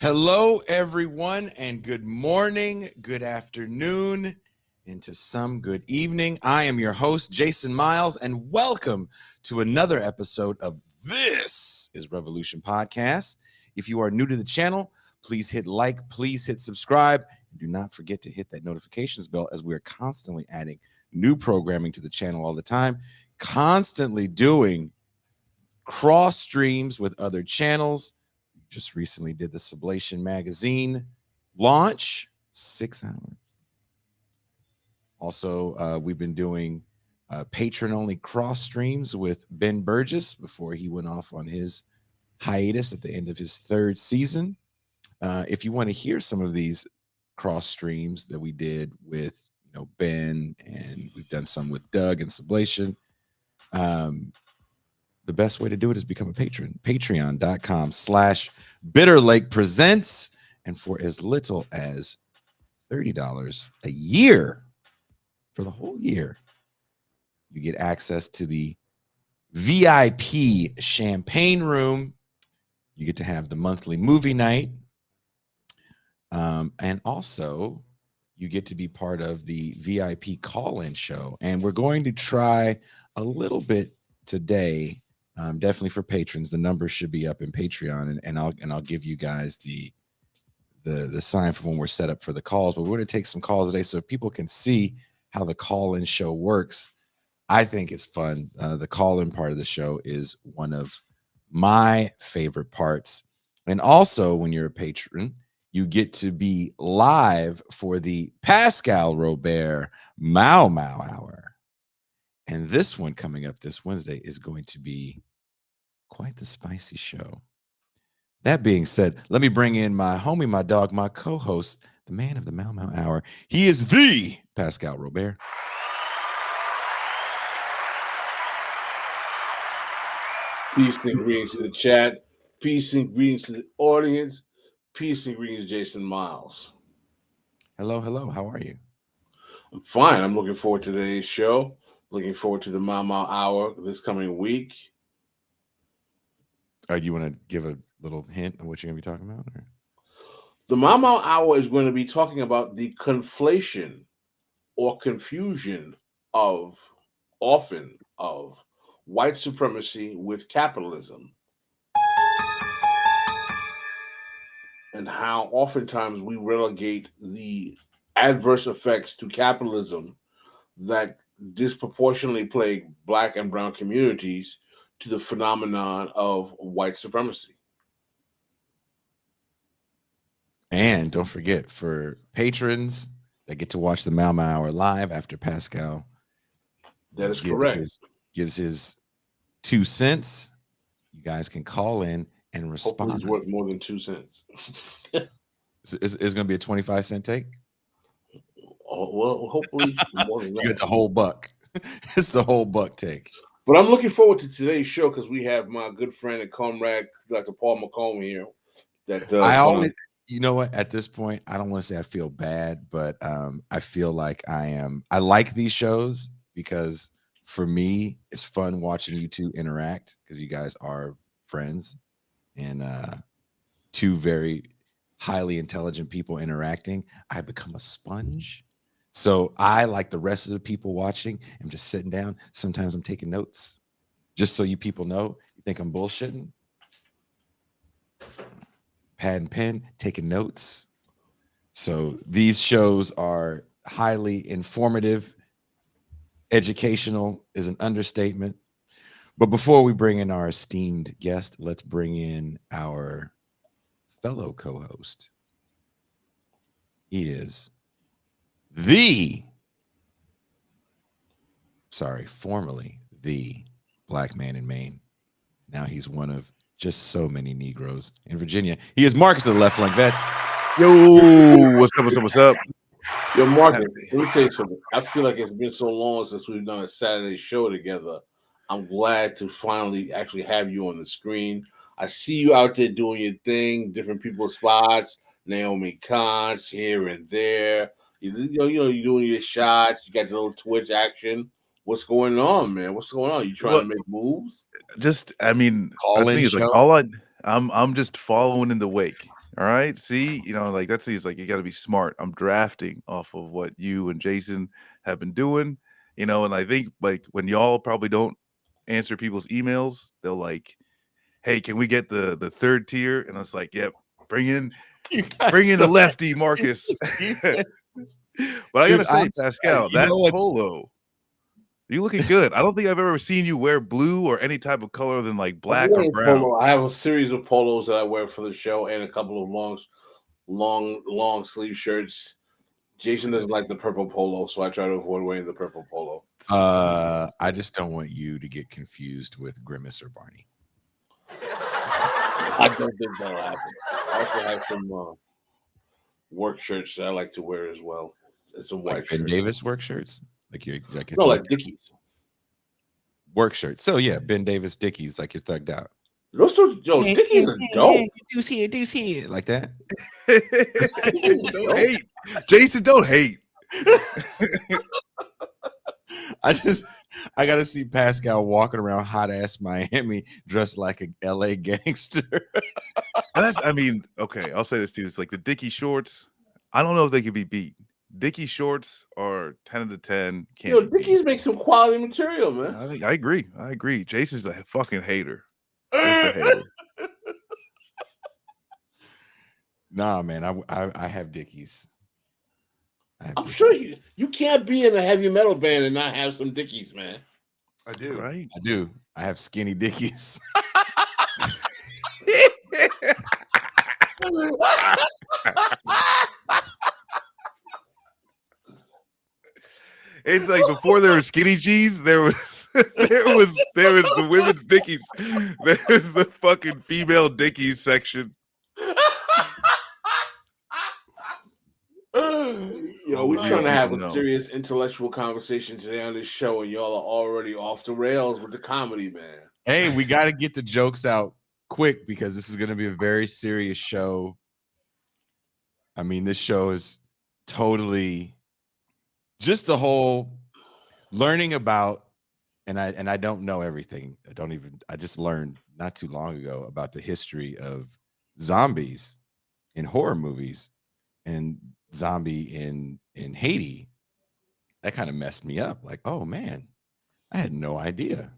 Hello, everyone, and good morning, good afternoon, into some good evening. I am your host, Jason Miles, and welcome to another episode of This is Revolution Podcast. If you are new to the channel, please hit like, please hit subscribe, and do not forget to hit that notifications bell as we are constantly adding new programming to the channel all the time, constantly doing cross streams with other channels. Just recently did the Sublation magazine launch, 6 hours. Also, we've been doing patron-only cross streams with Ben Burgess before he went off on his hiatus at the end of his third season. If you want to hear some of these cross streams that we did with Ben, and we've done some with Doug and Sublation, the best way to do it is become a patron. Patreon.com/Bitterlake Presents. And for as little as $30 a year, for the whole year, you get access to the VIP champagne room. You get to have the monthly movie night. And also, you get to be part of the VIP call-in show. And we're going to try a little bit today. Definitely for patrons. The numbers should be up in Patreon, and I'll give you guys the sign for when we're set up for the calls. But we're going to take some calls today so people can see how the call-in show works. I think it's fun. The call-in part of the show is one of my favorite parts. And also, when you're a patron, you get to be live for the Pascal Robert Mau Mau Hour. And this one coming up this Wednesday is going to be quite the spicy show. That being said, let me bring in my homie, my dog, my co-host, the man of the Mau Mau Hour. He is the Pascal Robert. Peace and greetings to the chat. Peace and greetings to the audience. Peace and greetings, Jason Miles. Hello, hello. How are you? I'm fine. I'm looking forward to today's show. Looking forward to the Mau Mau Hour this coming week. Do you want to give a little hint of what you're going to be talking about? Or? The Mau Mau Hour is going to be talking about the conflation or confusion of white supremacy with capitalism, and how oftentimes we relegate the adverse effects to capitalism that disproportionately plague Black and brown communities to the phenomenon of white supremacy. And don't forget, for patrons that get to watch the Mau Mau Hour live after Pascal, that is correct, gives his 2 cents, you guys can call in and respond. Hopefully it's worth more than 2 cents. It's going to be a 25-cent take? Oh, well, hopefully more than that. You get the whole buck. It's the whole buck take. But I'm looking forward to today's show because we have my good friend and comrade, Dr. Paul Mocombe here. That I always, you know what? At this point, I don't want to say I feel bad, but I feel like I like these shows because for me, it's fun watching you two interact because you guys are friends and two very highly intelligent people interacting. I become a sponge. So I, like the rest of the people watching, am just sitting down. Sometimes I'm taking notes. Just so you people know, you think I'm bullshitting? Pad and pen, taking notes. So these shows are highly informative. Educational is an understatement. But before we bring in our esteemed guest, let's bring in our fellow co-host. He is formerly the Black man in Maine. Now he's one of just so many Negroes in Virginia. He is Marcus of the Left Flank Vets. Yo, what's up? Yo, Marcus, let me tell you something. I feel like it's been so long since we've done a Saturday show together. I'm glad to finally actually have you on the screen. I see you out there doing your thing, different people's spots, Naomi Khan's here and there. You're doing your shots. You got the little Twitch action. What's going on, man? What's going on? You trying to make moves? I'm just following in the wake, All right. See, like that seems like you got to be smart. I'm drafting off of what you and Jason have been doing, and I think like when y'all probably don't answer people's emails, they'll like, hey, can we get the third tier? And it's like, yep, bring in the lefty, Marcus. But I gotta say, Pascal, that polo, you looking good. I don't think I've ever seen you wear blue or any type of color than like black or brown. Polo. I have a series of polos that I wear for the show and a couple of long sleeve shirts. Jason doesn't like the purple polo, so I try to avoid wearing the purple polo. I just don't want you to get confused with Grimace or Barney. I don't think that'll happen. I also have some work shirts that I like to wear as well. It's a white Ben shirt. Davis work shirts, like Dickies work shirts. So yeah, Ben Davis Dickies, like you're thugged out. Those two, Dickies are dope. Deuce here, like that. Don't hate, Jason. Don't hate. I gotta see Pascal walking around hot ass Miami dressed like a LA gangster. Okay, I'll say this too. It's like the Dickie shorts. I don't know if they can be beat. Dickie shorts are 10 out of 10. Dickies make some quality material, man. I agree. Jason's a fucking hater. Just a hater. Nah, man, I have Dickies. I'm sure you can't be in a heavy metal band and not have some Dickies, man. I do. Right? I do. I have skinny Dickies. It's like before there were skinny jeans, there was the women's Dickies. There's the fucking female Dickies section. We're trying to have a serious intellectual conversation today on this show, and y'all are already off the rails with the comedy, man. Hey, we got to get the jokes out quick because this is going to be a very serious show. I mean, this show is totally just the whole learning about, and I don't know everything. I just learned not too long ago about the history of zombies in horror movies and zombie in Haiti. That kind of messed me up. Like, oh man, I had no idea.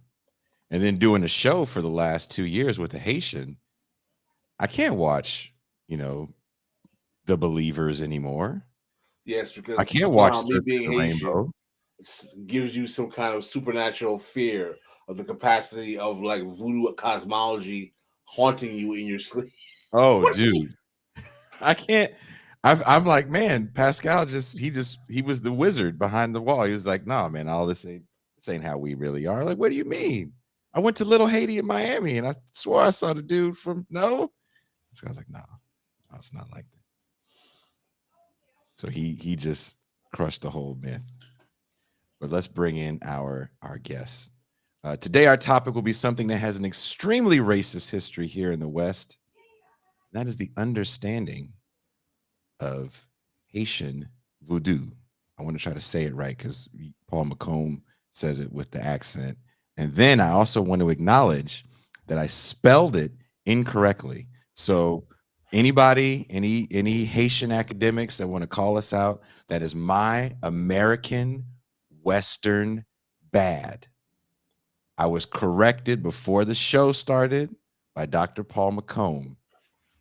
And then doing a show for the last 2 years with a Haitian, I can't watch, The Believers anymore. Yes, because I can't watch me being Haitian Rainbow. Gives you some kind of supernatural fear of the capacity of like voodoo cosmology haunting you in your sleep. Oh, dude, I can't. I'm like, man, Pascal he was the wizard behind the wall. He was like, no, man, all this ain't how we really are. Like, what do you mean? I went to Little Haiti in Miami, and I swore I saw the dude from no. So I was like, no, it's not like that. So he just crushed the whole myth. But let's bring in our guests. Today, our topic will be something that has an extremely racist history here in the West. That is the understanding of Haitian Vodou. I want to try to say it right because Paul Mocombe says it with the accent. And then I also want to acknowledge that I spelled it incorrectly. So anybody, any Haitian academics that want to call us out, that is my American Western bad. I was corrected before the show started by Dr. Paul Mocombe.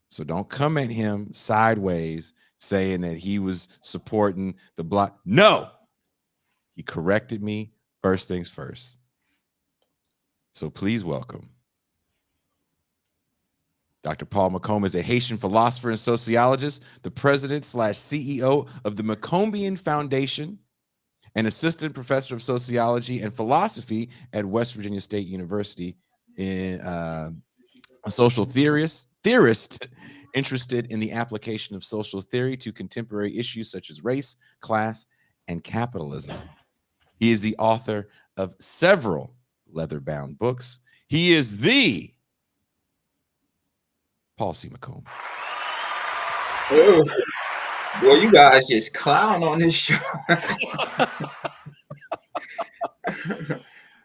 So don't come at him sideways saying that he was supporting the block. No, he corrected me. First things first. So please welcome Dr. Paul Mocombe is a Haitian philosopher and sociologist, the president/CEO of the Mocombian Foundation, an assistant professor of sociology and philosophy at West Virginia State University, in a social theorist interested in the application of social theory to contemporary issues such as race, class, and capitalism. He is the author of several leather-bound books. He is the Paul C. Mocombe. Oh, boy, you guys just clown on this show.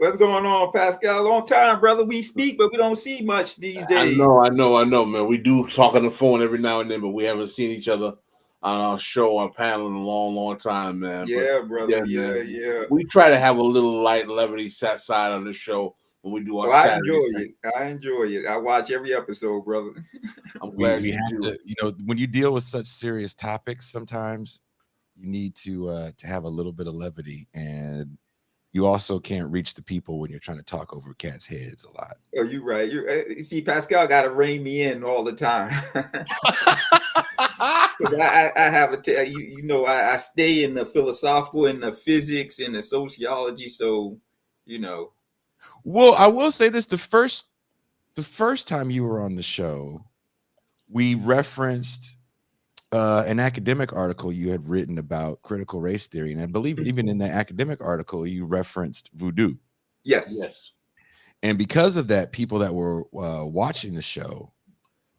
What's going on, Pascal? Long time, brother. We speak, but we don't see much these days. I know, man. We do talk on the phone every now and then, but we haven't seen each other on our show, our panel in a long time, man. Yeah, but, brother. Man. Yeah. We try to have a little light levity side on the show when we do our Saturday. I enjoy it. I watch every episode, brother. I'm glad we you have do. to, when you deal with such serious topics, sometimes you need to have a little bit of levity, and you also can't reach the people when you're trying to talk over cats' heads a lot. Oh, you're right. You see, Pascal got to rein me in all the time. I have I stay in the philosophical and the physics and the sociology, so Well, I will say this: the first time you were on the show, we referenced an academic article you had written about critical race theory, and I believe even in the academic article you referenced voodoo. Yes. And because of that, people that were watching the show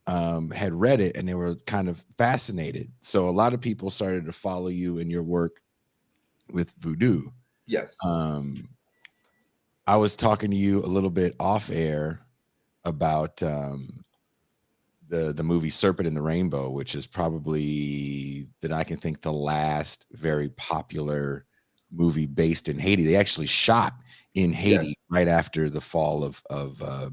had read it, and they were kind of fascinated. So a lot of people started to follow you in your work with voodoo. Yes. I was talking to you a little bit off air about the movie Serpent in the Rainbow, which is probably, that I can think, the last very popular movie based in Haiti. They actually shot in Haiti right after the fall of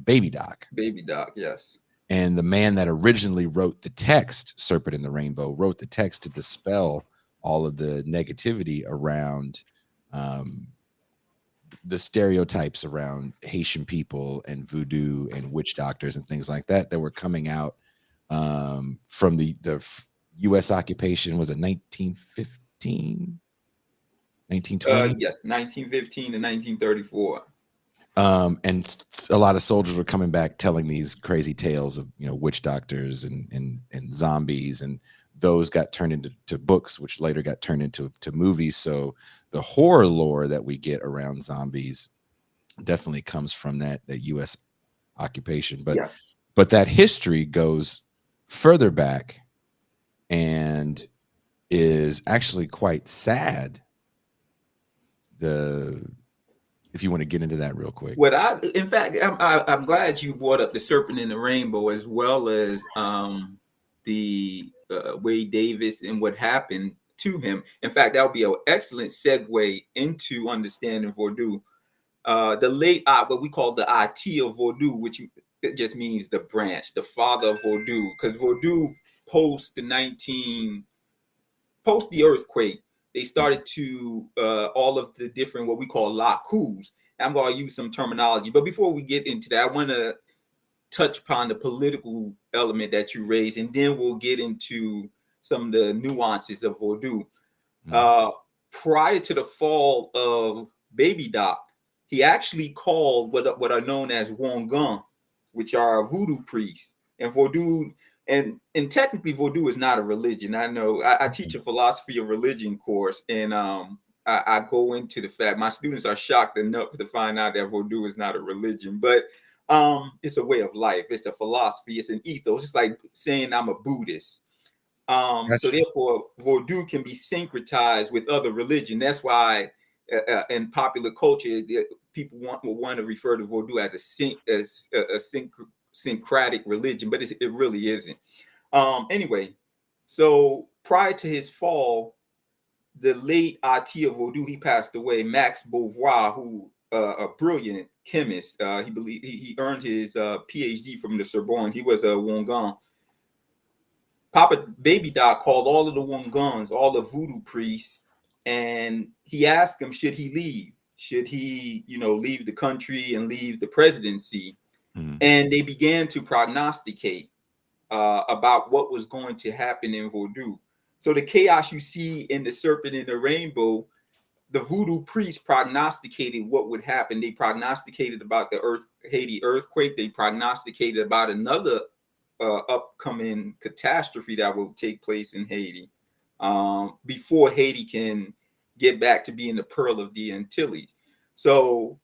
Baby Doc. Baby Doc, yes. And the man that originally wrote the text, Serpent in the Rainbow, wrote the text to dispel all of the negativity around the stereotypes around Haitian people and voodoo and witch doctors and things like that were coming out from the U.S. occupation. Was it 1915? 1920? Yes, 1915 to 1934. And a lot of soldiers were coming back telling these crazy tales of witch doctors and zombies, and those got turned into books, which later got turned into movies. So the horror lore that we get around zombies definitely comes from that U.S. occupation. But that history goes further back and is actually quite sad. If you want to get into that real quick. In fact, I'm glad you brought up the Serpent in the Rainbow, as well as the Wade Davis and what happened to him. In fact, that would be an excellent segue into understanding Vodou. The late what we call the IT of Vodou, which it just means the branch, the father of Vodou, because Vodou post the earthquake, they started to all of the different what we call Lakus. I'm going to use some terminology, but before we get into that, I want to touch upon the political element that you raised, and then we'll get into some of the nuances of Vodou. Prior to the fall of Baby Doc, he actually called what are known as Wangan, which are voodoo priests. And Vodou, and technically Vodou is not a religion. I know I teach a philosophy of religion course, and I go into the fact my students are shocked enough to find out that Vodou is not a religion, but it's a way of life. It's a philosophy. It's an ethos. It's like saying I'm a Buddhist. So therefore, Vodou can be syncretized with other religion. That's why in popular culture, people will want to refer to Vodou as a syncretic religion, but it really isn't. Anyway, so prior to his fall, the late IT of Vodou, he passed away. Max Beauvoir, who a brilliant chemist, he earned his PhD from the Sorbonne. He was a Wangan. Papa Baby Doc called all of the Wangans, all the voodoo priests, and he asked him, should he leave? Should he, leave the country and leave the presidency? And they began to prognosticate about what was going to happen in Vodou. So the chaos you see in the Serpent in the Rainbow, the voodoo priests prognosticated what would happen. They prognosticated about the Haiti earthquake. They prognosticated about another upcoming catastrophe that will take place in Haiti before Haiti can get back to being the pearl of the Antilles. So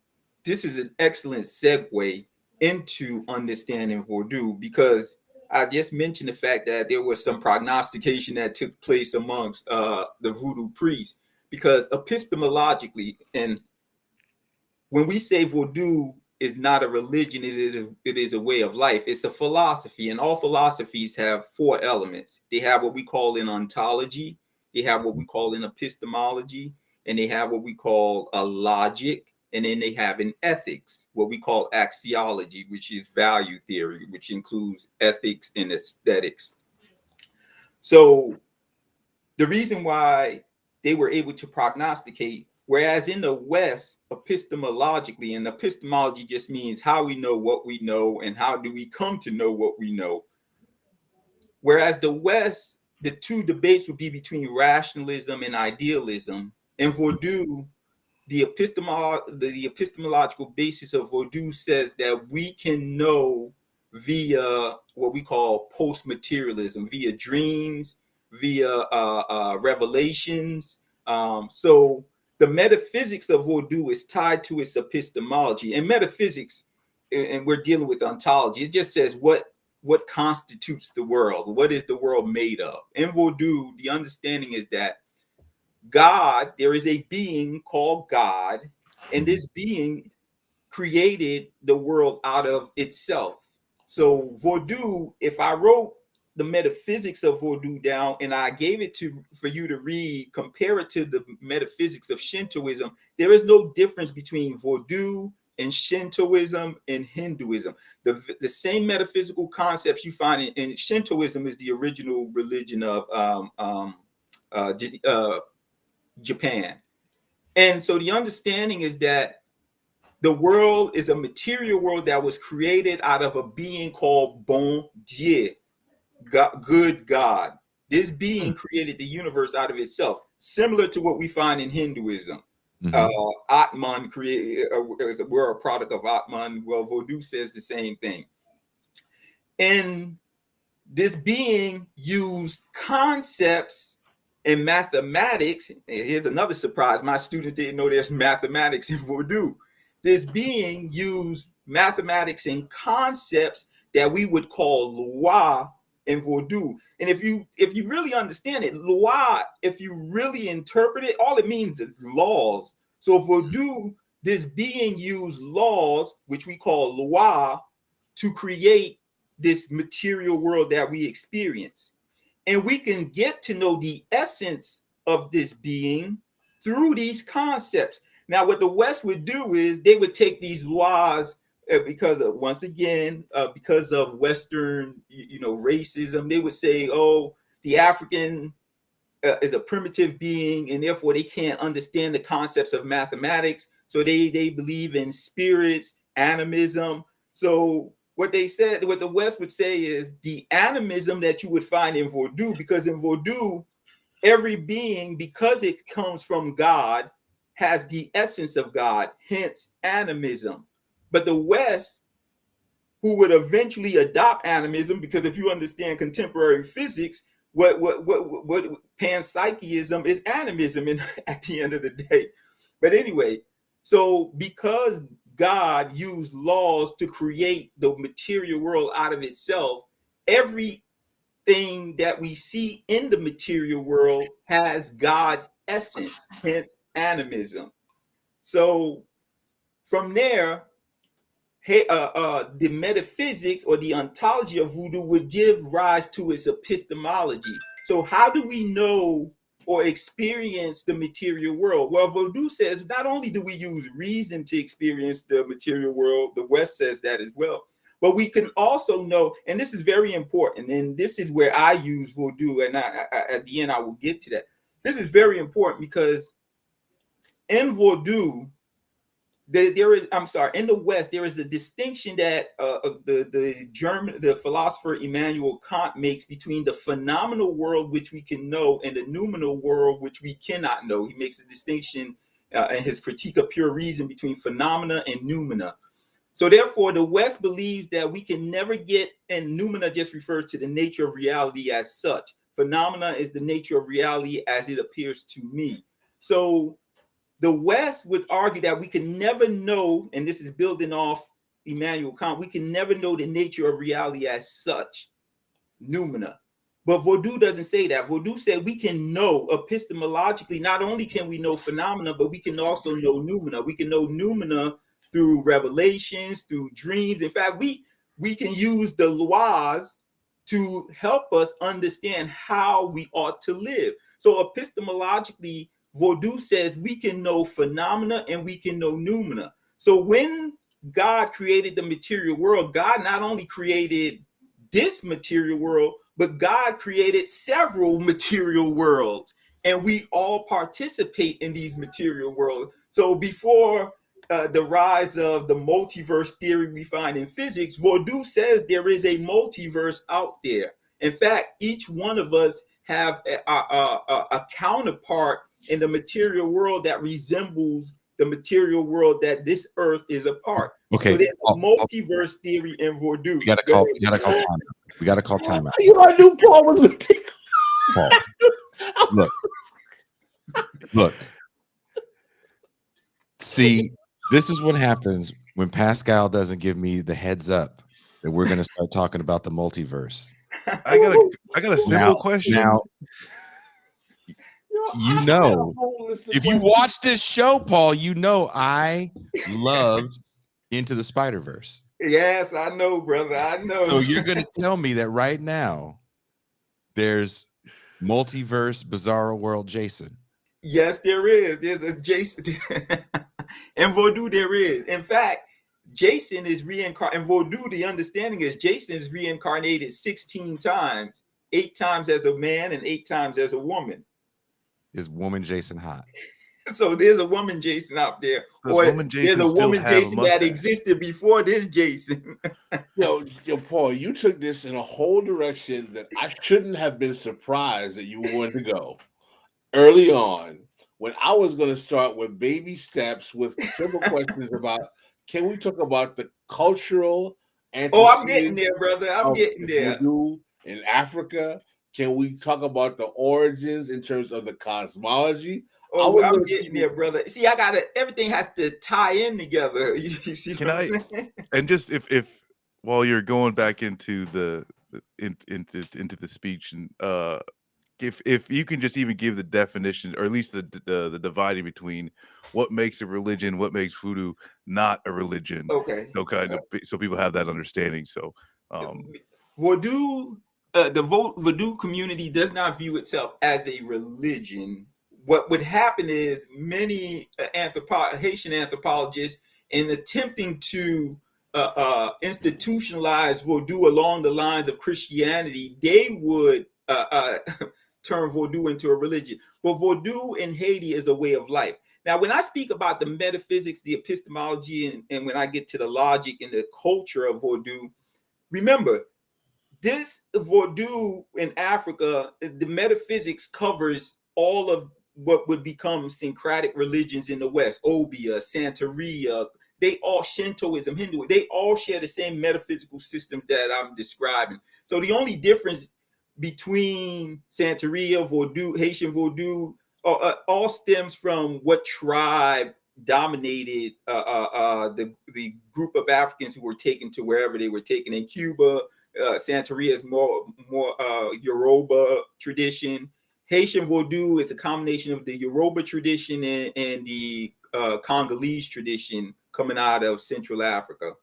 this is an excellent segue into understanding Vodou, because I just mentioned the fact that there was some prognostication that took place amongst the voodoo priests, because epistemologically, and when we say Vodou is not a religion, it is a way of life. It's a philosophy, and all philosophies have 4 elements. They have what we call an ontology, they have what we call an epistemology, and they have what we call a logic, and then they have an ethics, what we call axiology, which is value theory, which includes ethics and aesthetics. So the reason why they were able to prognosticate, whereas in the West, epistemologically, and epistemology just means how we know what we know and how do we come to know what we know. Whereas the West, the 2 debates would be between rationalism and idealism. In Vodou, the epistemological basis of Vodou says that we can know via what we call post-materialism, via dreams, via revelations. So the metaphysics of Vodou is tied to its epistemology. And metaphysics, and we're dealing with ontology, it just says what constitutes the world, what is the world made of. In Vodou, the understanding is that God, there is a being called God, and this being created the world out of itself. So Vodou, if I wrote the metaphysics of Vodou down and I gave it for you to read, compare it to the metaphysics of Shintoism, there is no difference between Vodou and Shintoism and Hinduism. The same metaphysical concepts you find in Shintoism is the original religion of Japan. And so the understanding is that the world is a material world that was created out of a being called Bon Dieu, God, good God. This being created the universe out of itself, similar to what we find in Hinduism. Atman created, we're a product of Atman. Well, Vodou says the same thing. And this being used concepts in mathematics. Here's another surprise. My students didn't know there's mathematics in Vodou. This being used mathematics and concepts that we would call loi in Vodou. And if you really understand it, loi, if you really interpret it, all it means is laws. So Vodou, this being used laws, which we call loi, to create this material world that we experience. And we can get to know the essence of this being through these concepts. Now, what the West would do is they would take these laws because of, once again, because of Western, racism. They would say, oh, the African is a primitive being, and therefore they can't understand the concepts of mathematics. So they believe in spirits, animism. So what the West would say is the animism that you would find in Vodou, because in Vodou, every being, because it comes from God, has the essence of God, hence animism. But the West, who would eventually adopt animism, because if you understand contemporary physics, what panpsychism is animism at the end of the day. But anyway, so because God used laws to create the material world out of itself, everything that we see in the material world has God's essence, hence animism. So from there, the metaphysics or the ontology of Voodoo would give rise to its epistemology. So how do we know or experience the material world? Well, Vodou says not only do we use reason to experience the material world, the West says that as well, but we can also know, and this is very important, and this is where I use Vodou, and at the end I will get to that. This is very important because in Vodou, in the West, there is a distinction that the philosopher Immanuel Kant makes between the phenomenal world which we can know and the noumenal world which we cannot know. He makes a distinction in his critique of pure reason between phenomena and noumena. So therefore, the West believes that we can never get, and noumena just refers to the nature of reality as such. Phenomena is the nature of reality as it appears to me. So the West would argue that we can never know, and this is building off Immanuel Kant, we can never know the nature of reality as such, noumena, But Vodou doesn't say that. Vodou said we can know epistemologically, not only can we know phenomena, but we can also know noumena. We can know noumena through revelations, through dreams. In fact, we can use the lois to help us understand how we ought to live. So epistemologically, Vodou says we can know phenomena and we can know noumena. So when God created the material world, God not only created this material world, but God created several material worlds, and we all participate in these material worlds. So before the rise of the multiverse theory we find in physics, Vodou says there is a multiverse out there. In fact, each one of us have a counterpart in the material world that resembles the material world that this earth is a part. Okay. So there's a multiverse theory in Vodou. We gotta call time. We gotta call timeout. You know, I knew Paul was a Paul. Look. See, this is what happens when Pascal doesn't give me the heads up that we're gonna start talking about the multiverse. I got a simple question. Now, you know, if you watch this show, Paul, you know I loved Into the Spider-Verse. Yes, I know, brother. I know. So you're going to tell me that right now there's multiverse bizarro world Jason. Yes, there is. There's a Jason. In Vodou, there is. In fact, Jason is reincarnated. In Vodou, the understanding is Jason is reincarnated 16 times, 8 times as a man and 8 times as a woman. Is woman Jason hot? So there's a woman Jason out there, or there's a woman Jason that existed before this Jason. Yo, Paul, you took this in a whole direction that I shouldn't have been surprised that you wanted to go. Early on, when I was going to start with baby steps with simple questions about, can we talk about the cultural I'm getting there, brother. I'm getting there. Voodoo in Africa? Can we talk about the origins in terms of the cosmology? I'm getting there, brother. See, everything has to tie in together. You see what I'm saying? And just if while you're going back into the speech, and if you can just even give the definition, or at least the dividing between what makes a religion, what makes voodoo not a religion. Okay. So so people have that understanding. So Voodoo, the Voodoo community does not view itself as a religion. What would happen is many Haitian anthropologists, in attempting to institutionalize Vodou along the lines of Christianity, they would turn Vodou into a religion. But Vodou in Haiti is a way of life. Now, when I speak about the metaphysics, the epistemology, and when I get to the logic and the culture of Vodou, remember, this Vodou in Africa, the metaphysics covers all of what would become syncretic religions in the West: Obia, Santeria, they all, Shintoism, Hinduism, they all share the same metaphysical systems that I'm describing. So the only difference between Santeria, Vodou, Haitian Vodou, all stems from what tribe dominated the group of Africans who were taken to wherever they were taken. In Cuba, Santeria is more Yoruba tradition. Haitian Vodou is a combination of the Yoruba tradition and the Congolese tradition coming out of Central Africa.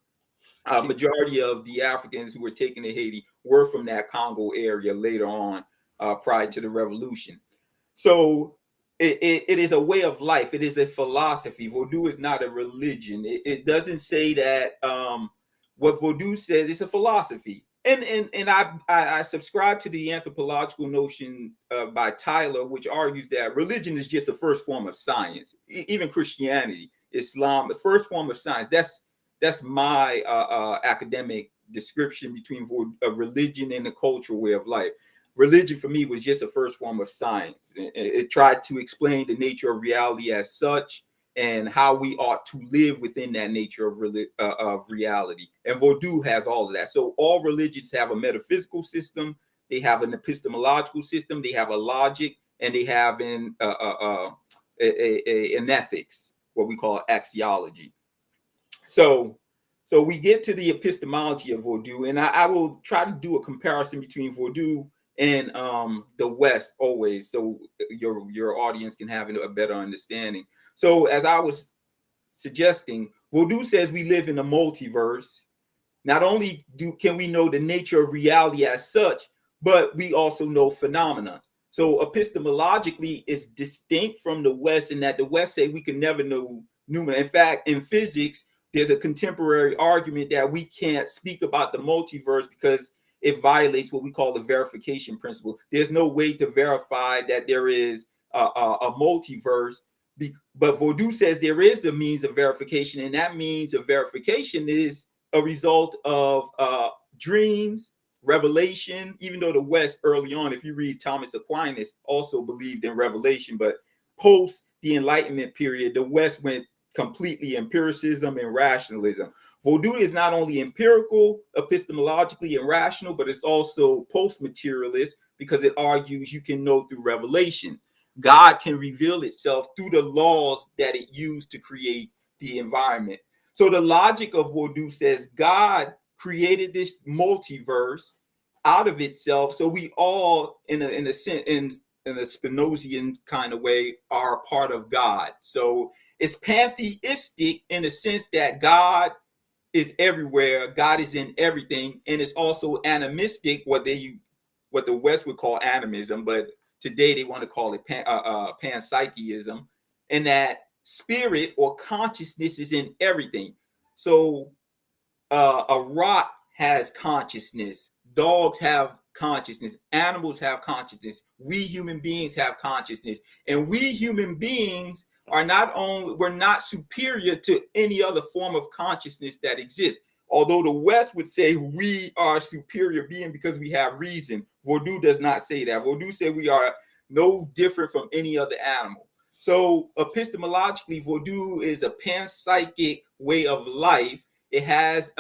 Majority of the Africans who were taken to Haiti were from that Congo area later on, prior to the revolution. So it is a way of life. It is a philosophy. Vodou is not a religion. It doesn't say that what Vodou says. It's a philosophy. And I subscribe to the anthropological notion by Tyler, which argues that religion is just the first form of science. Even Christianity, Islam, the first form of science. That's my academic description between religion and the cultural way of life. Religion for me was just a first form of science. It tried to explain the nature of reality as such, and how we ought to live within that nature of reality. And Vodou has all of that. So all religions have a metaphysical system, they have an epistemological system, they have a logic, and they have an ethics, what we call axiology. So we get to the epistemology of Vodou, and I will try to do a comparison between Vodou and the West always, so your audience can have a better understanding. So as I was suggesting, Vodou says we live in a multiverse. Not only can we know the nature of reality as such, but we also know phenomena. So epistemologically, it's distinct from the West in that the West say we can never know phenomena. In fact, in physics, there's a contemporary argument that we can't speak about the multiverse because it violates what we call the verification principle. There's no way to verify that there is a multiverse. But Vodou says there is the means of verification, and that means of verification is a result of dreams, revelation, even though the West early on, if you read Thomas Aquinas, also believed in revelation, but post the Enlightenment period, the West went completely empiricism and rationalism. Vodou is not only empirical, epistemologically and rational, but it's also post-materialist because it argues you can know through revelation. God can reveal itself through the laws that it used to create the environment. So the logic of Vodou says God created this multiverse out of itself. So we all, in a Spinozian kind of way, are a part of God. So it's pantheistic in the sense that God is everywhere, God is in everything, and it's also animistic, what the West would call animism, but today they want to call it panpsychism, and that spirit or consciousness is in everything. So a rock has consciousness, dogs have consciousness, animals have consciousness, we human beings have consciousness, and we human beings are we're not superior to any other form of consciousness that exists. Although the West would say we are superior being because we have reason, Vodou does not say that. Vodou said we are no different from any other animal. So epistemologically, Vodou is a panpsychic way of life. It has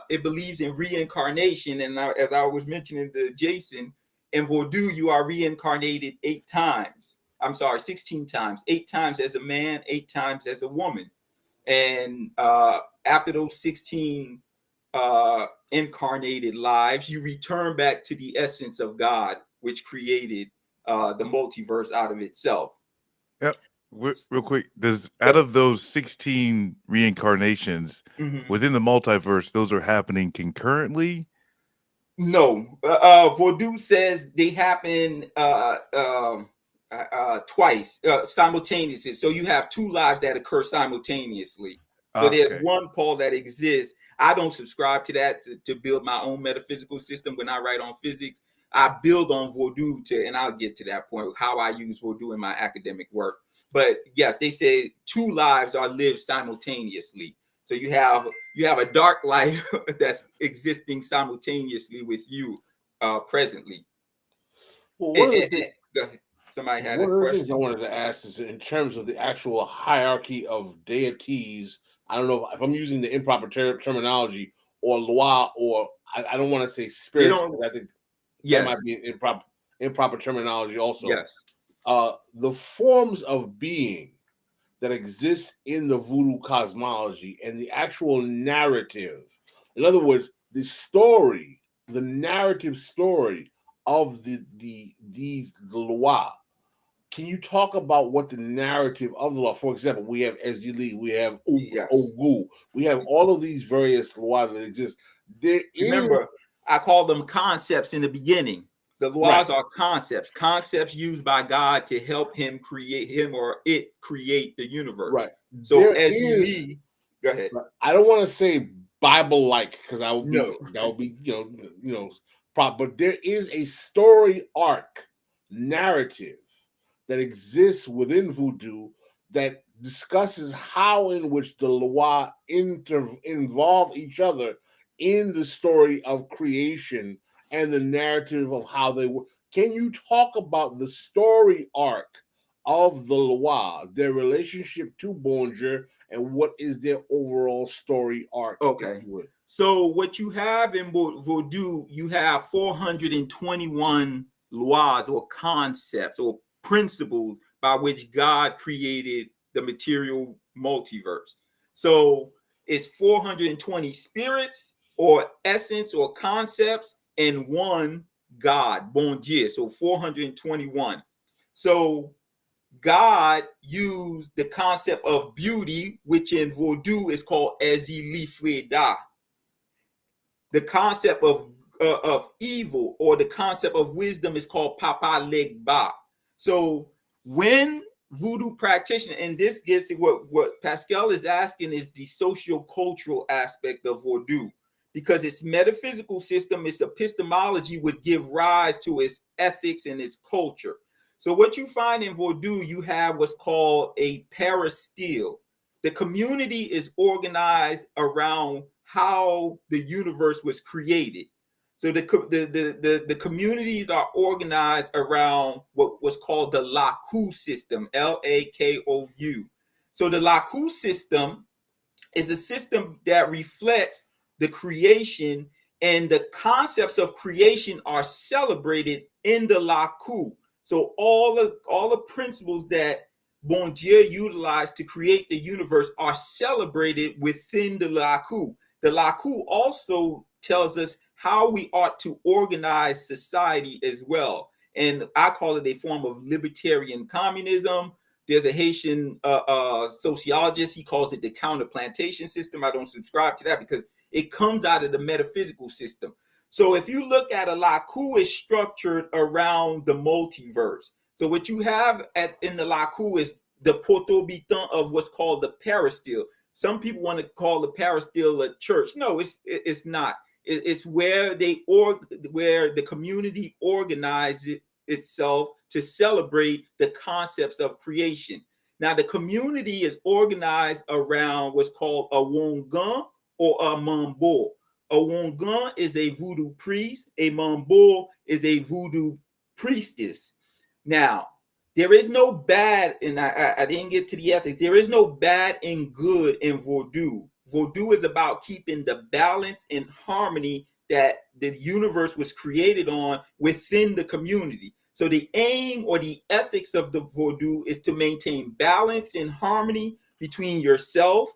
it believes in reincarnation, and as I was mentioning to Jason, in Vodou you are reincarnated 8 times. I'm sorry, 16 times. 8 times as a man, 8 times as a woman. And after those 16 incarnated lives, you return back to the essence of God, which created the multiverse out of itself. Yep. Real quick, does out of those 16 reincarnations within the multiverse, those are happening concurrently? No, Vodou says they happen twice, simultaneously. So you have 2 lives that occur simultaneously. So there's one Paul that exists. I don't subscribe to that to build my own metaphysical system. When I write on physics, I build on Vodou and I'll get to that point, how I use Vodou in my academic work. But yes, they say 2 lives are lived simultaneously. So you have a dark life that's existing simultaneously with you presently. Well, somebody had one a of the question. things I wanted to ask is in terms of the actual hierarchy of deities. I don't know if I'm using the improper terminology or loi, or I don't want to say spirits. I think that might be improper terminology also. Yes. The forms of being that exist in the voodoo cosmology and the actual narrative. In other words, the story, the narrative story of the loi. Can you talk about what the narrative of the law? For example, we have Ezili, we have Ogu, we have all of these various lois that exist. Remember, I call them concepts in the beginning. The laws are concepts used by God to help him or it create the universe. Right. So Ezili, go ahead. I don't want to say Bible-like because that would be but there is a story arc narrative that exists within voodoo that discusses how in which the loi involve each other in the story of creation and the narrative of how they were. Can you talk about the story arc of the loi, their relationship to Bonjour, and what is their overall story arc? Okay. So what you have in Vodou, you have 421 laws or concepts or principles by which God created the material multiverse. So it's 420 spirits or essence or concepts and 1 God, bon Dieu, so 421. So God used the concept of beauty, which in Vodou is called ezilifreda. The concept of evil or the concept of wisdom is called papa legba. So when voodoo practitioner, and this gets what Pascal is asking is the socio-cultural aspect of Vodou, because its metaphysical system, its epistemology would give rise to its ethics and its culture. So what you find in Vodou, you have what's called a peristyle. The community is organized around how the universe was created. So the communities are organized around what was called the Laku System, Lakou. So the Laku System is a system that reflects the creation, and the concepts of creation are celebrated in the Laku. So all the principles that Bon Dieu utilized to create the universe are celebrated within the Laku. The Laku also tells us how we ought to organize society as well. And I call it a form of libertarian communism. There's a Haitian sociologist. He calls it the counter-plantation system. I don't subscribe to that because it comes out of the metaphysical system. So if you look at a Laku, is structured around the multiverse. So what you have in the Laku is the protobitant of what's called the peristyle. Some people want to call the peristyle a church. No, it's not. It's where where the community organizes itself to celebrate the concepts of creation. Now, the community is organized around what's called a Wongan or a Mambo. A Wongan is a voodoo priest. A Mambo is a voodoo priestess. Now, there is no bad, and I didn't get to the ethics. There is no bad and good in Vodou. Vodou is about keeping the balance and harmony that the universe was created on within the community. So the aim or the ethics of the Vodou is to maintain balance and harmony between yourself,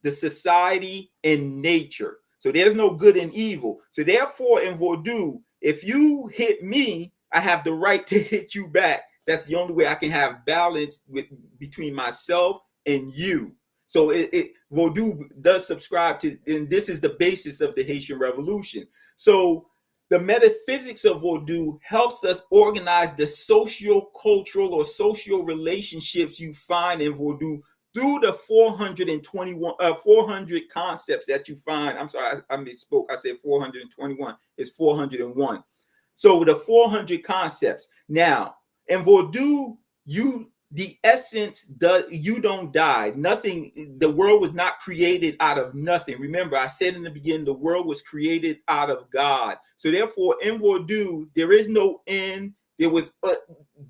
the society, and nature. So there's no good and evil. So therefore, in Vodou, if you hit me, I have the right to hit you back. That's the only way I can have balance between myself and you. So Vodou does subscribe to, and this is the basis of the Haitian Revolution. So the metaphysics of Vodou helps us organize the socio-cultural or social relationships you find in Vodou through the 400 concepts that you find. I'm sorry, I misspoke. I said 421. It's 401. So the 400 concepts. Now, in Vodou, the essence does, you don't die. Nothing, the world was not created out of nothing. Remember, I said in the beginning, the world was created out of God. So therefore, in Vodou, there is no end. There was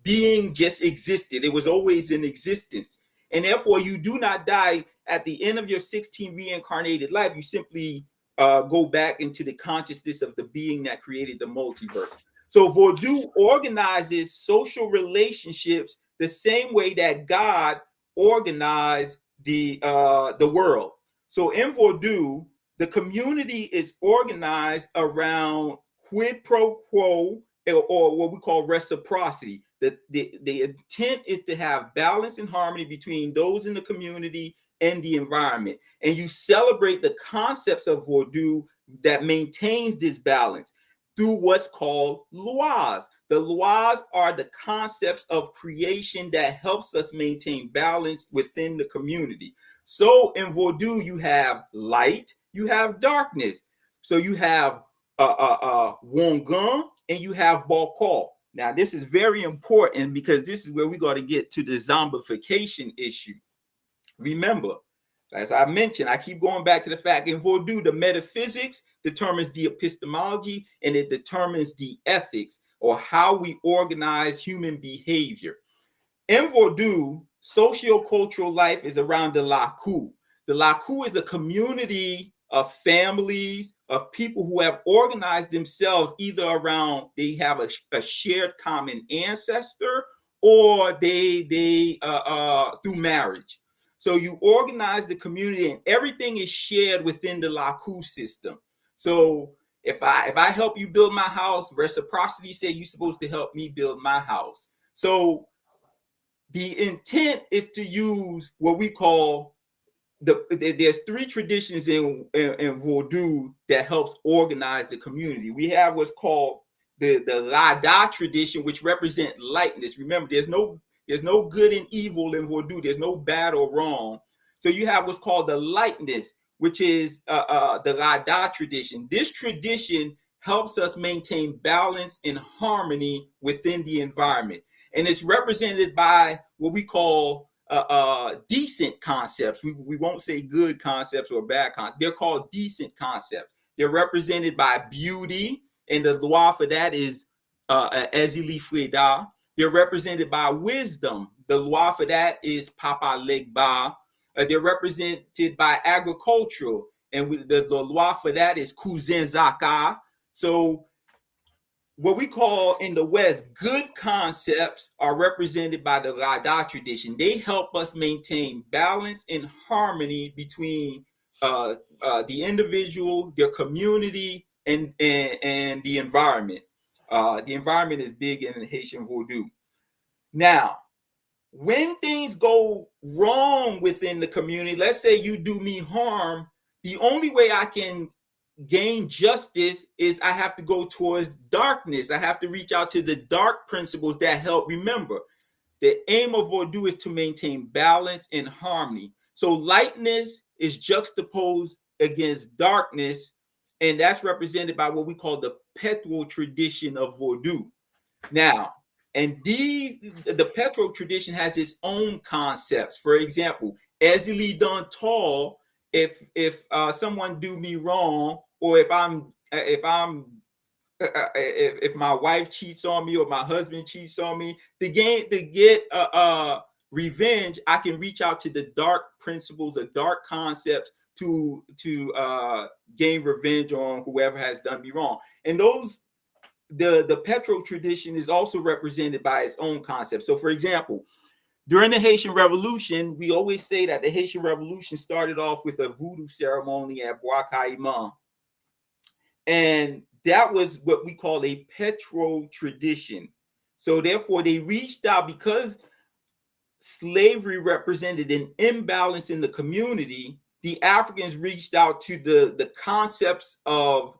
being just existed. It was always in existence. And therefore, you do not die at the end of your 16 reincarnated life. You simply go back into the consciousness of the being that created the multiverse. So Vodou organizes social relationships the same way that God organized the world. So in Vodou, the community is organized around quid pro quo, or what we call reciprocity. The intent is to have balance and harmony between those in the community and the environment. And you celebrate the concepts of Vodou that maintains this balance through what's called lois. The lois are the concepts of creation that helps us maintain balance within the community. So in Vodou, you have light, you have darkness. So you have Wongan and you have Bokal. Now, this is very important because this is where we got to get to the zombification issue. Remember, as I mentioned, I keep going back to the fact in Vodou, the metaphysics determines the epistemology and it determines the ethics or how we organize human behavior. In Vodou, socio-cultural life is around the Laku. The Laku is a community of families, of people who have organized themselves either around, they have a shared common ancestor or they through marriage. So you organize the community and everything is shared within the Laku system. So If I help you build my house, reciprocity say you're supposed to help me build my house. So the intent is to use what we call there's three traditions in Vodou that helps organize the community. We have what's called the Lada tradition, which represent lightness. Remember, there's no good and evil in Vodou. There's no bad or wrong. So you have what's called the lightness, which is the Lada tradition. This tradition helps us maintain balance and harmony within the environment. And it's represented by what we call decent concepts. We won't say good concepts or bad concepts. They're called decent concepts. They're represented by beauty, and the loi for that is Ezili Freda. They're represented by wisdom. The loi for that is Papa Legba. They're represented by agricultural, and the loi for that is Cousin Zaka. So what we call in the West good concepts are represented by the Lada tradition. They help us maintain balance and harmony between the individual, their community, and the environment. The environment is big in Haitian Vodou. Now, when things go wrong within the community, let's say you do me harm, the only way I can gain justice is I have to go towards darkness. I have to reach out to the dark principles that help. Remember, the aim of Vodou is to maintain balance and harmony. So lightness is juxtaposed against darkness, and that's represented by what we call the Petro tradition of Vodou. Now, and the Petro tradition has its own concepts. For example, Ezili Dantal, if someone do me wrong, or if my wife cheats on me or my husband cheats on me, to get revenge, I can reach out to the dark principles or dark concepts to gain revenge on whoever has done me wrong. And the Petro tradition is also represented by its own concept. So, for example, during the Haitian Revolution, we always say that the Haitian Revolution started off with a voodoo ceremony at Bois Caïman. And that was what we call a Petro tradition. So therefore, they reached out because slavery represented an imbalance in the community. The Africans reached out to the concepts of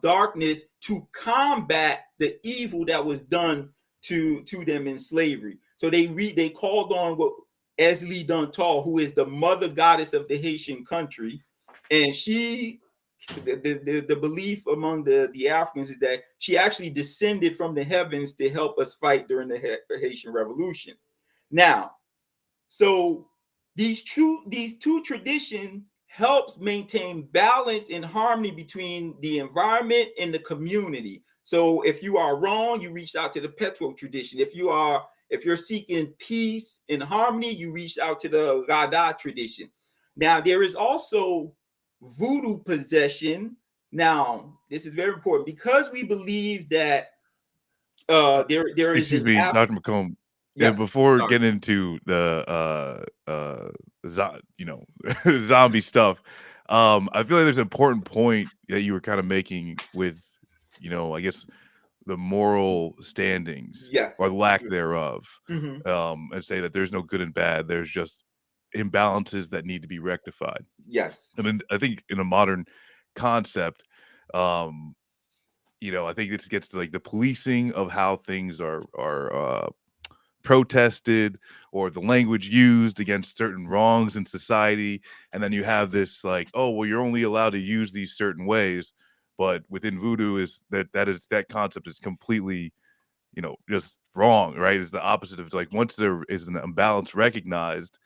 darkness to combat the evil that was done to them in slavery. So they called on what Ezli Dantal, who is the mother goddess of the Haitian country, and the belief among the Africans is that she actually descended from the heavens to help us fight during the Haitian Revolution. Now, so these two traditions helps maintain balance and harmony between the environment and the community. So if you are wrong, you reach out to the Petro tradition. If you're seeking peace and harmony, you reach out to the Gada tradition. Now, there is also Voodoo Possession. Now, this is very important because we believe that there is. Excuse me, Dr. Mocombe. Yes, yeah, before sorry. getting into the zombie stuff, I feel like there's an important point that you were kind of making with, I guess the moral standings, Yes, or lack thereof, mm-hmm. and say that there's no good and bad. There's just imbalances that need to be rectified. Yes, I mean, I think in a modern concept, I think this gets to like the policing of how things are protested, or the language used against certain wrongs in society. And then you have this like, oh, well, you're only allowed to use these certain ways. But within voodoo is that concept is completely, just wrong, right? It's the opposite of like, once there is an imbalance recognized,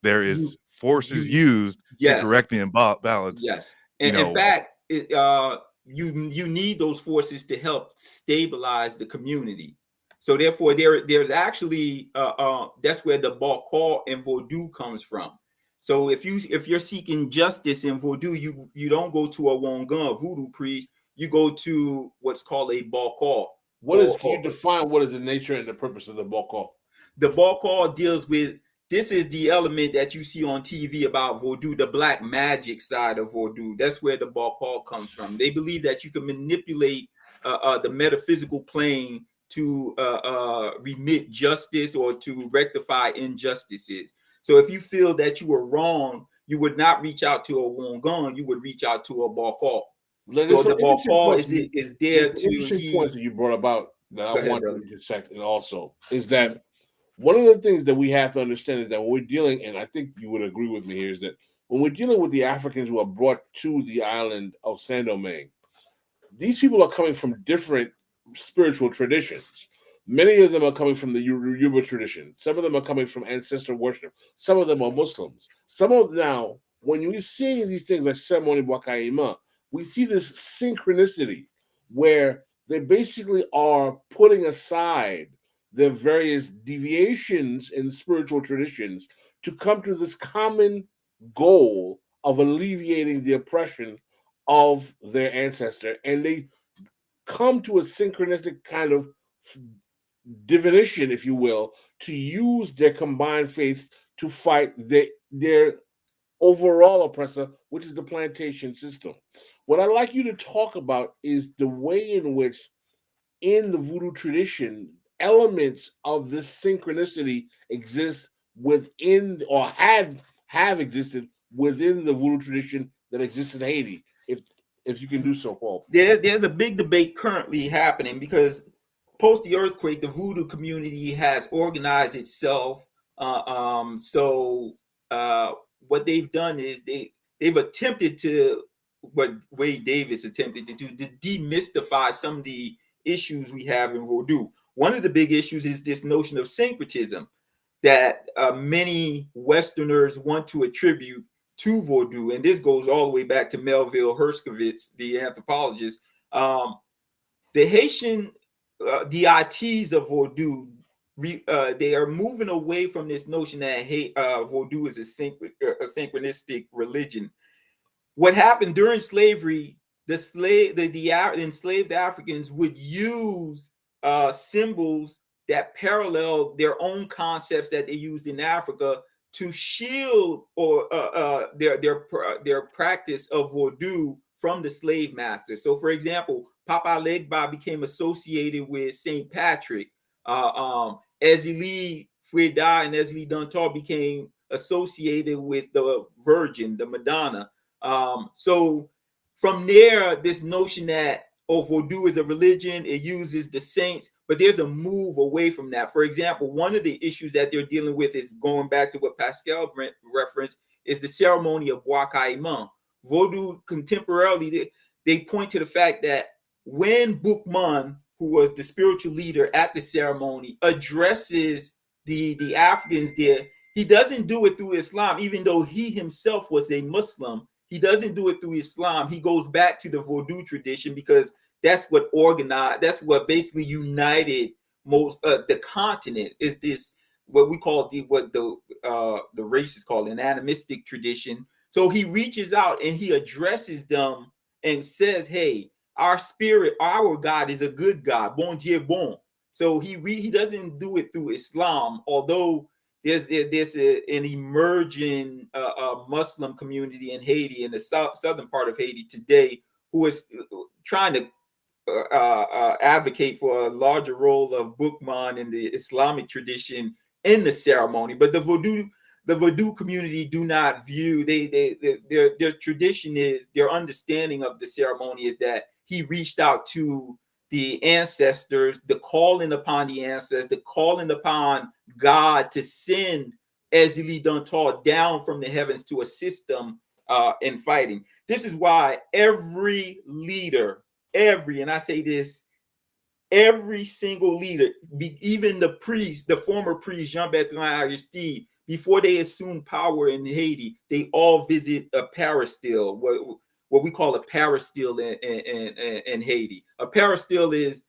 there is forces used to correct the imbalance. Yes. And in fact, you need those forces to help stabilize the community. So therefore, there's actually that's where the Bakal and Vodou comes from. So if you're seeking justice in Vodou, you don't go to a Wangan voodoo priest. You go to what's called a Bakal. Can you define what is the nature and the purpose of the Bakal? The Bakal deals with this is the element that you see on TV about Vodou, the black magic side of Vodou. That's where the Bajalan comes from. They believe that you can manipulate the metaphysical plane to remit justice or to rectify injustices. So if you feel that you were wrong, you would not reach out to a Wongon, you would reach out to a Bajalan. So the Bajalan is there to interesting points that you brought about that I want to intersect. And also is that one of the things that we have to understand is that when we're dealing, and I think you would agree with me here, is that when we're dealing with the Africans who are brought to the island of Saint Domingue, these people are coming from different spiritual traditions. Many of them are coming from the Yoruba tradition. Some of them are coming from ancestor worship. Some of them are Muslims. Some of now, when you're seeing these things like ceremony Wakaima, we see this synchronicity where they basically are putting aside the various deviations in spiritual traditions to come to this common goal of alleviating the oppression of their ancestor. And they come to a synchronistic kind of divination, if you will, to use their combined faiths to fight their overall oppressor, which is the plantation system. What I'd like you to talk about is the way in which, in the voodoo tradition, elements of this synchronicity exist within, or have existed within the voodoo tradition that exists in Haiti. If you can do so, Paul. There's a big debate currently happening because post the earthquake, the voodoo community has organized itself. What they've done is they've attempted to, what Wade Davis attempted to do, to demystify some of the issues we have in Vodou. One of the big issues is this notion of syncretism that many Westerners want to attribute to Vodou, and this goes all the way back to Melville Herskovitz, the anthropologist. The Haitian DITs of Vodou, they are moving away from this notion that Vodou is a synchronistic religion. What happened during slavery, the enslaved Africans would use symbols that parallel their own concepts that they used in Africa to shield or their practice of Vodou from the slave master. So, for example, Papa Legba became associated with Saint Patrick. Ezili Freda and Ezili Dantar became associated with the Virgin, the Madonna. So from there, this notion that Vodou is a religion, it uses the saints, but there's a move away from that. For example, one of the issues that they're dealing with is going back to what Pascal referenced, is the ceremony of Bois-Caïman. Vodou contemporarily, they point to the fact that when Boukman, who was the spiritual leader at the ceremony, addresses the Africans there, he doesn't do it through Islam, even though he himself was a Muslim. He doesn't do it through Islam. He goes back to the Vodou tradition because that's what organized, that's what basically united most the continent, is this what we call the racists call an animistic tradition. So he reaches out and he addresses them and says, hey, our spirit, our God is a good God, bon Dieu bon. So he doesn't do it through Islam, although there's an emerging Muslim community in Haiti, in the southern part of Haiti today, who is trying to advocate for a larger role of Boukman in the Islamic tradition in the ceremony. But the Vodou community do not view, their tradition is, their understanding of the ceremony is that he reached out to the ancestors, the calling upon the ancestors, the calling upon God to send Ezili Dantar down from the heavens to assist them in fighting. This is why every leader, and I say this, every single leader, even the priest, the former priest Jean-Bertrand Aristide, before they assumed power in Haiti, they all visit a peristyle, what we call a peristyle in Haiti. A peristyle is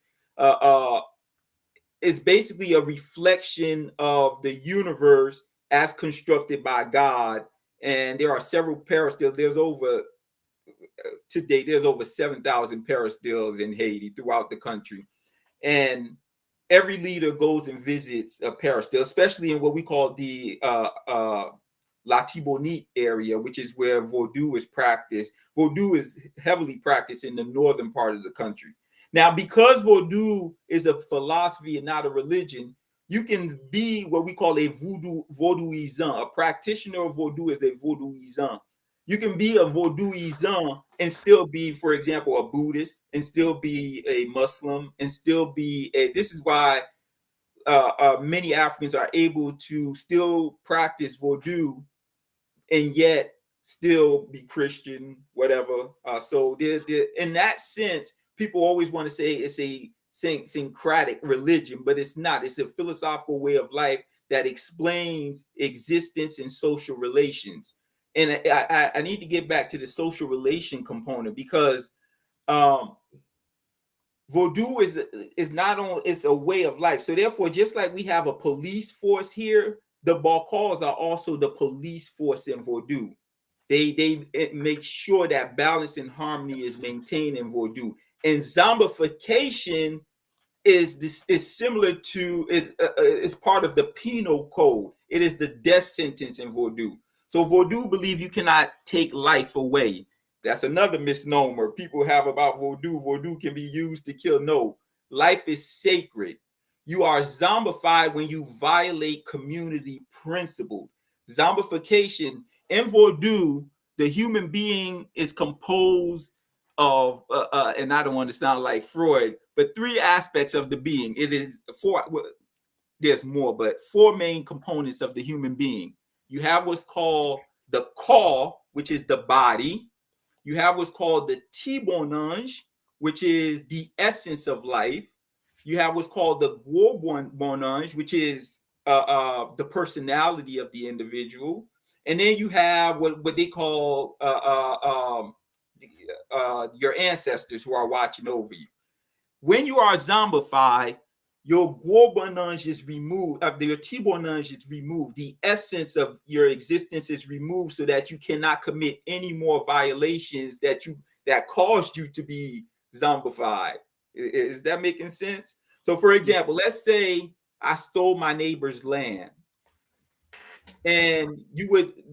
basically a reflection of the universe as constructed by God. And there are several peristyles. There's over 7,000 peristyles in Haiti throughout the country. And every leader goes and visits Paris, especially in what we call the Latibonite area, which is where Vodou is practiced. Vodou is heavily practiced in the northern part of the country. Now, because Vodou is a philosophy and not a religion, you can be what we call a Vodouisant. A practitioner of Vodou is a Vodouisant. You can be a Vodouisant and still be, for example, a Buddhist, and still be a Muslim, and still be a. This is why many Africans are able to still practice Vodou and yet still be Christian, whatever. So in that sense, people always want to say it's a syncretic religion, but it's not. It's a philosophical way of life that explains existence and social relations. And I need to get back to the social relation component, because Vodou is not only, it's a way of life. So therefore, just like we have a police force here, the Balkans are also the police force in Vodou. They make sure that balance and harmony is maintained in Vodou. And zombification is similar to is part of the penal code. It is the death sentence in Vodou. So Vodou believe you cannot take life away. That's another misnomer people have about Vodou. Vodou can be used to kill. No, life is sacred. You are zombified when you violate community principles. Zombification in Vodou, the human being is composed of, and I don't want to sound like Freud, but three aspects of the being. It is four. There's more, but four main components of the human being. You have what's called the core, which is the body. You have what's called the tibonange, which is the essence of life. You have what's called the bonange, which is the personality of the individual. And then you have what they call your ancestors who are watching over you. When you are zombified, your bonange is removed, your tibonange is removed. The essence of your existence is removed so that you cannot commit any more violations that caused you to be zombified. Is that making sense? So, for example, let's say I stole my neighbor's land, and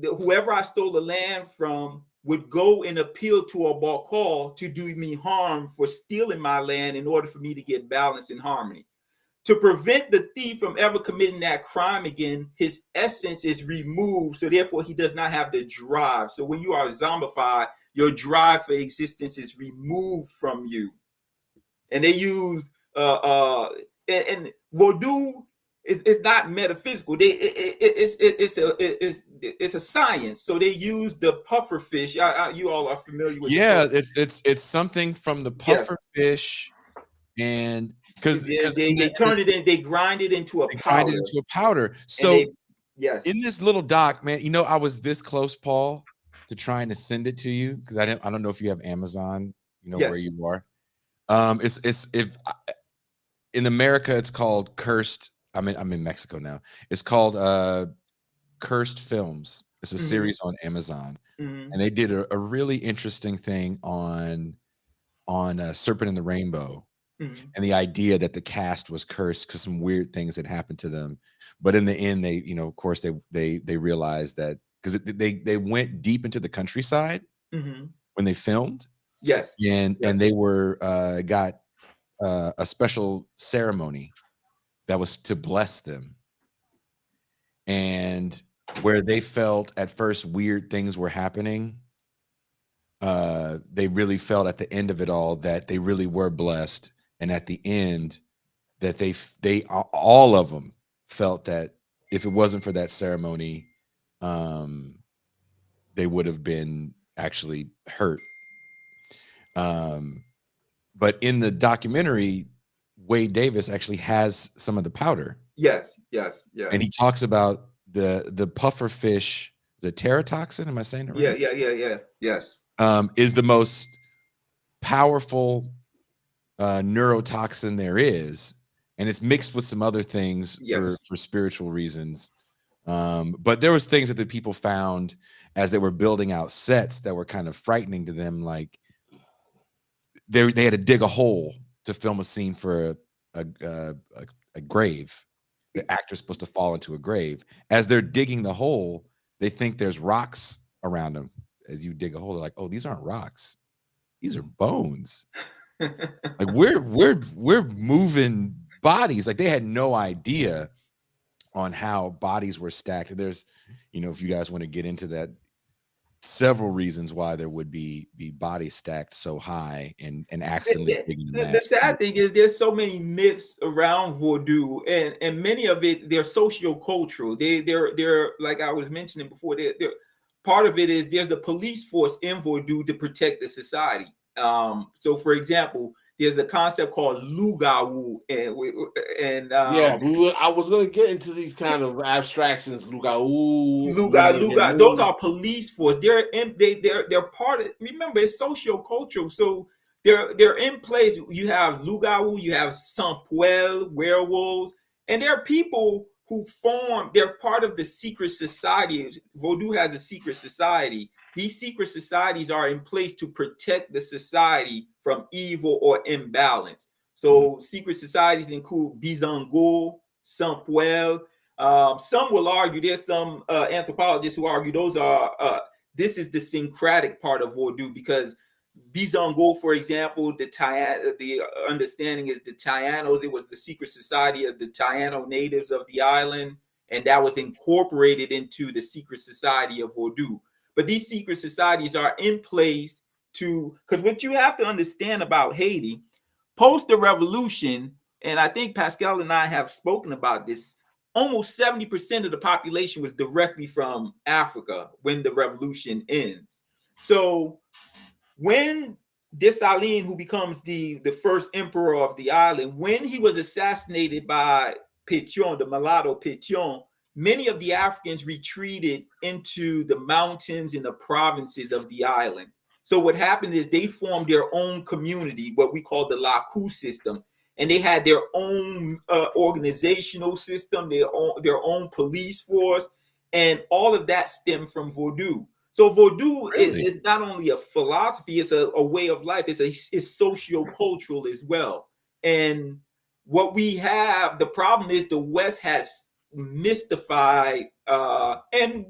whoever I stole the land from would go and appeal to a Balkal to do me harm for stealing my land in order for me to get balance and harmony. To prevent the thief from ever committing that crime again, his essence is removed, so therefore he does not have the drive. So when you are zombified, your drive for existence is removed from you. And they use and Vodou is not metaphysical. It's a science. So they use the puffer fish. You all are familiar with. Yeah, it's something from the puffer fish, and because they turn it in, they grind it into a powder. So in this little doc, man, I was this close, Paul, to trying to send it to you, because I don't know if you have Amazon, where you are. If in America it's called Cursed. I'm in Mexico now. It's called Cursed Films. It's a series on Amazon, and they did a really interesting thing on Serpent and the Rainbow, and the idea that the cast was cursed because some weird things had happened to them. But in the end, they, of course, they realized that, because they went deep into the countryside when they filmed. And they were got a special ceremony that was to bless them. And where they felt at first weird things were happening, they really felt at the end of it all that they really were blessed. And at the end, that they all of them felt that if it wasn't for that ceremony, they would have been actually hurt. But in the documentary, Wade Davis actually has some of the powder. Yes. And he talks about the puffer fish, the teratoxin. Am I saying it right? Yeah. Yes. Is the most powerful neurotoxin there is, and it's mixed with some other things for spiritual reasons. But there was things that the people found as they were building out sets that were kind of frightening to them, like they had to dig a hole to film a scene for a a grave. The actor's supposed to fall into a grave. As they're digging the hole, they think there's rocks around them. As you dig a hole, they're like, "Oh, these aren't rocks. These are bones." Like we're moving bodies. Like they had no idea on how bodies were stacked. There's, if you guys want to get into that, several reasons why there would be bodies stacked so high and accidentally digging the sad thing is there's so many myths around Vodou, and many of it they're socio-cultural. They're like I was mentioning before. They're part of it is there's the police force in Vodou to protect the society. So for example, there's the concept called Lugawu, and I was going to get into these kind of abstractions. Luga. Those are police force. They're part of. Remember, it's socio-cultural. So they're in place. You have Lugawu, you have Sampuel, werewolves, and there are people who form. They're part of the secret society. Vodou has a secret society. These secret societies are in place to protect the society from evil or imbalance. So secret societies include Bizango, Sampuel. Some will argue, there's some anthropologists who argue this is the syncretic part of Vodou, because Bizango, for example, the understanding is the Taianos. It was the secret society of the Taiano natives of the island, and that was incorporated into the secret society of Vodou. But these secret societies are in place because what you have to understand about Haiti, post the revolution, and I think Pascal and I have spoken about this, almost 70% of the population was directly from Africa when the revolution ends. So when Dessalines, who becomes the first emperor of the island, when he was assassinated by Pétion, the mulatto Pétion, many of the Africans retreated into the mountains and the provinces of the island. So what happened is they formed their own community, what we call the Laku System, and they had their own organizational system, their own police force, and all of that stemmed from Vodou. So Vodou is not only a philosophy, it's a way of life. It's socio-cultural as well. And what we have, the problem is the West has mystified, and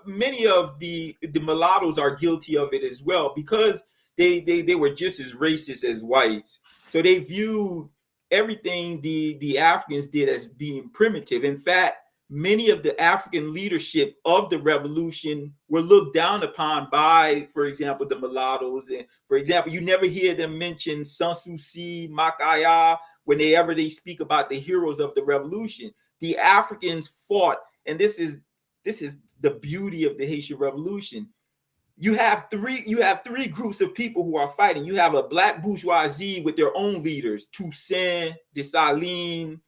many of the mulattoes are guilty of it as well, because they were just as racist as whites. So they viewed everything the Africans did as being primitive. In fact, many of the African leadership of the revolution were looked down upon by, for example, the mulattoes. And for example, you never hear them mention Sanssouci, Makaya, whenever they speak about the heroes of the revolution. The Africans fought, and this is the beauty of the Haitian Revolution. You have three groups of people who are fighting. You have a black bourgeoisie with their own leaders, Toussaint, Dessalines,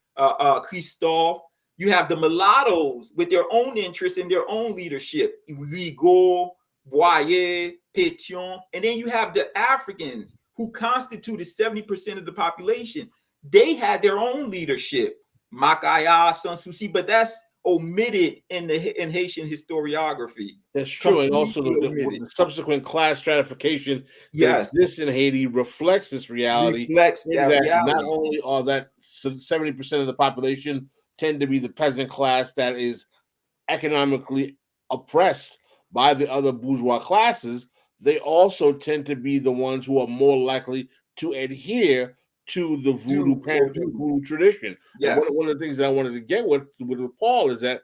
Christophe. You have the mulattoes with their own interests and their own leadership, Rigaud, Boyer, Pétion, and then you have the Africans who constituted 70% of the population. They had their own leadership, Makaya, Sanssouci, but that's omitted in Haitian historiography. That's true, and also the subsequent class stratification that exists in Haiti reflects this reality. Not only are that 70% of the population tend to be the peasant class that is economically oppressed by the other bourgeois classes, they also tend to be the ones who are more likely to adhere to the voodoo tradition. Yes. One of the things that I wanted to get with Paul is that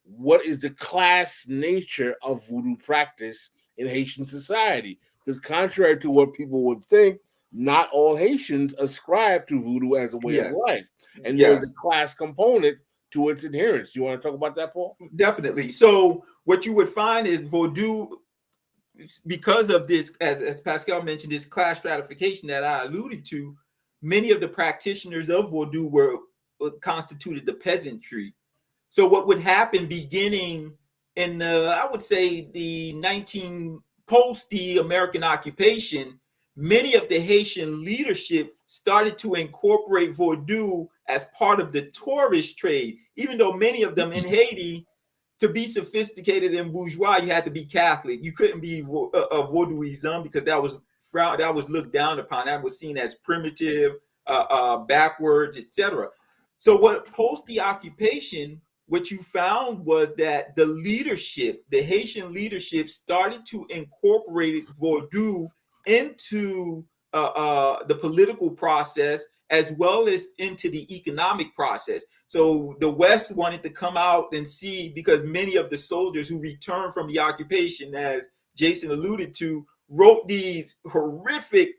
what is the class nature of voodoo practice in Haitian society? Because contrary to what people would think, not all Haitians ascribe to voodoo as a way of life. And there's a class component to its adherence. Do you want to talk about that, Paul? Definitely. So what you would find is Vodou, because of this, as Pascal mentioned, this class stratification that I alluded to, many of the practitioners of Vodou were constituted the peasantry. So what would happen beginning in I would say post the American occupation, many of the Haitian leadership started to incorporate Vodou as part of the tourist trade, even though many of them in Haiti, to be sophisticated and bourgeois, you had to be Catholic. You couldn't be a Vaudouism because that was looked down upon. That was seen as primitive, backwards, etc. So what post the occupation, what you found was that the leadership, the Haitian leadership, started to incorporate Vodou into the political process as well as into the economic process. So the West wanted to come out and see, because many of the soldiers who returned from the occupation, as Jason alluded to, wrote these horrific,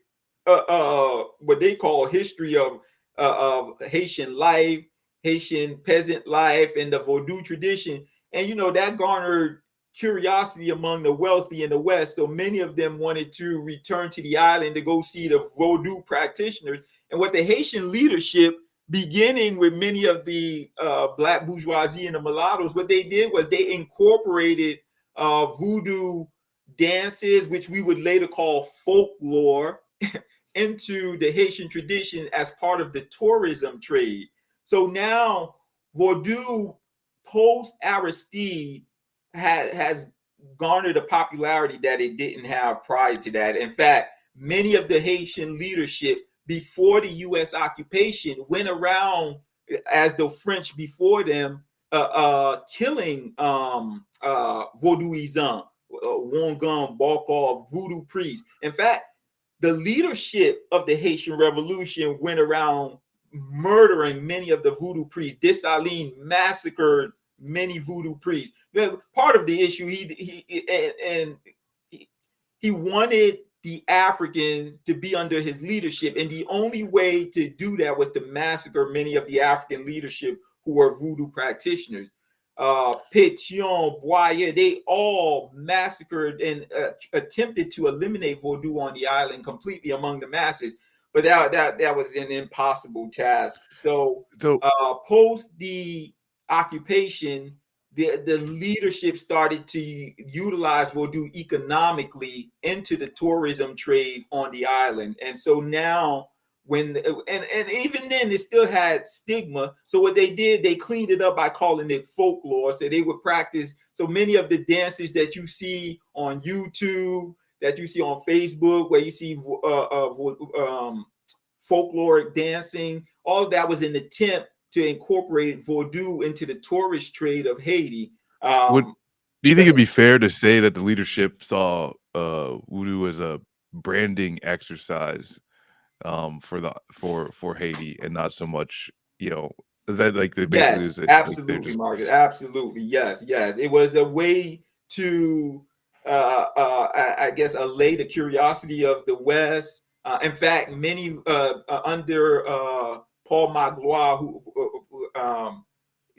what they call history of Haitian life, Haitian peasant life, and the Vodou tradition. And, you know, that garnered curiosity among the wealthy in the West. So many of them wanted to return to the island to go see the Vodou practitioners. And what the Haitian leadership, beginning with many of the Black bourgeoisie and the mulattoes, what they did was they incorporated Voodoo dances, which we would later call folklore, into the Haitian tradition as part of the tourism trade. So now Vodou post Aristide has garnered a popularity that it didn't have prior to that. In fact, many of the Haitian leadership before the U.S. occupation went around as the French before them, killing Vaudouisans, Wongan, Balkov, voodoo priests. In fact, the leadership of the Haitian Revolution went around murdering many of the voodoo priests. Dessalines massacred many voodoo priests. Part of the issue, he wanted the Africans to be under his leadership, and the only way to do that was to massacre many of the African leadership who were voodoo practitioners. Pétion, Boyer, they all massacred and attempted to eliminate Vodou on the island completely among the masses, but that was an impossible task. So post the occupation, the leadership started to utilize Vodou economically into the tourism trade on the island, and so now, when and even then it still had stigma. So what they did, they cleaned it up by calling it folklore. So they would practice so many of the dances that you see on YouTube, that you see on Facebook, where you see folkloric dancing. All of that was an attempt to incorporate Vodou into the tourist trade of Haiti. Do you think it'd be fair to say that the leadership saw voodoo as a branding exercise for Haiti, and not so much, you know, that like they basically yes, is it, absolutely, like just... Marcus, absolutely, yes, it was a way to I guess allay the curiosity of the West. In fact, many under Paul Magloire, who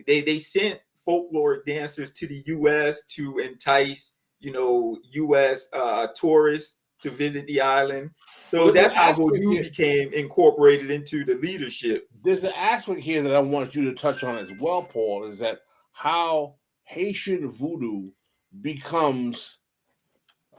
they sent folklore dancers to the U.S. to entice, you know, U.S. Tourists to visit the island. So that's how Vodou became incorporated into the leadership. There's an aspect here that I want you to touch on as well, Paul, is that how Haitian voodoo becomes,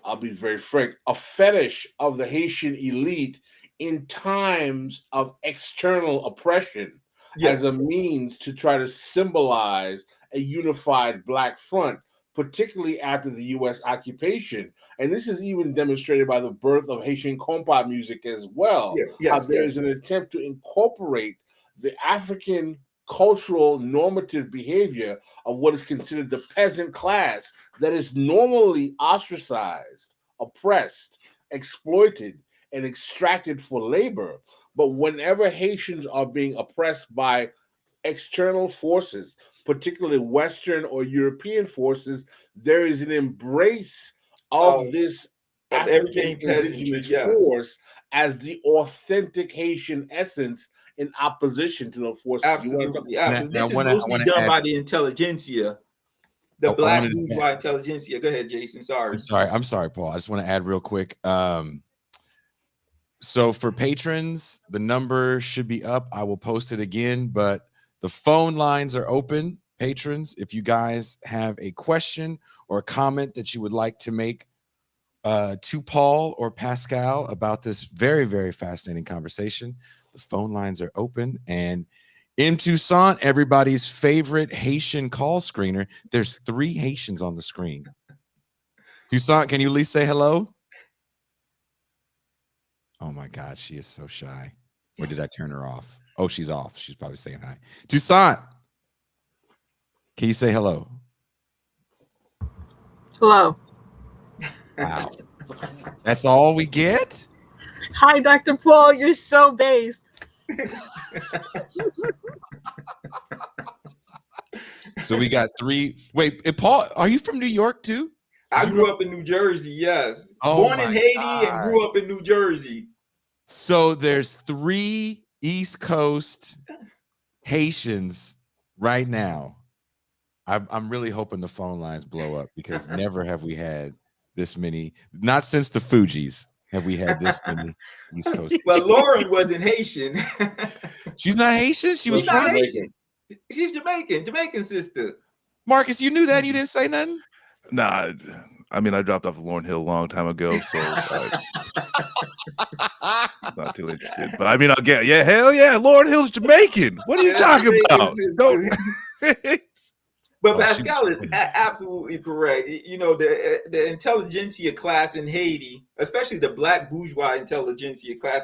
I'll be very frank, a fetish of the Haitian elite in times of external oppression, as a means to try to symbolize a unified Black front, particularly after the U.S. occupation. And this is even demonstrated by the birth of Haitian compa music as well. There's an attempt to incorporate the African cultural normative behavior of what is considered the peasant class that is normally ostracized, oppressed, exploited, and extracted for labor. But whenever Haitians are being oppressed by external forces, particularly Western or European forces, there is an embrace of this African indigenous force as the authentic Haitian essence in opposition to the forces. Absolutely. This is mostly done by the intelligentsia, the Black bourgeois intelligentsia. Go ahead, Jason. Sorry, I'm sorry, Paul. I just want to add real quick. So for patrons, the number should be up. I will post it again, but the phone lines are open. Patrons, if you guys have a question or a comment that you would like to make to Paul or Pascal about this very, very fascinating conversation, the phone lines are open. And in Toussaint, everybody's favorite Haitian call screener, there's 3 Haitians on the screen. Toussaint, can you at least say hello? Oh my God, she is so shy. Or did I turn her off? Oh, she's off. She's probably saying hi. Toussaint, can you say hello? Hello. Wow. That's all we get? Hi, Dr. Paul. You're so based. So we got 3. Wait, Paul, are you from New York too? I grew up in New Jersey, yes. Oh, Born in my Haiti God. and grew up in New Jersey. So there's 3 East Coast Haitians right now. I'm really hoping the phone lines blow up because never have we had this many. Not since the Fugees have we had this many East Coast. Well, Lauren wasn't Haitian. She's not Haitian. She was She's not from Haitian. She's Jamaican sister. Marcus, you knew that? You didn't say nothing? Nah, I mean, I dropped off Lauryn Hill a long time ago, so not too interested. But I mean, I'll get, yeah, hell yeah, Lauryn Hill's Jamaican. What are you talking about? But Pascal is absolutely correct. You know, the intelligentsia class in Haiti, especially the black bourgeois intelligentsia class,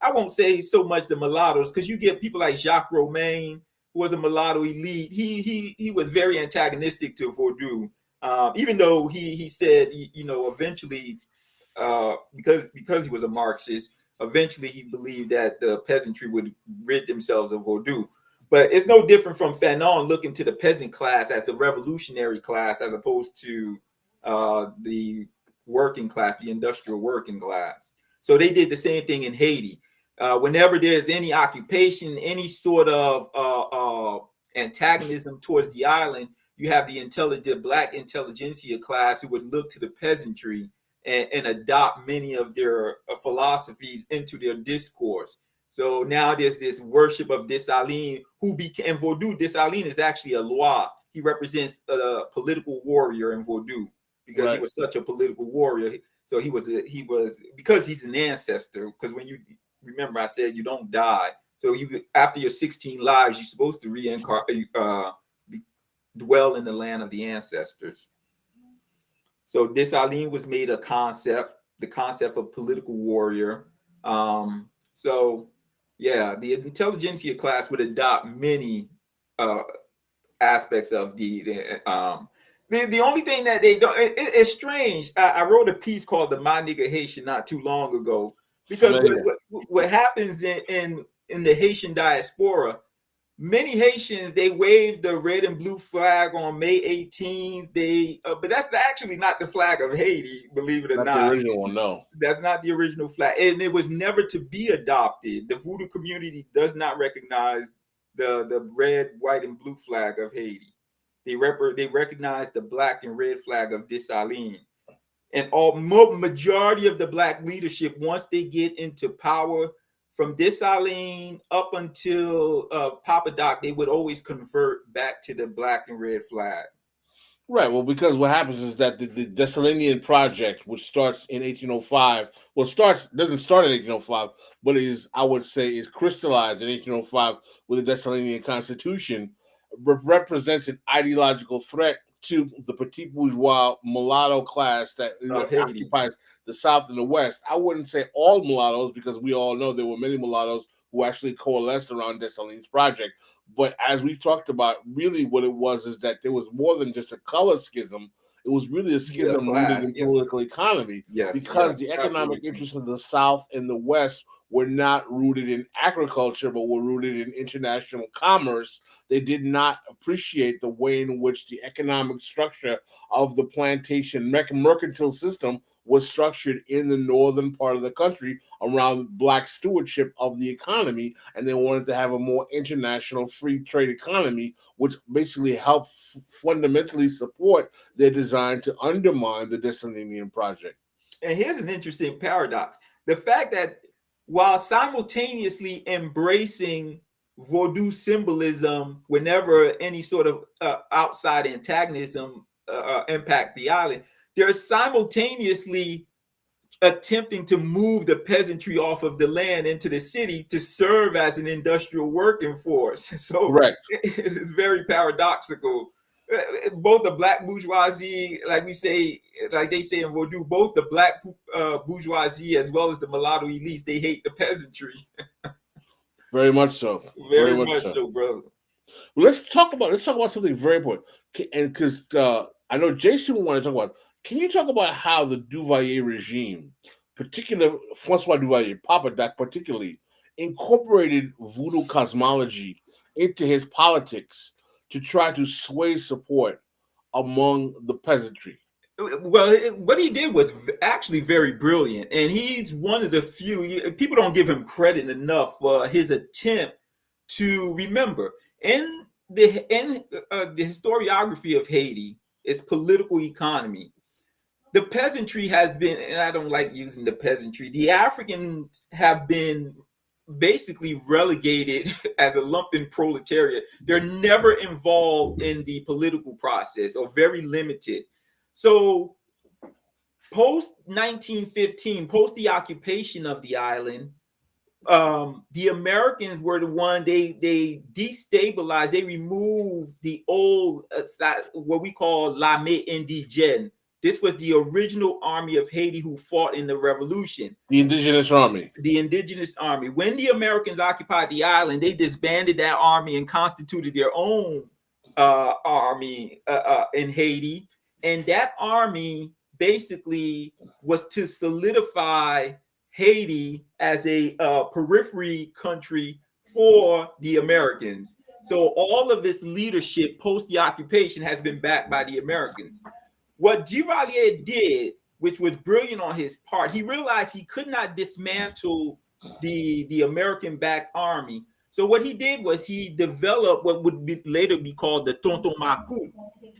I won't say so much the mulattoes, because you get people like Jacques Romain, who was a mulatto elite. He was very antagonistic to Vodou, even though he said, you know, eventually, because he was a Marxist, eventually he believed that the peasantry would rid themselves of Vodou. But it's no different from Fanon looking to the peasant class as the revolutionary class, as opposed to the working class, the industrial working class. So they did the same thing in Haiti. Whenever there's any occupation, any sort of antagonism towards the island, you have the black intelligentsia class who would look to the peasantry and adopt many of their philosophies into their discourse. So now there's this worship of Dessalines, who became Vodou. Dessalines is actually a Loire. He represents a political warrior in Vodou because he was such a political warrior. So he was because he's an ancestor. Because when you remember, I said you don't die. So after your 16 lives, you're supposed to reincarnate, dwell in the land of the ancestors. So Dessalines was made a concept, the concept of political warrior. So yeah, the intelligentsia class would adopt many aspects of the only thing that they don't. It's strange. I wrote a piece called "The My Nigga Haitian" not too long ago, because what happens in the Haitian diaspora, many Haitians, they wave the red and blue flag on May 18th. But that's actually not the flag of Haiti, believe it or not. The original one, no. That's not the original flag, and it was never to be adopted. The Voodoo community does not recognize the red, white, and blue flag of Haiti. They recognize the black and red flag of Dessalines. And majority of the black leadership, once they get into power, from Dessalines up until Papa Doc, they would always convert back to the black and red flag. Right. Well, because what happens is that the Dessalinian project, which starts in 1805, doesn't start in 1805, but is crystallized in 1805 with the Dessalinian Constitution, represents an ideological threat to the petit bourgeois mulatto class that occupies the South and the West. I wouldn't say all mulattoes, because we all know there were many mulattoes who actually coalesced around Dessalines' project. But as we talked about, really what it was is that there was more than just a color schism. It was really a schism rooted in political economy, because the economic interests of the South and the West were not rooted in agriculture, but were rooted in international commerce. They did not appreciate the way in which the economic structure of the plantation mercantile system was structured in the northern part of the country around black stewardship of the economy, and they wanted to have a more international free trade economy, which basically helped fundamentally support their design to undermine the Dessalinian project. And here's an interesting paradox. The fact that while simultaneously embracing Vodou symbolism whenever any sort of outside antagonism impact the island, they're simultaneously attempting to move the peasantry off of the land into the city to serve as an industrial working force. So it's very paradoxical. Both the black bourgeoisie, like they say in Vodou, both the black bourgeoisie as well as the mulatto elites, they hate the peasantry. Very much so. Very much so, brother. Well, let's talk about something very important. And because I know Jason wanted to talk about. Can you talk about how the Duvalier regime, particularly Francois Duvalier, Papa Doc particularly, incorporated voodoo cosmology into his politics to try to sway support among the peasantry? Well, what he did was actually very brilliant, and he's one of the few people don't give him credit enough for his attempt to remember in the historiography of Haiti, its political economy. The peasantry has been, and I don't like using the peasantry, the Africans have been basically relegated as a lumpen proletariat. They're never involved in the political process or very limited. So post 1915, post the occupation of the island, the Americans were the one they destabilized. They removed the old what we call l'armée indigène. This was the original army of Haiti who fought in the revolution. The indigenous army. The indigenous army. When the Americans occupied the island, they disbanded that army and constituted their own army in Haiti. And that army basically was to solidify Haiti as a periphery country for the Americans. So all of its leadership post the occupation has been backed by the Americans. What Duvalier did, which was brilliant on his part, he realized he could not dismantle the American-backed army. So what he did was he developed what would later be called the Tonton Macoute.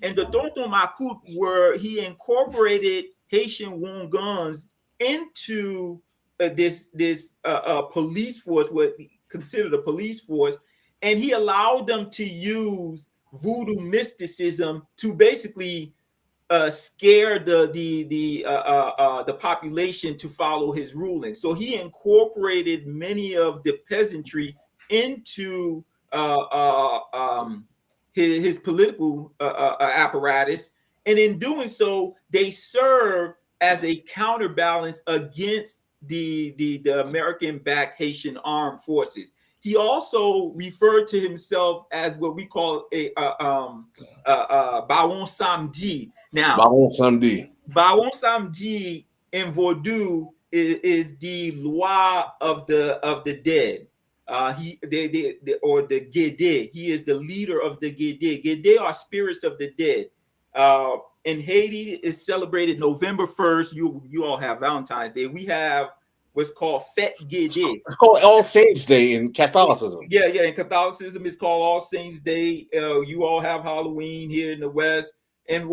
And the Tonton Macoute he incorporated Haitian Wongans into this police force, what considered a police force, and he allowed them to use voodoo mysticism to basically scare the population to follow his ruling. So he incorporated many of the peasantry into his political apparatus, and in doing so, they served as a counterbalance against the American-backed Haitian armed forces. He also referred to himself as what we call a Baron Samedi. Now, Baron Samedi in Vodou is the loi of the dead. Or the Guédé. He is the leader of the Guédé. Guédé are spirits of the dead. In Haiti, is celebrated November 1st. You all have Valentine's Day. We have what's called Fête Guédé. It's called All Saints Day in Catholicism. Yeah. In Catholicism, it's called All Saints Day. You all have Halloween here in the West. And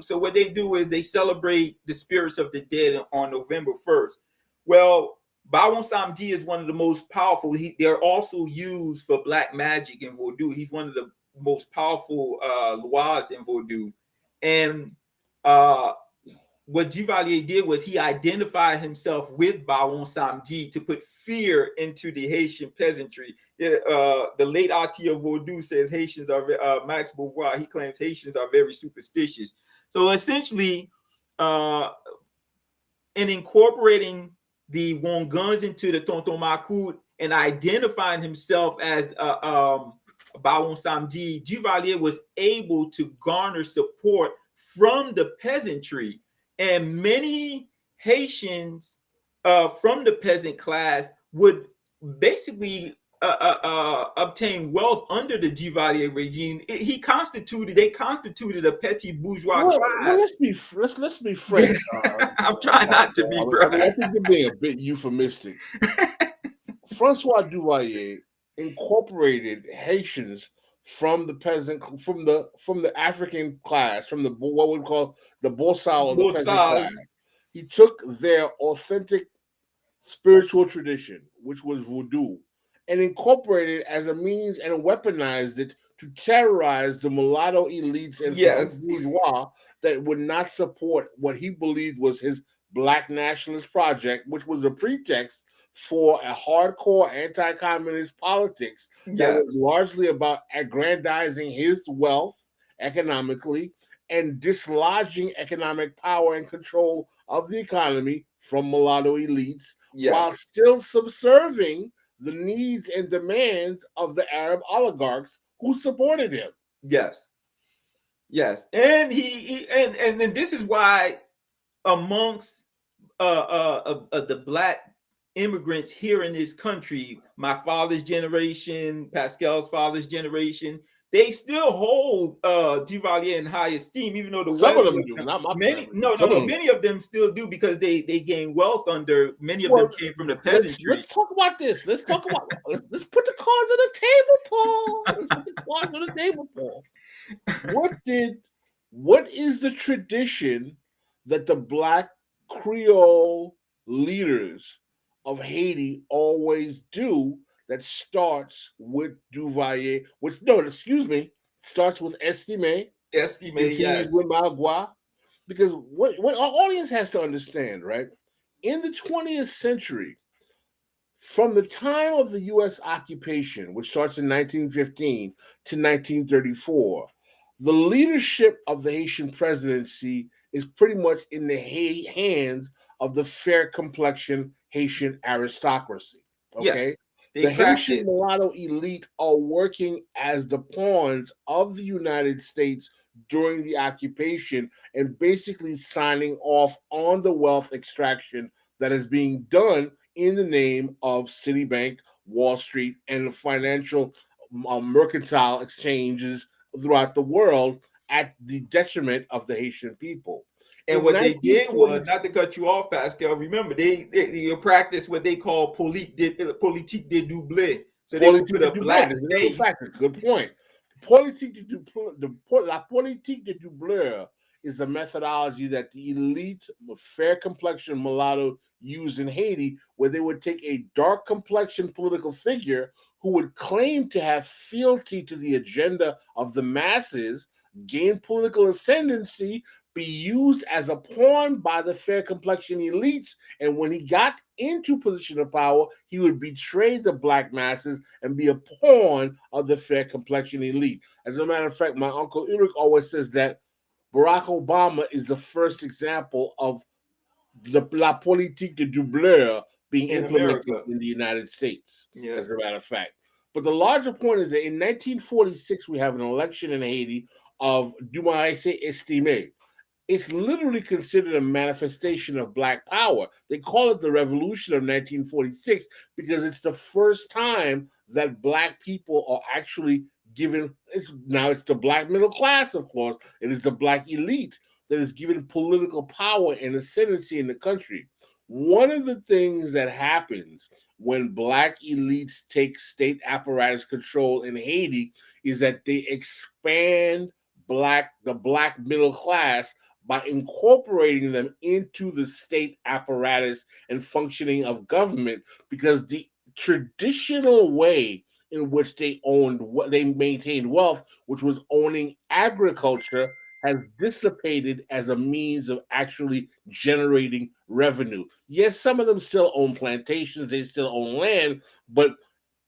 so what they do is they celebrate the spirits of the dead on November 1st. Well, Baron Samedi is one of the most powerful. They're also used for black magic in Vodou. He's one of the most powerful lois in Vodou. And what Duvalier did was he identified himself with Baron Samedi to put fear into the Haitian peasantry. The late artiste of Vodou says Haitians are, Max Beauvoir, he claims Haitians are very superstitious. So essentially, in incorporating the Wongans into the Tonton Macoute and identifying himself as Baron Samedi, Duvalier was able to garner support from the peasantry. And many Haitians from the peasant class would basically obtain wealth under the Duvalier regime. They constituted a petty bourgeois class. Well, let's be frank. I'm trying not to be, bro. I think you're being a bit euphemistic. Francois Duvalier incorporated Haitians from the peasant, from the African class, from the what we call the bourgeois of the peasant class. He took their authentic spiritual tradition, which was voodoo, and incorporated it as a means and weaponized it to terrorize the mulatto elites and bourgeois that would not support what he believed was his black nationalist project, which was a pretext for a hardcore anti-communist politics that was largely about aggrandizing his wealth economically and dislodging economic power and control of the economy from mulatto elites while still subserving the needs and demands of the Arab oligarchs who supported him. Yes. And and this is why amongst the black immigrants here in this country, my father's generation, Pascal's father's generation, they still hold Duvalier in high esteem, even though some of them do, not my many family. Many of them still do, because they gain wealth under, many of them came from the peasantry. Let's talk about this. Let's talk about let's put the cards on the table, Paul. Let's put the cards on the table, Paul. What is the tradition that the Black Creole leaders of Haiti always do that starts with Duvalier, starts with Estime, yes. with Magua? Because what our audience has to understand, right? In the 20th century, from the time of the U.S. occupation, which starts in 1915 to 1934, the leadership of the Haitian presidency is pretty much in the hands of the fair complexion Haitian aristocracy. Okay? Yes, the Haitian mulatto elite are working as the pawns of the United States during the occupation and basically signing off on the wealth extraction that is being done in the name of Citibank, Wall Street, and the financial mercantile exchanges throughout the world at the detriment of the Haitian people. And what they did was, not to cut you off, Pascal, remember, they practiced what they call politique de double. So they would put a black face. Good point. La politique de doubleur is the methodology that the elite fair complexion mulatto use in Haiti, where they would take a dark complexion political figure who would claim to have fealty to the agenda of the masses, gain political ascendancy, be used as a pawn by the fair complexion elites, and when he got into position of power, he would betray the black masses and be a pawn of the fair complexion elite. As a matter of fact, my uncle Ulrich always says that Barack Obama is the first example of la politique de doubleur being implemented in the United States, as a matter of fact. But the larger point is that in 1946, we have an election in Haiti of Dumaise Estime. It's literally considered a manifestation of Black power. They call it the Revolution of 1946 because it's the first time that Black people are actually given. It's the Black middle class, of course. It is the Black elite that is given political power and ascendancy in the country. One of the things that happens when Black elites take state apparatus control in Haiti is that they expand the Black middle class by incorporating them into the state apparatus and functioning of government, because the traditional way in which they maintained wealth, which was owning agriculture, has dissipated as a means of actually generating revenue. Yes, some of them still own plantations, they still own land, but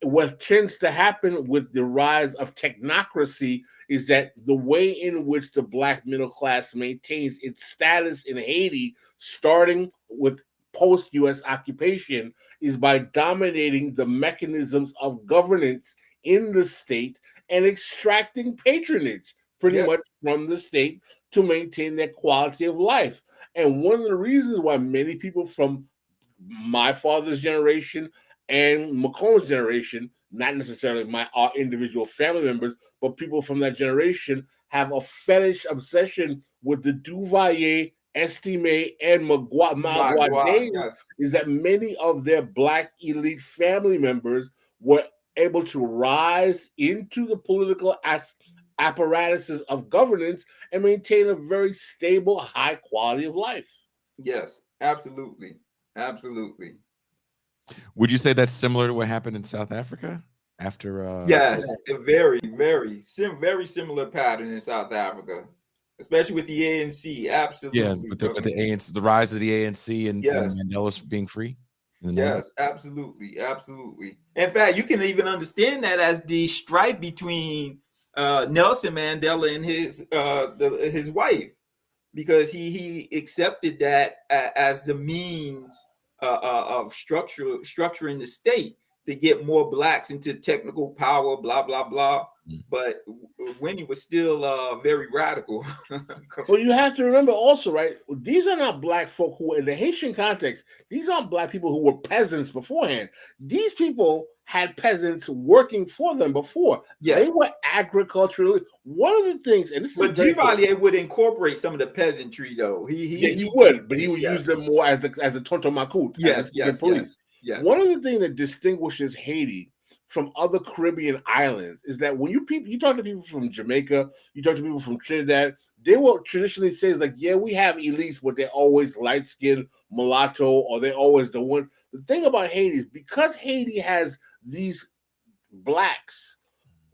what tends to happen with the rise of technocracy is that the way in which the Black middle class maintains its status in Haiti, starting with post-U.S. occupation, is by dominating the mechanisms of governance in the state and extracting patronage pretty much from the state to maintain their quality of life. And one of the reasons why many people from my father's generation and Mocombe's generation, not necessarily our individual family members, but people from that generation, have a fetish obsession with the Duvalier, Estime, and Magua days, is that many of their Black elite family members were able to rise into the political apparatuses of governance and maintain a very stable, high quality of life. Yes, absolutely. Absolutely. Would you say that's similar to what happened in South Africa after? Yes, a very similar pattern in South Africa, especially with the ANC. Absolutely. Yeah, with the ANC, the rise of the ANC and Mandela's being free. Yes, absolutely. In fact, you can even understand that as the strife between Nelson Mandela and his wife, because he accepted that as the means of structuring the state. to get more blacks into technical power, blah blah blah. But Winnie was still very radical. Well, you have to remember also, right? These are not black folk who, in the Haitian context, these aren't black people who were peasants beforehand. These people had peasants working for them before. Yeah. They were agriculturally. One of the things, and this is But Duvalier would incorporate some of the peasantry, though. He would, but he would use them more as the Tonto Makut. Yes. One of the things that distinguishes Haiti from other Caribbean islands is that when you talk to people from Jamaica, you talk to people from Trinidad, they will traditionally say, like, yeah, we have elites, but they're always light-skinned, mulatto, or they're always the one. The thing about Haiti is because Haiti has these blacks,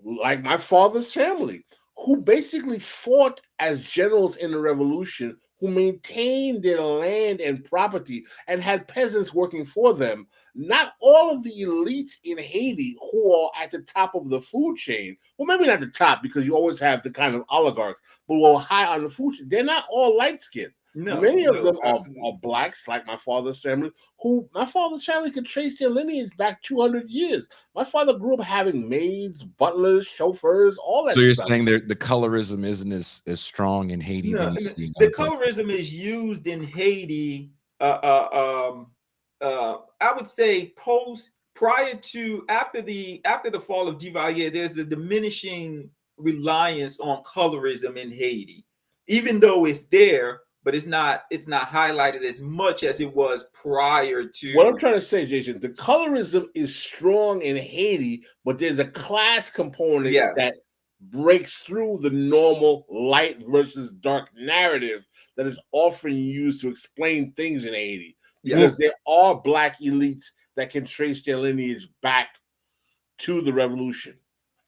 like my father's family, who basically fought as generals in the revolution, who maintained their land and property and had peasants working for them. Not all of the elites in Haiti who are at the top of the food chain, well, maybe not the top because you always have the kind of oligarchs, but who are high on the food chain, they're not all light-skinned. Many of them are blacks, like my father's family, who my father's family could trace their lineage back 200 years. My father grew up having maids, butlers, chauffeurs, all that stuff. So you're stuff. saying the colorism isn't as strong in Haiti than you see in the other places? colorism is used in Haiti, I would say after the fall of Duvalier, there's a diminishing reliance on colorism in Haiti, even though it's there. But it's not highlighted as much as it was prior to. What I'm trying to say, Jason, the colorism is strong in Haiti, but there's a class component that breaks through the normal light versus dark narrative that is often used to explain things in Haiti. Because there are black elites that can trace their lineage back to the revolution.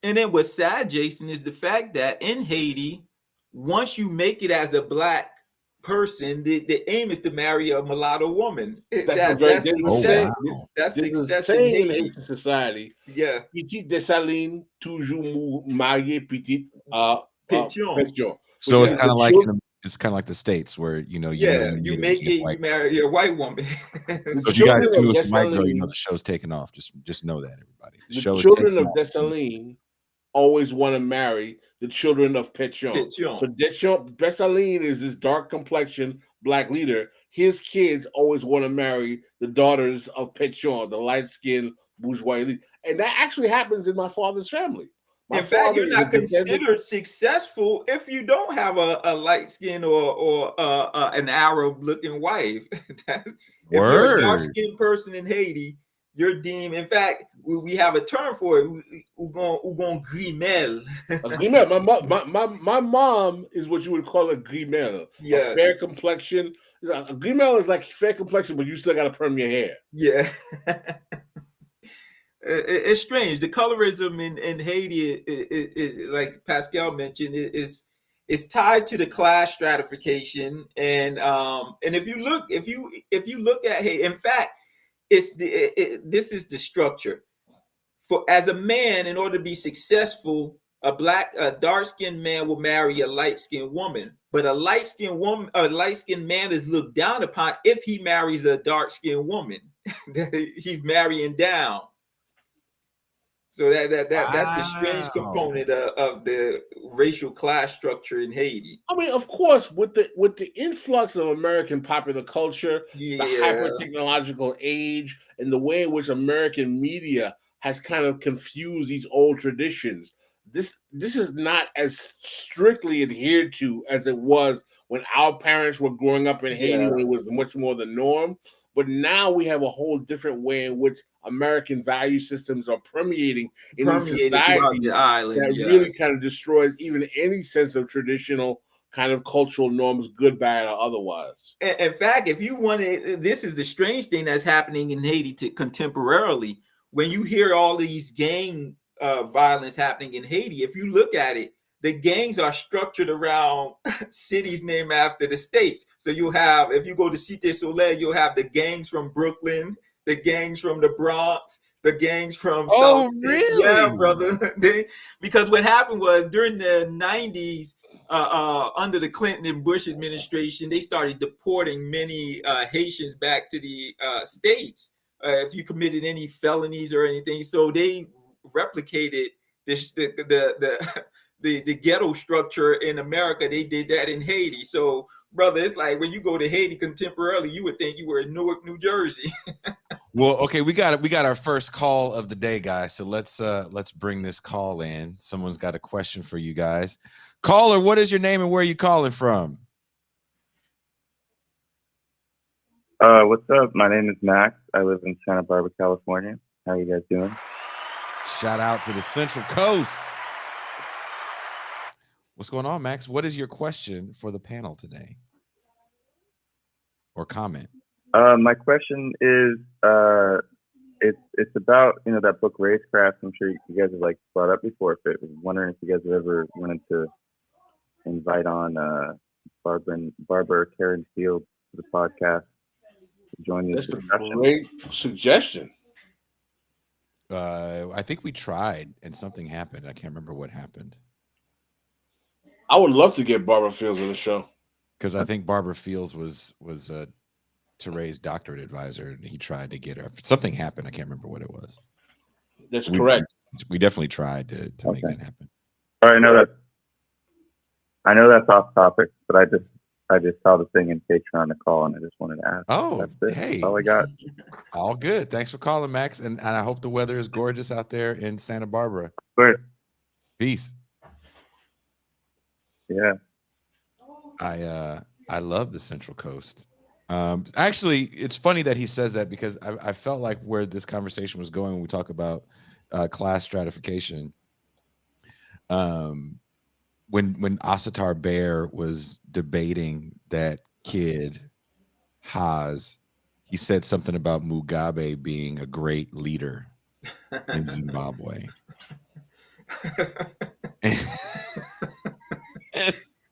And then what's sad, Jason, is the fact that in Haiti, once you make it as a black person, the aim is to marry a mulatto woman. That's success. That's success in Haitian society. Yeah. Petite Dessalines toujours marié petite pétion. So it's kind of like the States where you marry your white woman. So if you guys see with white girl, you know the show's taken off. Just know that, everybody. The children of Dessalines always want to marry the children of Pétion. So Dessalines is this dark complexion black leader. His kids always want to marry the daughters of Pétion, the light-skinned bourgeois elite. And that actually happens in my father's family. In fact, you're not considered successful if you don't have a light skin or an Arab-looking wife. If you're a dark-skinned person in Haiti, you're deemed. In fact, we have a term for it. Ugon grimel. My mom is what you would call a grimel. Yeah, a fair complexion. A grimel is like fair complexion, but you still got to perm your hair. Yeah. It's strange. The colorism in Haiti is like Pascal mentioned, is tied to the class stratification, and if you look at Haiti, in fact, this is the structure. For as a man, in order to be successful, a dark-skinned man will marry a light-skinned woman, but a light-skinned man is looked down upon if he marries a dark-skinned woman. He's marrying down. So that's the strange component of the racial class structure in Haiti. I mean, of course, with the influx of American popular culture, the hyper-technological age, and the way in which American media has kind of confused these old traditions, this is not as strictly adhered to as it was when our parents were growing up in Haiti, when it was much more the norm. But now we have a whole different way in which American value systems are permeating in these societies the island, that really kind of destroys even any sense of traditional kind of cultural norms, good, bad, or otherwise. In fact, if you wanted, this is the strange thing that's happening in Haiti contemporarily. When you hear all these gang violence happening in Haiti, if you look at it, the gangs are structured around cities named after the states. So you have, if you go to Cité Soleil, you'll have the gangs from Brooklyn, the gangs from the Bronx, the gangs from South City. Really? Yeah, brother. Because what happened was during the 90s, under the Clinton and Bush administration, they started deporting many Haitians back to the States. if you committed any felonies or anything. So they replicated this the ghetto structure in America. They did that in Haiti. So, brother, it's like when you go to Haiti contemporarily, you would think you were in Newark, New Jersey. Well, okay, we got our first call of the day, guys. So let's bring this call in. Someone's got a question for you guys. Caller, what is your name and where are you calling from? What's up? My name is Max. I live in Santa Barbara, California. How you guys doing? Shout out to the Central Coast. What's going on, Max? What is your question for the panel today? Or comment? My question is, it's about that book Racecraft. I'm sure you guys have like brought up before. If I was wondering if you guys have ever wanted to invite on Barbara Karen Field to the podcast to join the discussion. That's a great suggestion. I think we tried and something happened. I can't remember what happened. I would love to get Barbara Fields on the show because I think Barbara Fields was Teray's doctorate advisor, and he tried to get her. Something happened. I can't remember what it was. That's correct. We definitely tried to make that happen. All right, I know that's off topic, but I just saw the thing in Patreon to call, and I just wanted to ask. Oh, hey, that's all I got. All good. Thanks for calling, Max, and I hope the weather is gorgeous out there in Santa Barbara. Good. Peace. Yeah. I love the Central Coast. Actually, it's funny that he says that because I felt like where this conversation was going when we talk about class stratification. When Asatar Bear was debating that kid Haas, he said something about Mugabe being a great leader in Zimbabwe.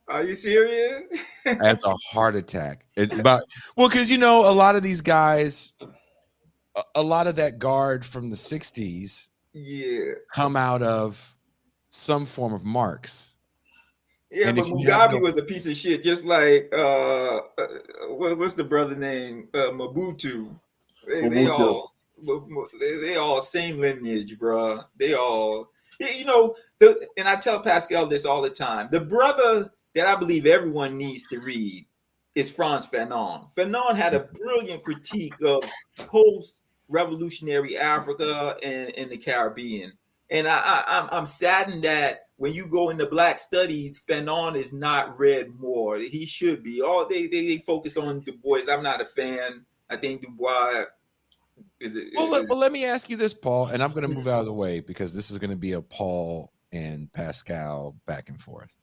Are you serious? That's a heart attack. Because a lot of these guys, a lot of that guard from the 60s come out of some form of Marx. Yeah, and but Mugabe was a piece of shit, just like what's the brother name? Mobutu. They all same lineage, bro. They all, and I tell Pascal this all the time. The brother that I believe everyone needs to read is Frantz Fanon. Fanon had a brilliant critique of post-revolutionary Africa and the Caribbean. And I'm saddened that when you go into Black studies, Fanon is not read more. He should be. They focus on Du Bois. I'm not a fan. I think Du Bois is it. Well, let me ask you this, Paul, and I'm going to move out of the way because this is going to be a Paul and Pascal back and forth.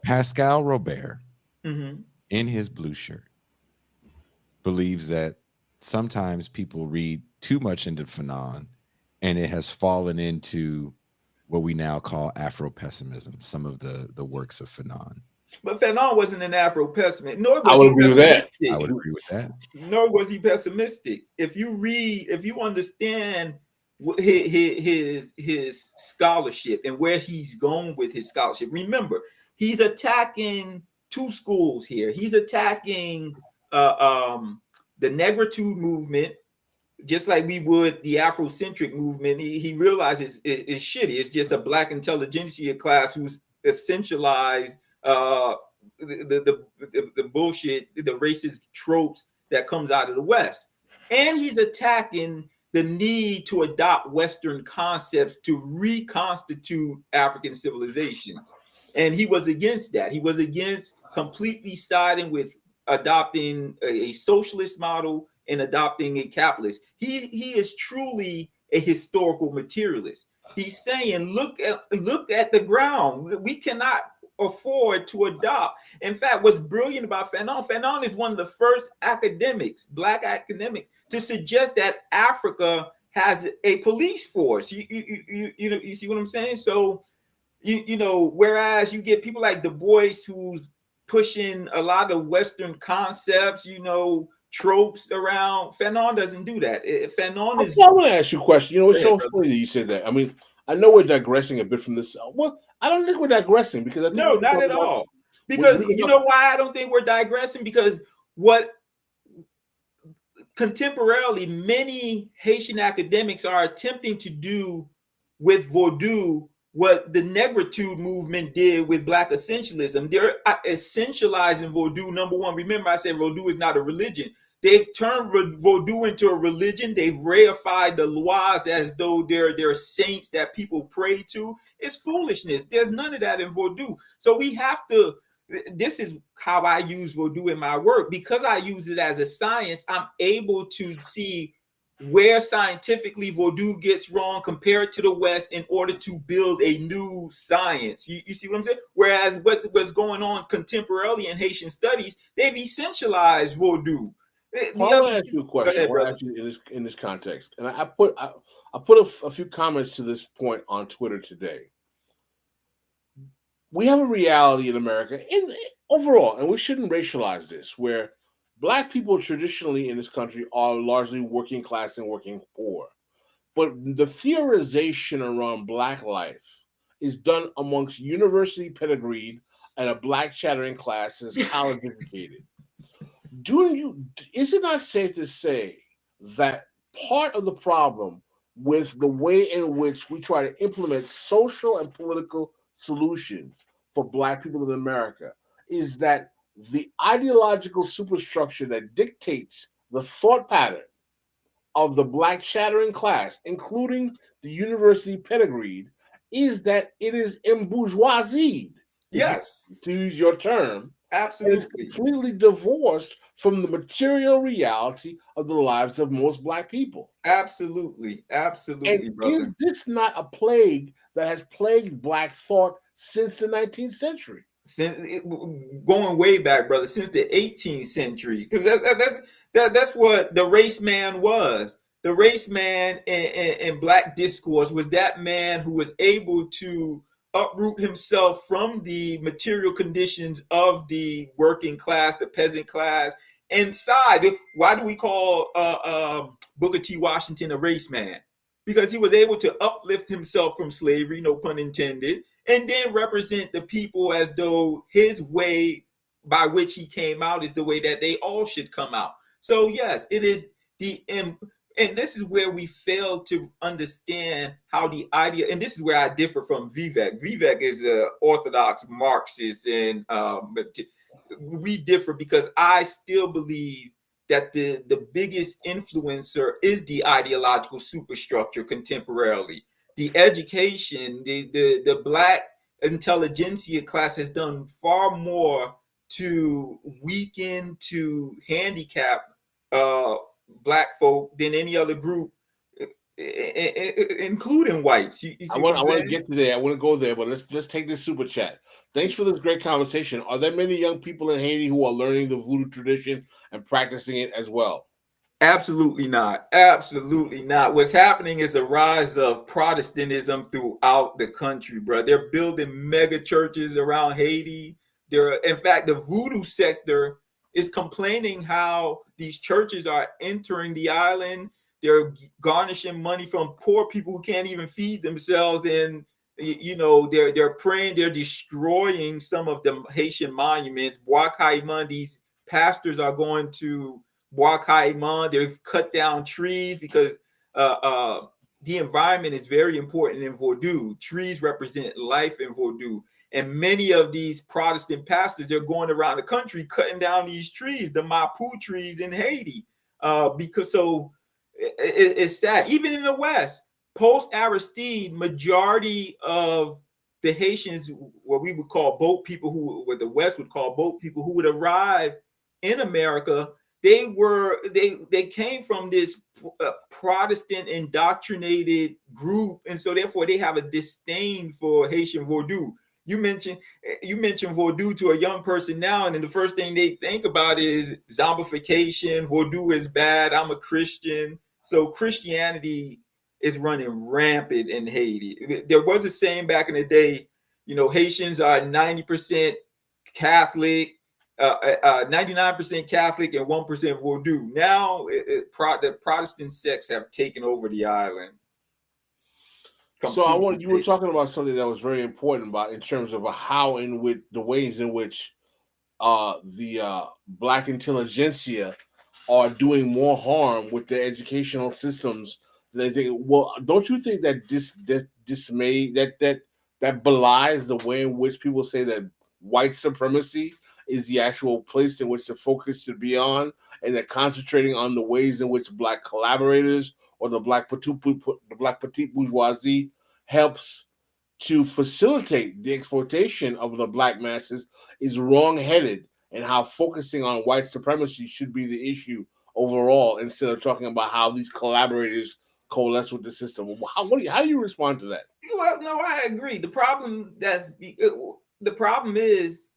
Pascal Robert, in his blue shirt, believes that sometimes people read too much into Fanon, and it has fallen into what we now call Afro-pessimism, some of the works of Fanon. But Fanon wasn't an Afro-pessimist, nor was I would agree with that. I would agree with that. Nor was he pessimistic. If you understand his scholarship and where he's going with his scholarship, remember, he's attacking two schools here. He's attacking the Negritude movement, just like we would the Afrocentric movement. He realizes it's shitty. It's just a Black intelligentsia class who's essentialized the bullshit, the racist tropes that comes out of the West. And he's attacking the need to adopt Western concepts to reconstitute African civilizations. And he was against that. He was against completely siding with adopting a socialist model and adopting a capitalist. He is truly a historical materialist. He's saying, look at the ground. We cannot afford to adopt. In fact, what's brilliant about Fanon is one of the first academics, Black academics, to suggest that Africa has a police force. You see what I'm saying? So, whereas you get people like Du Bois who's pushing a lot of Western concepts, tropes around. Fanon doesn't do that. Fanon is. I want to ask you a question. It's so funny that you said that. I mean, I know we're digressing a bit from this. Well, I don't think we're digressing because I think no, not at all. Because you know why I don't think we're digressing? Because contemporarily, many Haitian academics are attempting to do with Vodou what the Negritude movement did with Black essentialism. They're essentializing Vodou. Number one, remember I said Vodou is not a religion. They've turned Vodou into a religion. They've reified the lois as though they're saints that people pray to. It's foolishness. There's none of that in Vodou. So we have to, this is how I use Vodou in my work. Because I use it as a science, I'm able to see where scientifically Vodou gets wrong compared to the West in order to build a new science. You see what I'm saying? Whereas what's going on contemporarily in Haitian studies, they've essentialized Vodou. I want to ask you a question. Ahead, I want to ask you in this context, and I put a few comments to this point on Twitter today. We have a reality in America, overall, and we shouldn't racialize this, where Black people traditionally in this country are largely working class and working poor, but the theorization around Black life is done amongst university pedigreed and a Black chattering class that's college educated. Is it not safe to say that part of the problem with the way in which we try to implement social and political solutions for Black people in America is that the ideological superstructure that dictates the thought pattern of the Black chattering class, including the university pedigreed, is that it is embourgeoisied? Yes, to use your term. absolutely. It's completely divorced from the material reality of the lives of most Black people. Absolutely, And brother. is this not a plague that has plagued Black thought since the 19th century? Going way back, brother, since the 18th century, because that's what the race man was. The race man in Black discourse was that man who was able to uproot himself from the material conditions of the working class, the peasant class. Inside, why do we call Booker T. Washington a race man? Because he was able to uplift himself from slavery, no pun intended, and then represent the people as though his way by which he came out is the way that they all should come out. So yes, it is and this is where we fail to understand how the idea, and this is where I differ from Vivek. Vivek is an orthodox Marxist, and we differ because I still believe that the biggest influencer is the ideological superstructure contemporarily. The education, the Black intelligentsia class has done far more to weaken, to handicap Black folk than any other group, including whites. You see I want to get to there. I want to go there, but let's take this super chat. Thanks for this great conversation. Are there many young people in Haiti who are learning the voodoo tradition and practicing it as well? Absolutely not. Absolutely not. What's happening is a rise of Protestantism throughout the country, bro. They're building mega churches around Haiti. In fact, the voodoo sector is complaining how these churches are entering the island. They're garnishing money from poor people who can't even feed themselves, and they're praying. They're destroying some of the Haitian monuments. Bois Caiman, these pastors are going to Bois Caiman. They've cut down trees because the environment is very important in Vodou. Trees represent life in Vodou. And many of these Protestant pastors, they're going around the country cutting down these trees, the Mapu trees in Haiti, because it's sad. Even in the West, post-Aristide, majority of the Haitians, what we would call boat people, what the West would call boat people, who would arrive in America, they came from this Protestant indoctrinated group, and so therefore they have a disdain for Haitian Vodou. You mentioned Vodou to a young person now, and then the first thing they think about is zombification. Vodou is bad. I'm a Christian. So Christianity is running rampant in Haiti. There was a saying back in the day, Haitians are 90% Catholic, 99% Catholic, and 1% Vodou. Now the Protestant sects have taken over the island. So you were talking about something that was very important about in terms of the ways in which the Black intelligentsia are doing more harm with their educational systems than they think. Well, don't you think that dismay that belies the way in which people say that white supremacy is the actual place in which the focus should be on, and they're concentrating on the ways in which black collaborators or the black petite bourgeoisie helps to facilitate the exploitation of the black masses is wrong-headed, and how focusing on white supremacy should be the issue overall instead of talking about how these collaborators coalesce with the system. How do you respond to that? Well, no, I agree. The problem is,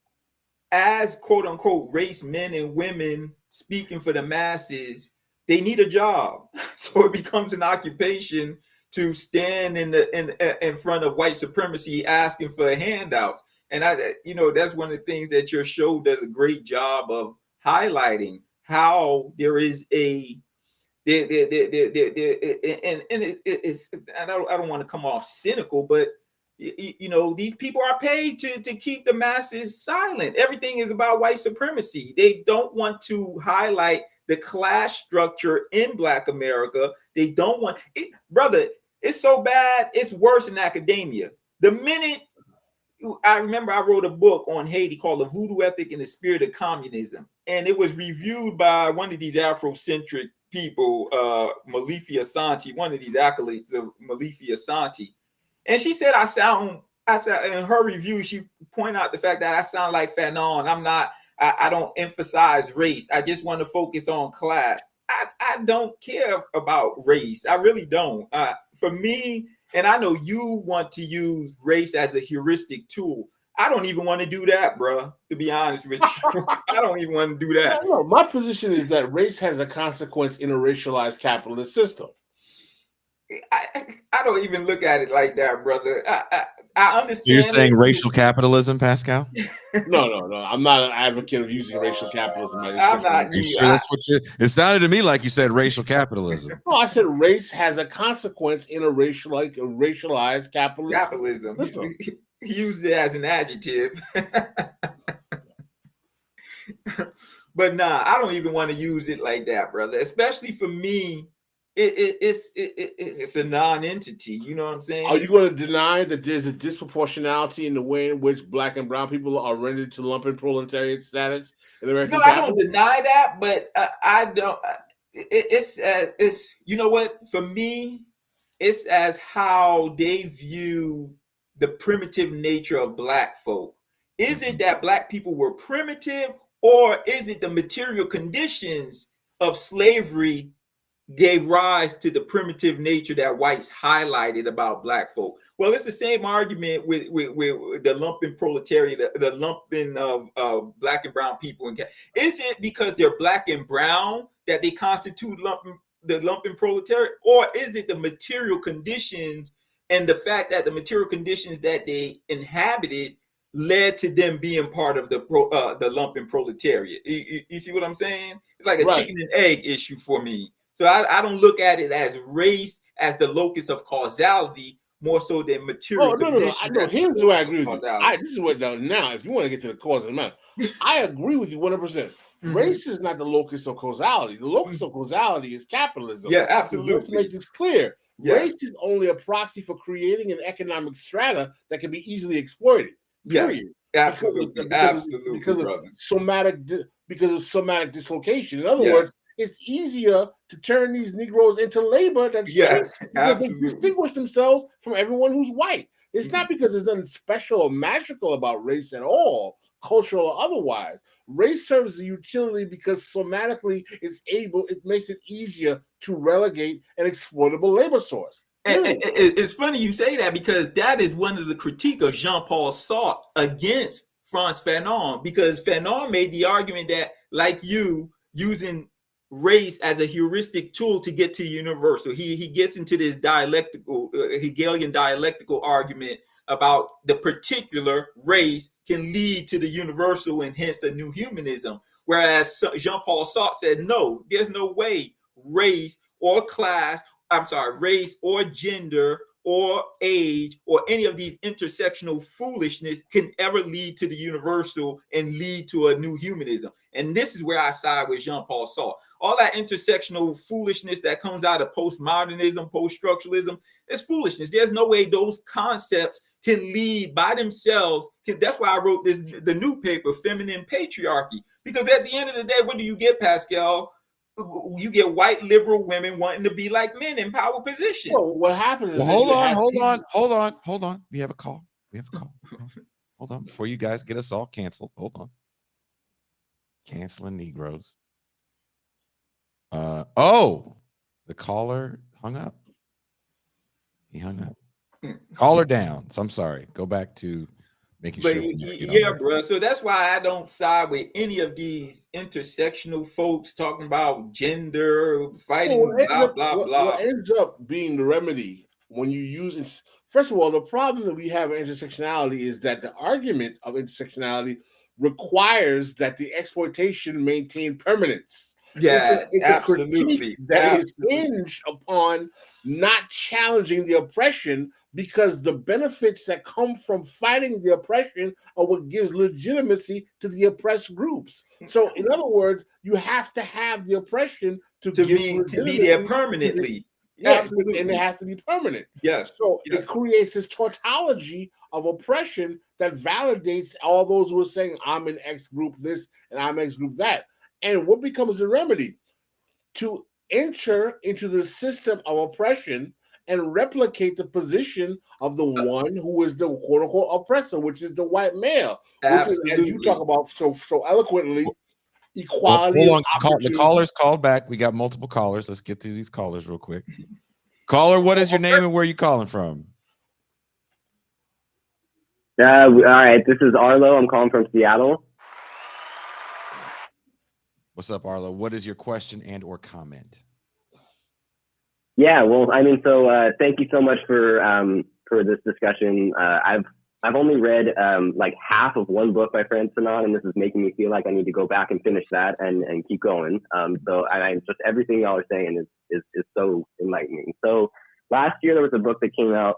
as quote unquote race men and women speaking for the masses, they need a job, so it becomes an occupation to stand in front of white supremacy asking for handouts. And that's one of the things that your show does a great job of highlighting, how there is a and I don't want to come off cynical, but these people are paid to keep the masses silent. Everything is about white supremacy. They don't want to highlight the class structure in Black America. They don't want it, brother. It's so bad, it's worse in academia. The minute I remember I wrote a book on Haiti called The Voodoo Ethic and the Spirit of Communism. And it was reviewed by one of these Afrocentric people, Malifi Asante, one of these acolytes of Malifi Asante. And she said, I sound in her review, she pointed out the fact that I sound like Fanon. I don't emphasize race. I just want to focus on class. I don't care about race. I really don't. For me, and I know you want to use race as a heuristic tool. I don't even want to do that, bro. To be honest with you, I don't even want to do that. No, my position is that race has a consequence in a racialized capitalist system. I don't even look at it like that, brother. I understand. So you're saying racial capitalism, Pascal? No. I'm not an advocate of using racial capitalism. I'm not. You sure that's what you? It sounded to me like you said racial capitalism. No, I said race has a consequence in a racialized capitalism. He used it as an adjective. But nah, I don't even want to use it like that, brother. Especially for me, it's a non-entity. You know what I'm saying? Are you going to deny that there's a disproportionality in the way in which Black and brown people are rendered to lumpen proletariat status in American capital? I don't deny that, but I don't. It's you know what? For me, it's as how they view the primitive nature of Black folk. Is it that Black people were primitive, or is it the material conditions of slavery gave rise to the primitive nature that whites highlighted about Black folk? Well, it's the same argument with the lumping proletariat, the lumping of Black and brown people. Is it because they're Black and brown that they constitute the lumping proletariat, or is it the material conditions and the fact that the material conditions that they inhabited led to them being part of the lumping proletariat? You see what I'm saying? It's like a chicken and egg issue for me. So I don't look at it as race as the locus of causality, more so than material conditions. No. Here's where I agree with you. This is what now, if you want to get to the cause of the matter, I agree with you 100%. Race is not the locus of causality. The locus of causality is capitalism. Yeah, absolutely. Let's make this clear. Yeah. Race is only a proxy for creating an economic strata that can be easily exploited. Yes, absolutely. Because of somatic dislocation. In other words, it's easier to turn these Negroes into labor that's they distinguish themselves from everyone who's white. It's not because there's nothing special or magical about race at all, cultural or otherwise. Race serves a utility because somatically it makes it easier to relegate an exploitable labor source. And it's funny you say that, because that is one of the critique of Jean-Paul Sartre against Frantz Fanon, because Fanon made the argument that, like you, using race as a heuristic tool to get to the universal. He gets into this Hegelian dialectical argument about the particular race can lead to the universal and hence a new humanism. Whereas Jean-Paul Sartre said, no, there's no way race or race or gender or age or any of these intersectional foolishness can ever lead to the universal and lead to a new humanism. And this is where I side with Jean-Paul Sartre. all that intersectional foolishness that comes out of postmodernism, post-structuralism, it's foolishness. There's no way those concepts can lead by themselves. That's why I wrote the new paper, Feminine Patriarchy. Because at the end of the day, what do you get, Pascal? You get white liberal women wanting to be like men in power position. Well, what happens is hold on. We have a call. Hold on. Before you guys get us all canceled. Hold on. Canceling Negroes. The caller hung up. He hung up. Caller down. So I'm sorry. Go back to making sure. Yeah, bro. So that's why I don't side with any of these intersectional folks talking about gender, fighting, blah, blah. What ends up being the remedy when you use it, first of all, the problem that we have in intersectionality is that the argument of intersectionality requires that the exploitation maintain permanence. Yeah, it's absolutely. That is hinged upon not challenging the oppression, because the benefits that come from fighting the oppression are what gives legitimacy to the oppressed groups. So, in other words, you have to have the oppression to be there permanently. Absolutely. And it has to be permanent. Yes. So it creates this tautology of oppression that validates all those who are saying, I'm in X group this and I'm X group that. And what becomes the remedy? To enter into the system of oppression and replicate the position of the one who is the quote unquote oppressor, which is the white male. Absolutely. Which is, as you talk about so eloquently, equality. Hold on. The callers called back. We got multiple callers. Let's get through these callers real quick. Caller, what is your name and where are you calling from? All right. This is Arlo. I'm calling from Seattle. What's up, Arlo? What is your question and or comment? Yeah, well, I mean, so thank you so much for this discussion. I've only read like half of one book by Fran Fanon, and this is making me feel like I need to go back and finish that and keep going. So I just everything y'all are saying is so enlightening. So last year there was a book that came out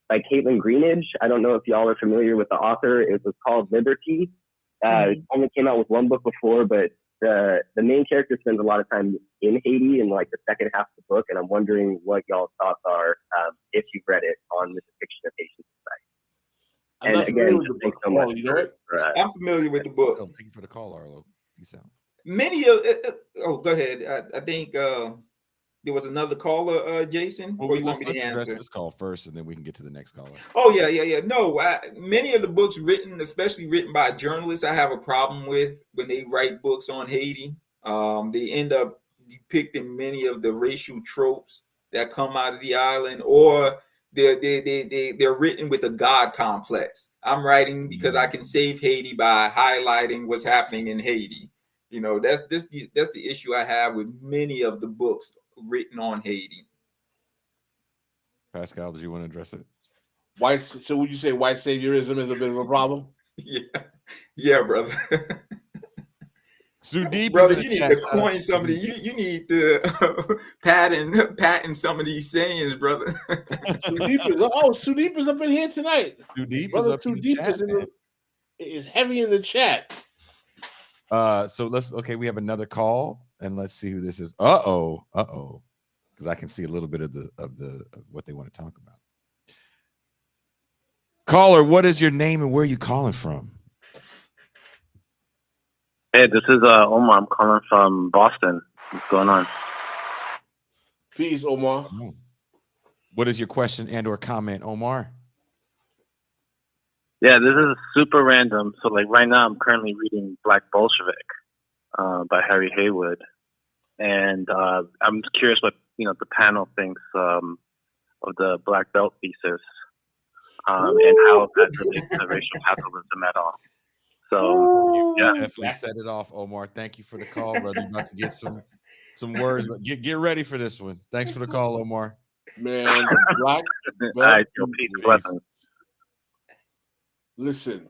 by Caitlin Greenidge. I don't know if y'all are familiar with the author. It was called Liberty. It only came out with one book before, but the main character spends a lot of time in Haiti in like the second half of the book, and I'm wondering what y'all's thoughts are if you've read it on the depiction of Haitian society. And again, just thanks so much. I'm familiar with the book. Oh, thank you for the call, Arlo. Peace out. Many of go ahead. I think there was another caller, Jason. Well, or you want me to address answer this call first, and then we can get to the next caller. Oh yeah. No, many of the books written, especially written by journalists, I have a problem with when they write books on Haiti. They end up depicting many of the racial tropes that come out of the island, or they're written with a God complex. I'm writing because I can save Haiti by highlighting what's happening in Haiti. You know, that's the issue I have with many of the books written on Haiti. Pascal, did you want to address it? So would you say white saviorism is a bit of a problem? Yeah, brother. Sudeep, brother, you need to coin somebody. You need to patent some of these sayings, brother. Sudeep is up in here tonight. Sudeep is up in the chat. Is heavy in the chat. So we have another call, and let's see who this is. Because I can see a little bit of what they want to talk about. Caller, what is your name and where are you calling from? Hey, this is Omar. I'm calling from Boston. What's going on? Peace, Omar. What is your question and or comment, Omar? Yeah, this is super random. So, like, right now I'm currently reading Black Bolshevik by Harry Haywood. And I'm curious what, the panel thinks of the Black Belt Thesis and how that relates to racial capitalism at all. So, yeah. Definitely set it off, Omar. Thank you for the call, brother. You're about to get some words, but get ready for this one. Thanks for the call, Omar. Man, Black Belt. Listen,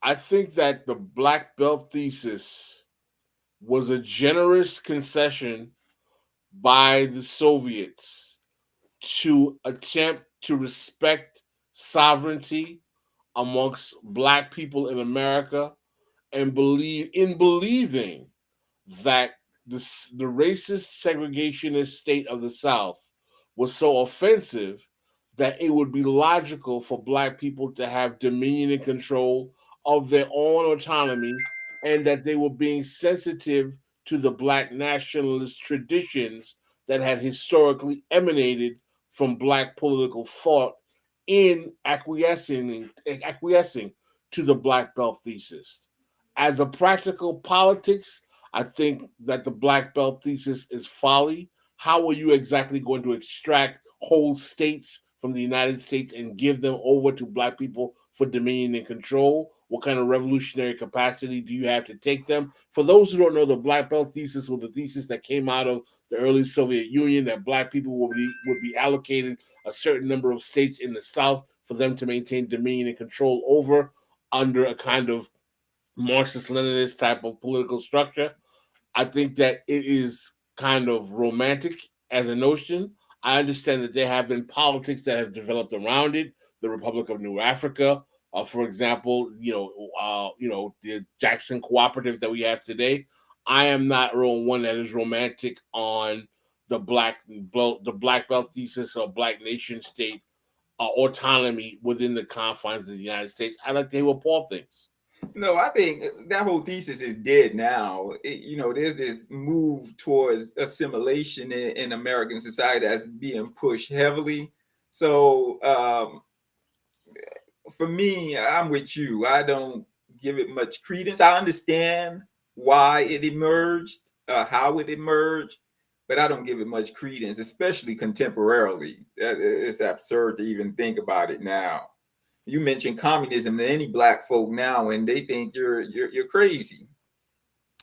I think that the Black Belt Thesis was a generous concession by the Soviets to attempt to respect sovereignty amongst Black people in America and believing that the racist segregationist state of the South was so offensive that it would be logical for Black people to have dominion and control of their own autonomy, and that they were being sensitive to the Black nationalist traditions that had historically emanated from Black political thought in acquiescing to the Black Belt thesis. As a practical politics, I think that the Black Belt thesis is folly. How are you exactly going to extract whole states from the United States and give them over to Black people for dominion and control? What kind of revolutionary capacity do you have to take them? For those who don't know, the Black Belt thesis was the thesis that came out of the early Soviet Union, that Black people would be allocated a certain number of states in the South for them to maintain dominion and control over under a kind of Marxist-Leninist type of political structure. I think that it is kind of romantic as a notion. I understand that there have been politics that have developed around it. The Republic of New Africa, for example, the Jackson Cooperative that we have today. I am not one that is romantic on the Black Belt thesis or Black nation state autonomy within the confines of the United States. I like to hear what Paul thinks. No, I think that whole thesis is dead now. There's this move towards assimilation in American society that's being pushed heavily. So for me, I'm with you. I don't give it much credence. I understand why it emerged, how it emerged, but I don't give it much credence, especially contemporarily. It's absurd to even think about it now. You mentioned communism to any Black folk now, and they think you're crazy.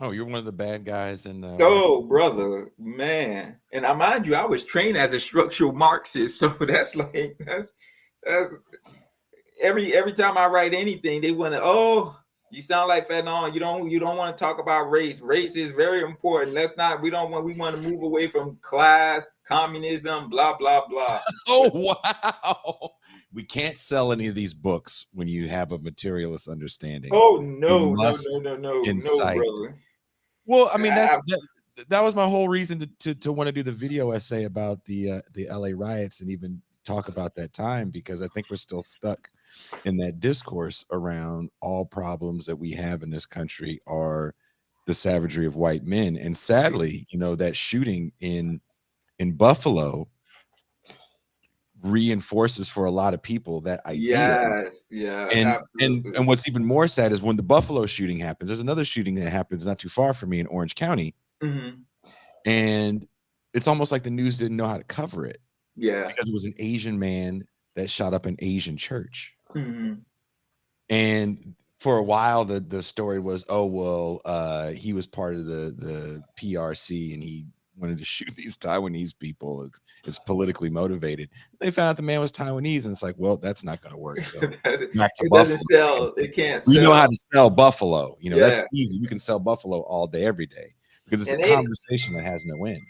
Oh, you're one of the bad guys in the. Oh, brother, man! And I mind you, I was trained as a structural Marxist, so that's every time I write anything, they want to. Oh, you sound like Fanon. You don't want to talk about race. Race is very important. We want to move away from class, communism, blah blah blah. Oh wow. We can't sell any of these books when you have a materialist understanding. Oh no, no, brother. Well, I mean that was my whole reason to want to do the video essay about the LA riots and even talk about that time, because I think we're still stuck in that discourse around all problems that we have in this country are the savagery of white men. And sadly, that shooting in Buffalo reinforces for a lot of people that idea. Yes, yeah. And what's even more sad is when the Buffalo shooting happens, there's another shooting that happens not too far from me in Orange County. Mm-hmm. And it's almost like the news didn't know how to cover it. Yeah. Because it was an Asian man that shot up an Asian church. Mm-hmm. And for a while the story was, he was part of the PRC and he wanted to shoot these Taiwanese people. It's politically motivated. They found out the man was Taiwanese, and it's like, well, that's not going to work. So it doesn't sell. It can't sell. We know how to sell Buffalo. That's easy. You can sell Buffalo all day, every day, because it's a conversation that has no end.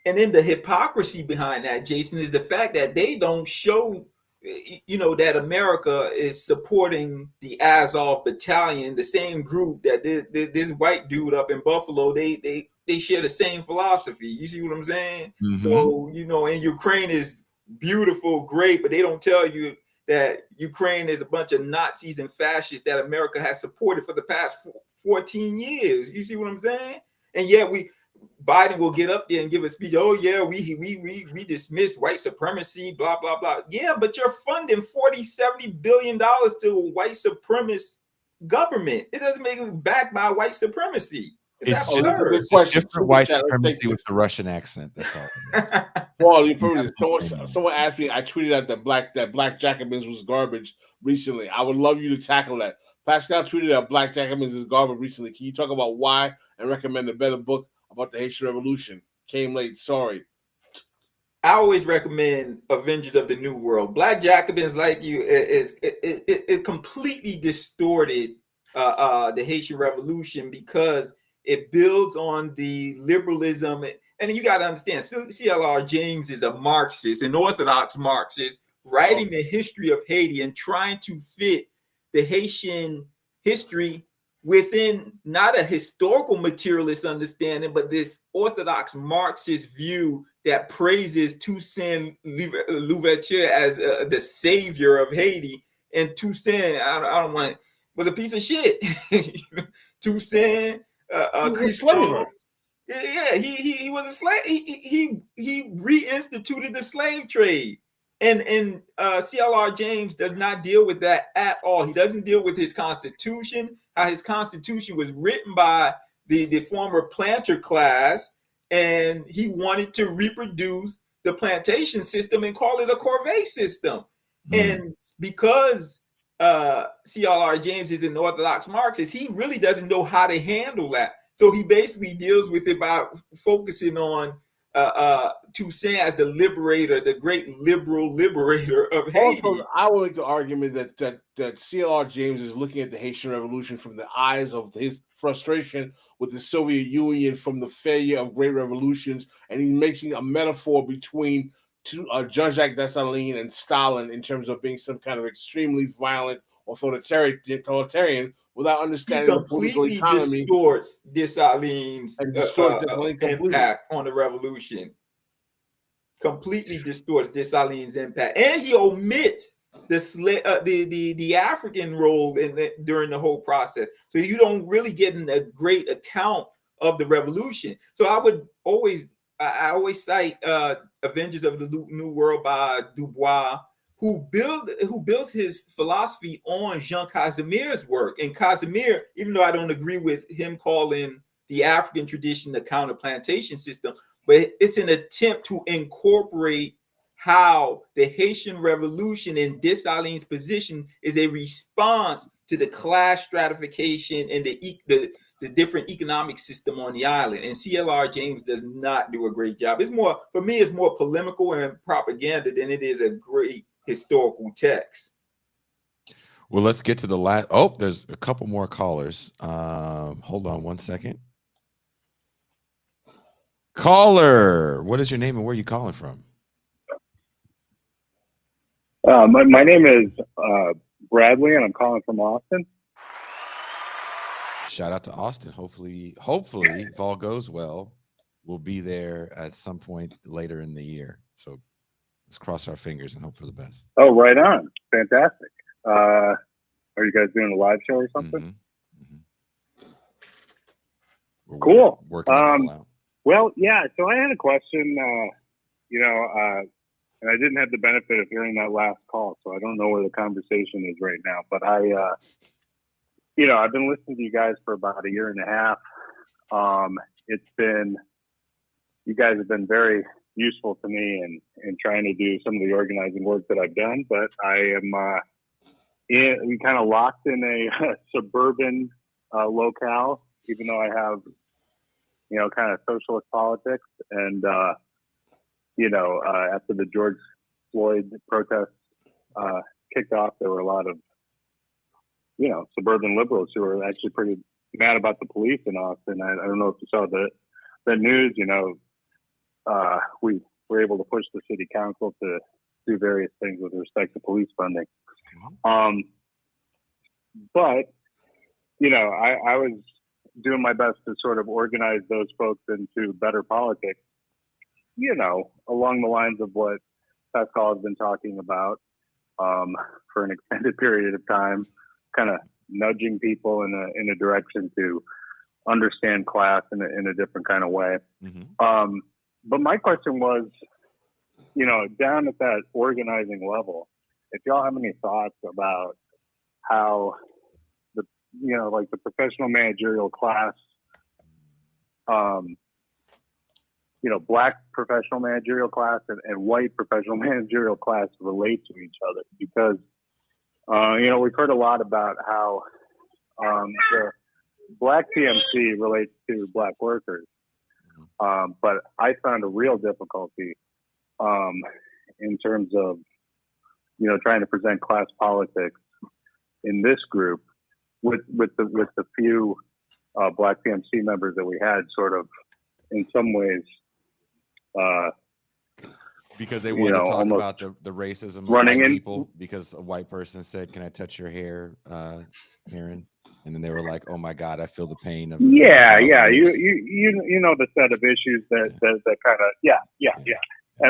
And then the hypocrisy behind that, Jason, is the fact that they don't show, that America is supporting the Azov Battalion, the same group that this white dude up in Buffalo, they share the same philosophy. You see what I'm saying? Mm-hmm. So, and Ukraine is beautiful, great, but they don't tell you that Ukraine is a bunch of Nazis and fascists that America has supported for the past 14 years. You see what I'm saying? And yet Biden will get up there and give a speech. Oh yeah, we dismiss white supremacy, blah blah blah. Yeah, but you're funding $40-70 billion to white supremacist government. It doesn't make it backed by white supremacy. It's just a different white supremacy with the Russian accent. That's all it is. Well, someone asked me. I tweeted out that Black Jacobins was garbage recently. I would love you to tackle that. Pascal tweeted out Black Jacobins is garbage recently. Can you talk about why and recommend a better book about the Haitian Revolution? Came late. Sorry. I always recommend Avengers of the New World. Black Jacobins, like you, it completely distorted the Haitian Revolution because it builds on the liberalism. And you got to understand, C.L.R. James is a Marxist, an Orthodox Marxist, writing the history of Haiti and trying to fit the Haitian history within not a historical materialist understanding, but this orthodox Marxist view that praises Toussaint Louverture as the savior of Haiti. And Toussaint, I don't want it, was a piece of shit. Toussaint, Christophe. Yeah, he was a slave. He reinstituted the slave trade. And CLR James does not deal with that at all. He doesn't deal with his constitution, how his constitution was written by the former planter class, and he wanted to reproduce the plantation system and call it a corvée system. And because CLR James is an Orthodox Marxist, he really doesn't know how to handle that. So he basically deals with it by focusing on Toussaint as the liberator, the great liberal liberator of Haiti. Also, I would make the argument that CLR James is looking at the Haitian Revolution from the eyes of his frustration with the Soviet Union from the failure of great revolutions, and he's making a metaphor between Jean-Jacques Dessalines and Stalin in terms of being some kind of extremely violent authoritarian without understanding the political economy. Distorts Dessalines' impact on the revolution. Completely distorts Dessalines' impact, and he omits the African role during the whole process. So you don't really get a great account of the revolution. So I always cite Avengers of the New World by Dubois, who builds his philosophy on Jean Casimir's work. And Casimir, even though I don't agree with him calling the African tradition the counter plantation system, but it's an attempt to incorporate how the Haitian Revolution and Dessalines' position is a response to the class stratification and the different economic system on the island. And CLR James does not do a great job. It's more polemical and propaganda than it is a great historical text. Well, let's get to the last. Oh, there's a couple more callers. Hold on one second. Caller, what is your name and where are you calling from? My name is Bradley, and I'm calling from Austin. Shout out to Austin. Hopefully, if all goes well, we'll be there at some point later in the year. So let's cross our fingers and hope for the best. Oh, right on. Fantastic. Are you guys doing a live show or something? Cool. Working it all out. Well, yeah. So I had a question, and I didn't have the benefit of hearing that last call, so I don't know where the conversation is right now. But I've been listening to you guys for about a year and a half. You guys have been very useful to me in trying to do some of the organizing work that I've done. But I am we kind of locked in a suburban locale, even though I have kind of socialist politics. And after the George Floyd protests kicked off, there were a lot of suburban liberals who were actually pretty mad about the police in Austin. I don't know if you saw the news. We were able to push the city council to do various things with respect to police funding. But I was doing my best to sort of organize those folks into better politics, along the lines of what Pascal has been talking about for an extended period of time, kind of nudging people in a direction to understand class in a different kind of way. But my question was, down at that organizing level, if y'all have any thoughts about how the professional managerial class, black professional managerial class and white professional managerial class relate to each other, because we've heard a lot about how the black PMC relates to black workers, but I found a real difficulty in terms of trying to present class politics in this group with the few black PMC members that we had, sort of in some ways. Because they want to talk about the racism of white people, because a white person said, "Can I touch your hair, Aaron?" and then they were like, "Oh my God, I feel the pain of Yeah, of yeah. rapes." You know the set of issues that kind of yeah.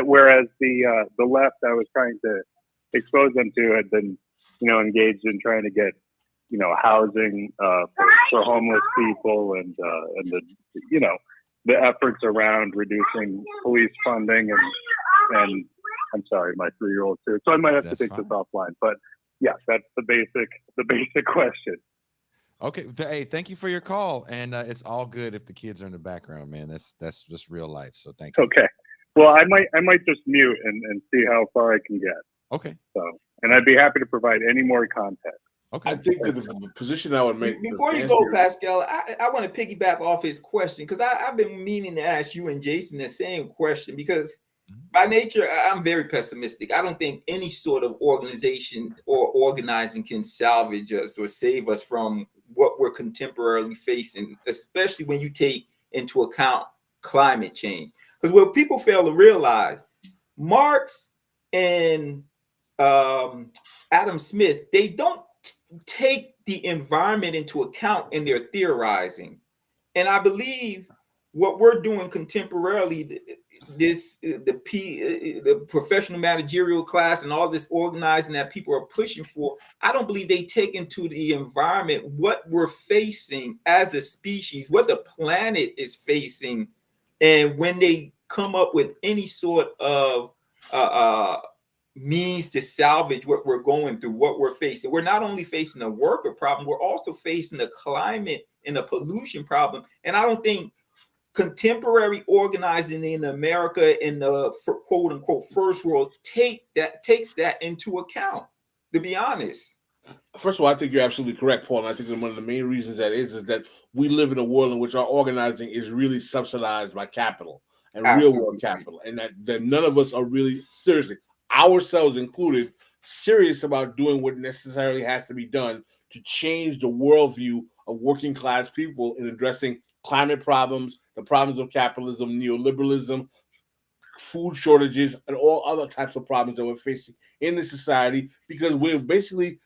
Whereas the left I was trying to expose them to had been engaged in trying to get housing for homeless people and the the efforts around reducing police funding and I'm sorry, my 3-year-old too. So I might have That's to take fine. this offline. But yeah, that's the basic question. Okay, hey, thank you for your call, and it's all good if the kids are in the background, man. That's just real life. So thank you. Okay. Well, I might just mute and see how far I can get. Okay. So, and I'd be happy to provide any more context. Okay. I think that the position I would make Before you go, Pascal, I want to piggyback off his question because I've been meaning to ask you and Jason the same question because by nature, I'm very pessimistic. I don't think any sort of organization or organizing can salvage us or save us from what we're contemporarily facing, especially when you take into account climate change. Because what people fail to realize, Marx and Adam Smith, they don't take the environment into account in their theorizing. And I believe what we're doing contemporarily, the professional managerial class and all this organizing that people are pushing for, I don't believe they take into the environment what we're facing as a species, what the planet is facing. And when they come up with any sort of means to salvage what we're going through, what we're facing, we're not only facing a worker problem, we're also facing a climate and a pollution problem. And I don't think contemporary organizing in America in the quote unquote first world takes that into account, to be honest. First of all, I think you're absolutely correct, Paul. And I think that one of the main reasons that is that we live in a world in which our organizing is really subsidized by capital and real world capital. And that none of us are really seriously, ourselves included, serious about doing what necessarily has to be done to change the worldview of working class people in addressing climate problems, the problems of capitalism, neoliberalism, food shortages, and all other types of problems that we're facing in the society, because we're basically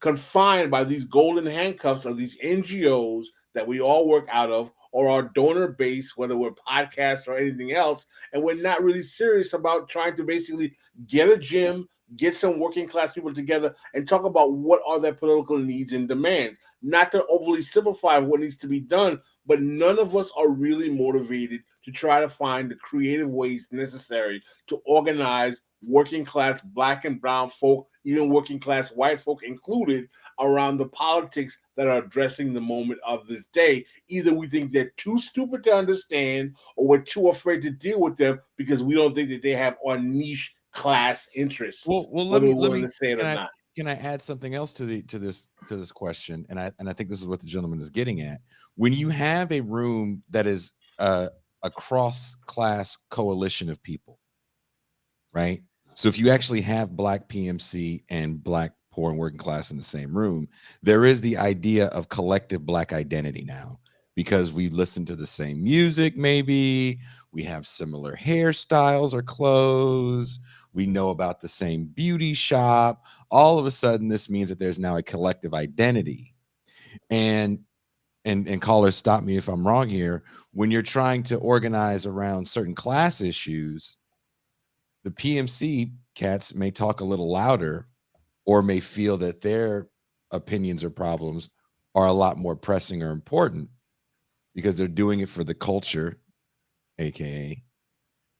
confined by these golden handcuffs of these NGOs that we all work out of, or our donor base, whether we're podcasts or anything else, and we're not really serious about trying to basically get a gym, get some working class people together and talk about what are their political needs and demands. Not to overly simplify what needs to be done, but none of us are really motivated to try to find the creative ways necessary to organize working class black and brown folk, even working class white folk included, around the politics that are addressing the moment of this day. Either we think they're too stupid to understand, or we're too afraid to deal with them because we don't think that they have our niche class interests. Well, let me say it or not. Can I add something else to this question? And I think this is what the gentleman is getting at. When you have a room that is a cross-class coalition of people, right? So if you actually have Black PMC and Black poor and working class in the same room, there is the idea of collective Black identity now, because we listen to the same music, maybe we have similar hairstyles or clothes, we know about the same beauty shop. All of a sudden, this means that there's now a collective identity. And callers, stop me if I'm wrong here. When you're trying to organize around certain class issues, the PMC cats may talk a little louder, or may feel that their opinions or problems are a lot more pressing or important because they're doing it for the culture, aka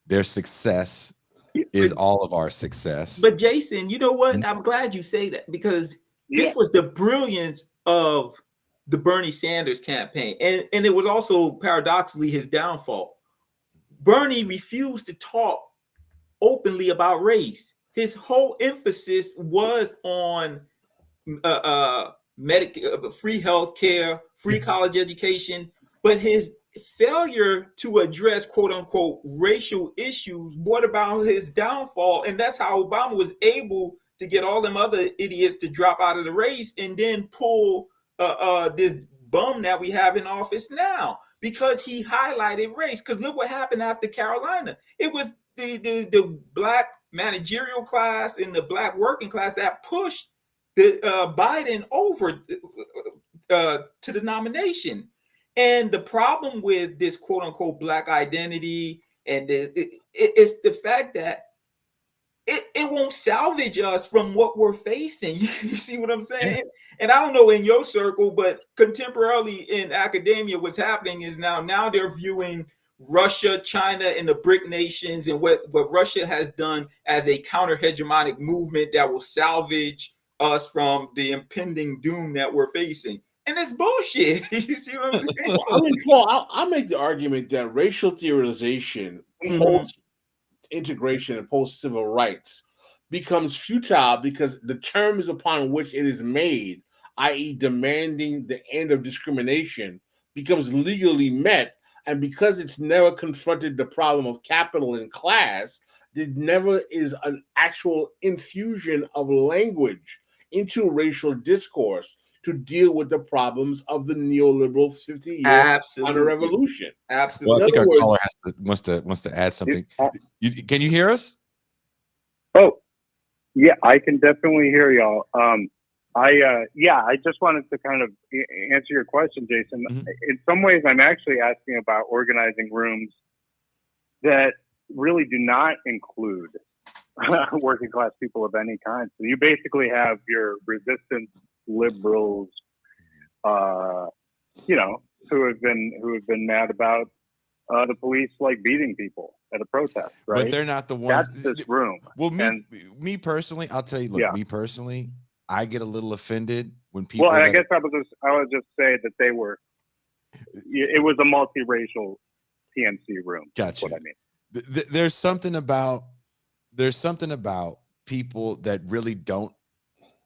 their success is all of our success. But Jason, you know what? I'm glad you say that, because this was the brilliance of the Bernie Sanders campaign. And it was also paradoxically his downfall. Bernie refused to talk openly about race. His whole emphasis was on free health care, free college education, but his failure to address quote unquote racial issues brought about his downfall. And that's how Obama was able to get all them other idiots to drop out of the race and then pull this bum that we have in office now, because he highlighted race. Because look what happened after Carolina. It was the Black managerial class and the Black working class that pushed the Biden over to the nomination. And the problem with this quote unquote black identity and it's the fact that it won't salvage us from what we're facing. You see what I'm saying? Yeah. And I don't know in your circle, but contemporarily in academia, what's happening is now they're viewing Russia, China, and the BRIC nations and what Russia has done as a counter-hegemonic movement that will salvage us from the impending doom that we're facing. And it's bullshit. You see what I'm saying? I mean, Paul, I'll make the argument that racial theorization holds integration and post-civil rights becomes futile because the terms upon which it is made, i.e. demanding the end of discrimination, becomes legally met, and because it's never confronted the problem of capital and class, there never is an actual infusion of language into racial discourse to deal with the problems of the neoliberal 50-year counter-revolution. Absolutely. Well, I think our caller wants to add something. Can you hear us? Oh, yeah, I can definitely hear y'all. I just wanted to kind of answer your question, Jason. Mm-hmm. In some ways, I'm actually asking about organizing rooms that really do not include working class people of any kind. So you basically have your resistance liberals, who have been mad about the police like beating people at a protest, right? But they're not the ones. That's this room. Well, me personally, I'll tell you. Look, me personally, I get a little offended when people. Well, I guess I would just say that they were. It was a multiracial TNC room. Gotcha. That's what I mean. There's something about people that really don't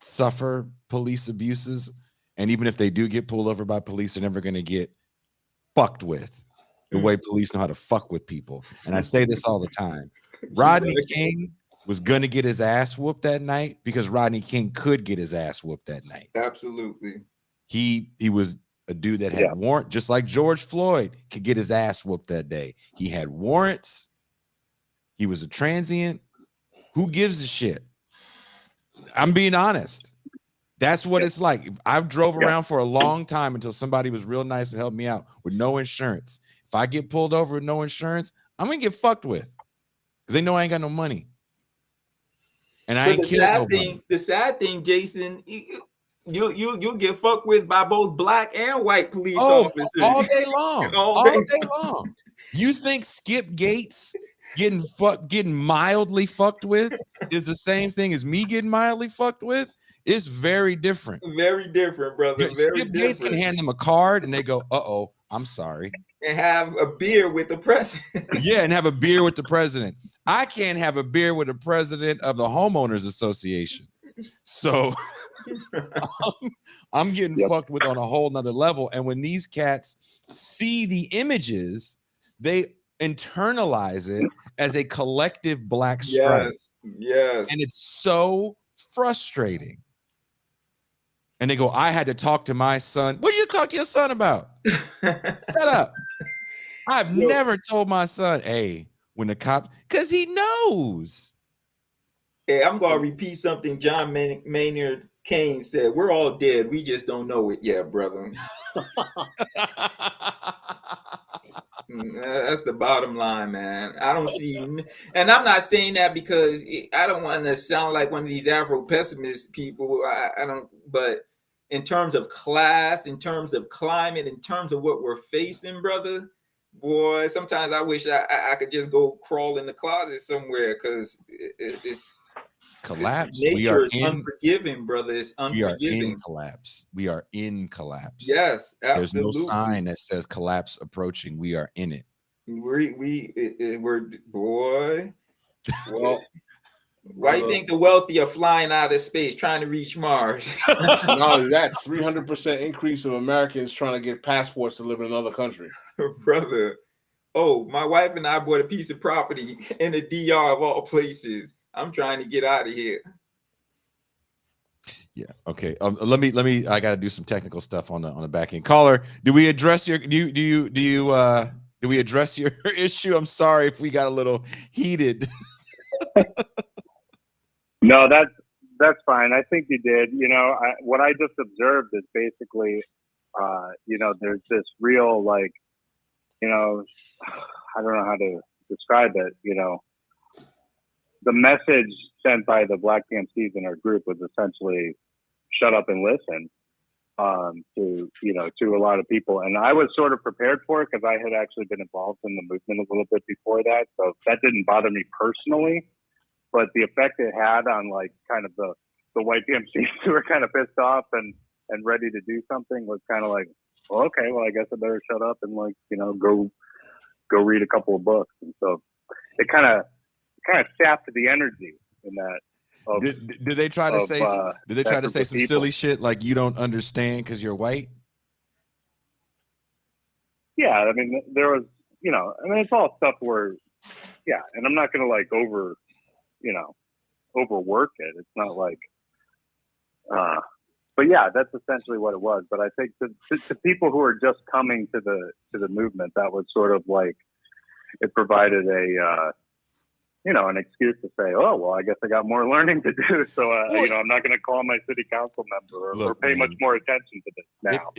suffer police abuses, and even if they do get pulled over by police, they're never going to get fucked with the way police know how to fuck with people. And I say this all the time. Rodney King was going to get his ass whooped that night because Rodney King could get his ass whooped that night. Absolutely. He was a dude that had warrant, just like George Floyd could get his ass whooped that day. He had warrants. He was a transient. Who gives a shit? I'm being honest. That's what it's like. I've drove around for a long time until somebody was real nice and helped me out with no insurance. If I get pulled over with no insurance, I'm gonna get fucked with because they know I ain't got no money. And I ain't killed nobody. The sad thing, Jason, you'll get fucked with by both black and white police officers all day long. all day long. You think Skip Gates getting mildly fucked with is the same thing as me getting mildly fucked with? It's very different. Very different, brother. Skip Gates can hand them a card and they go, "Uh-oh, I'm sorry." And have a beer with the president. Yeah, and have a beer with the president. I can't have a beer with the president of the homeowners association. So I'm getting fucked with on a whole nother level. And when these cats see the images, they internalize it as a collective black strike. Yes. And it's so frustrating. And they go, I had to talk to my son. What did you talk to your son about? Shut up. I've never told my son, hey, when the cop, because he knows. Hey, I'm going to repeat something John Maynard Keynes said. We're all dead. We just don't know it yet, brother. That's the bottom line, man. I don't see, and I'm not saying that because I don't want to sound like one of these Afro-pessimist people. I don't, but in terms of class, in terms of climate, in terms of what we're facing, brother, boy, sometimes I wish I could just go crawl in the closet somewhere because it's collapse. Nature is unforgiving, brother. It's unforgiving. We are in collapse. We are in collapse. Yes, absolutely. There's no sign that says collapse approaching. We are in it. We're boy. Well, why do you think the wealthy are flying out of space trying to reach Mars? Not only that, 300% increase of Americans trying to get passports to live in another country. Brother, my wife and I bought a piece of property in the DR of all places. I'm trying to get out of here. Yeah. Okay. Let me. I got to do some technical stuff on the back end. Caller, do we address your? Do we address your issue? I'm sorry if we got a little heated. No, that's fine. I think you did. What I just observed is basically there's this real, like, I don't know how to describe it. The message sent by the Black PMCs in our group was essentially shut up and listen to a lot of people. And I was sort of prepared for it because I had actually been involved in the movement a little bit before that. So that didn't bother me personally, but the effect it had on like kind of the white PMCs who were kind of pissed off and ready to do something was kind of like, well, okay, well, I guess I better shut up and like, go read a couple of books. And so it kind of sapped the energy in that. Did they try to say? Did they try to say some silly shit like you don't understand because you're white? Yeah, I mean, there was, it's all stuff where, yeah, and I'm not gonna like overwork it. It's not like, but yeah, that's essentially what it was. But I think to people who are just coming to the movement, that was sort of like it provided an excuse to say, oh, well, I guess I got more learning to do. So, I'm not going to call my city council member or pay much more attention to this now.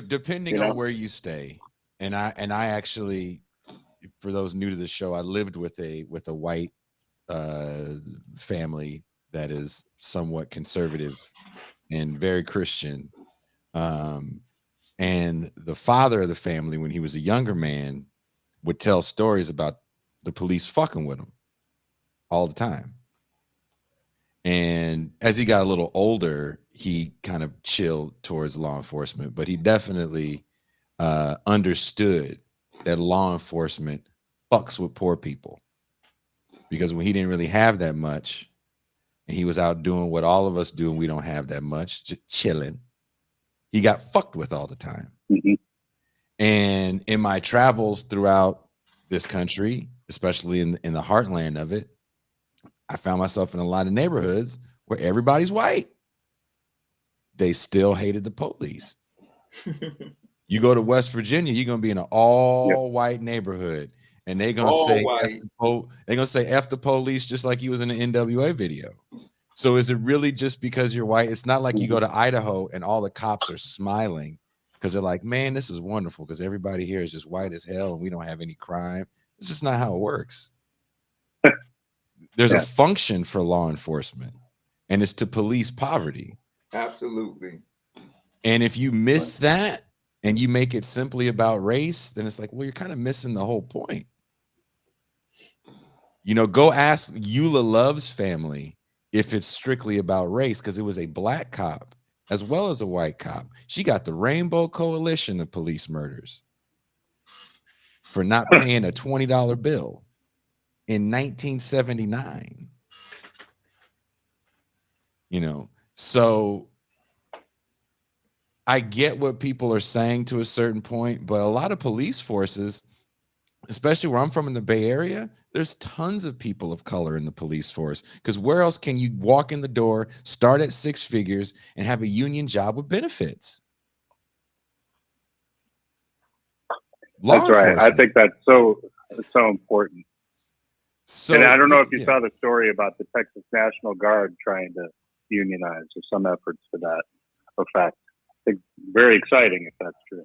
Depending on where you stay. And I actually, for those new to the show, I lived with a white family that is somewhat conservative and very Christian. And the father of the family, when he was a younger man, would tell stories about the police fucking with him all the time. And as he got a little older, he kind of chilled towards law enforcement, but he definitely understood that law enforcement fucks with poor people, because when he didn't really have that much and he was out doing what all of us do and we don't have that much, just chilling, he got fucked with all the time. Mm-hmm. And in my travels throughout this country, especially in the heartland of it, I found myself in a lot of neighborhoods where everybody's white. They still hated the police. You go to West Virginia, you're gonna be in an all-white neighborhood, and they're gonna say F the police, just like you was in the NWA video. So is it really just because you're white? It's not like you go to Idaho and all the cops are smiling because they're like, man, this is wonderful because everybody here is just white as hell and we don't have any crime. It's just not how it works. There's a function for law enforcement, and it's to police poverty. Absolutely. And if you miss that and you make it simply about race, then it's like, well, you're kind of missing the whole point. Go ask Eula Love's family if it's strictly about race, because it was a black cop as well as a white cop. She got the Rainbow Coalition of police murders for not paying a $20 bill in 1979. So I get what people are saying to a certain point, but a lot of police forces, especially where I'm from in the Bay Area, there's tons of people of color in the police force, because where else can you walk in the door, start at 6 figures, and have a union job with benefits? That's right. I think that's so important. So, and I don't know if you saw the story about the Texas National Guard trying to unionize, or some efforts to that effect. I think very exciting if that's true.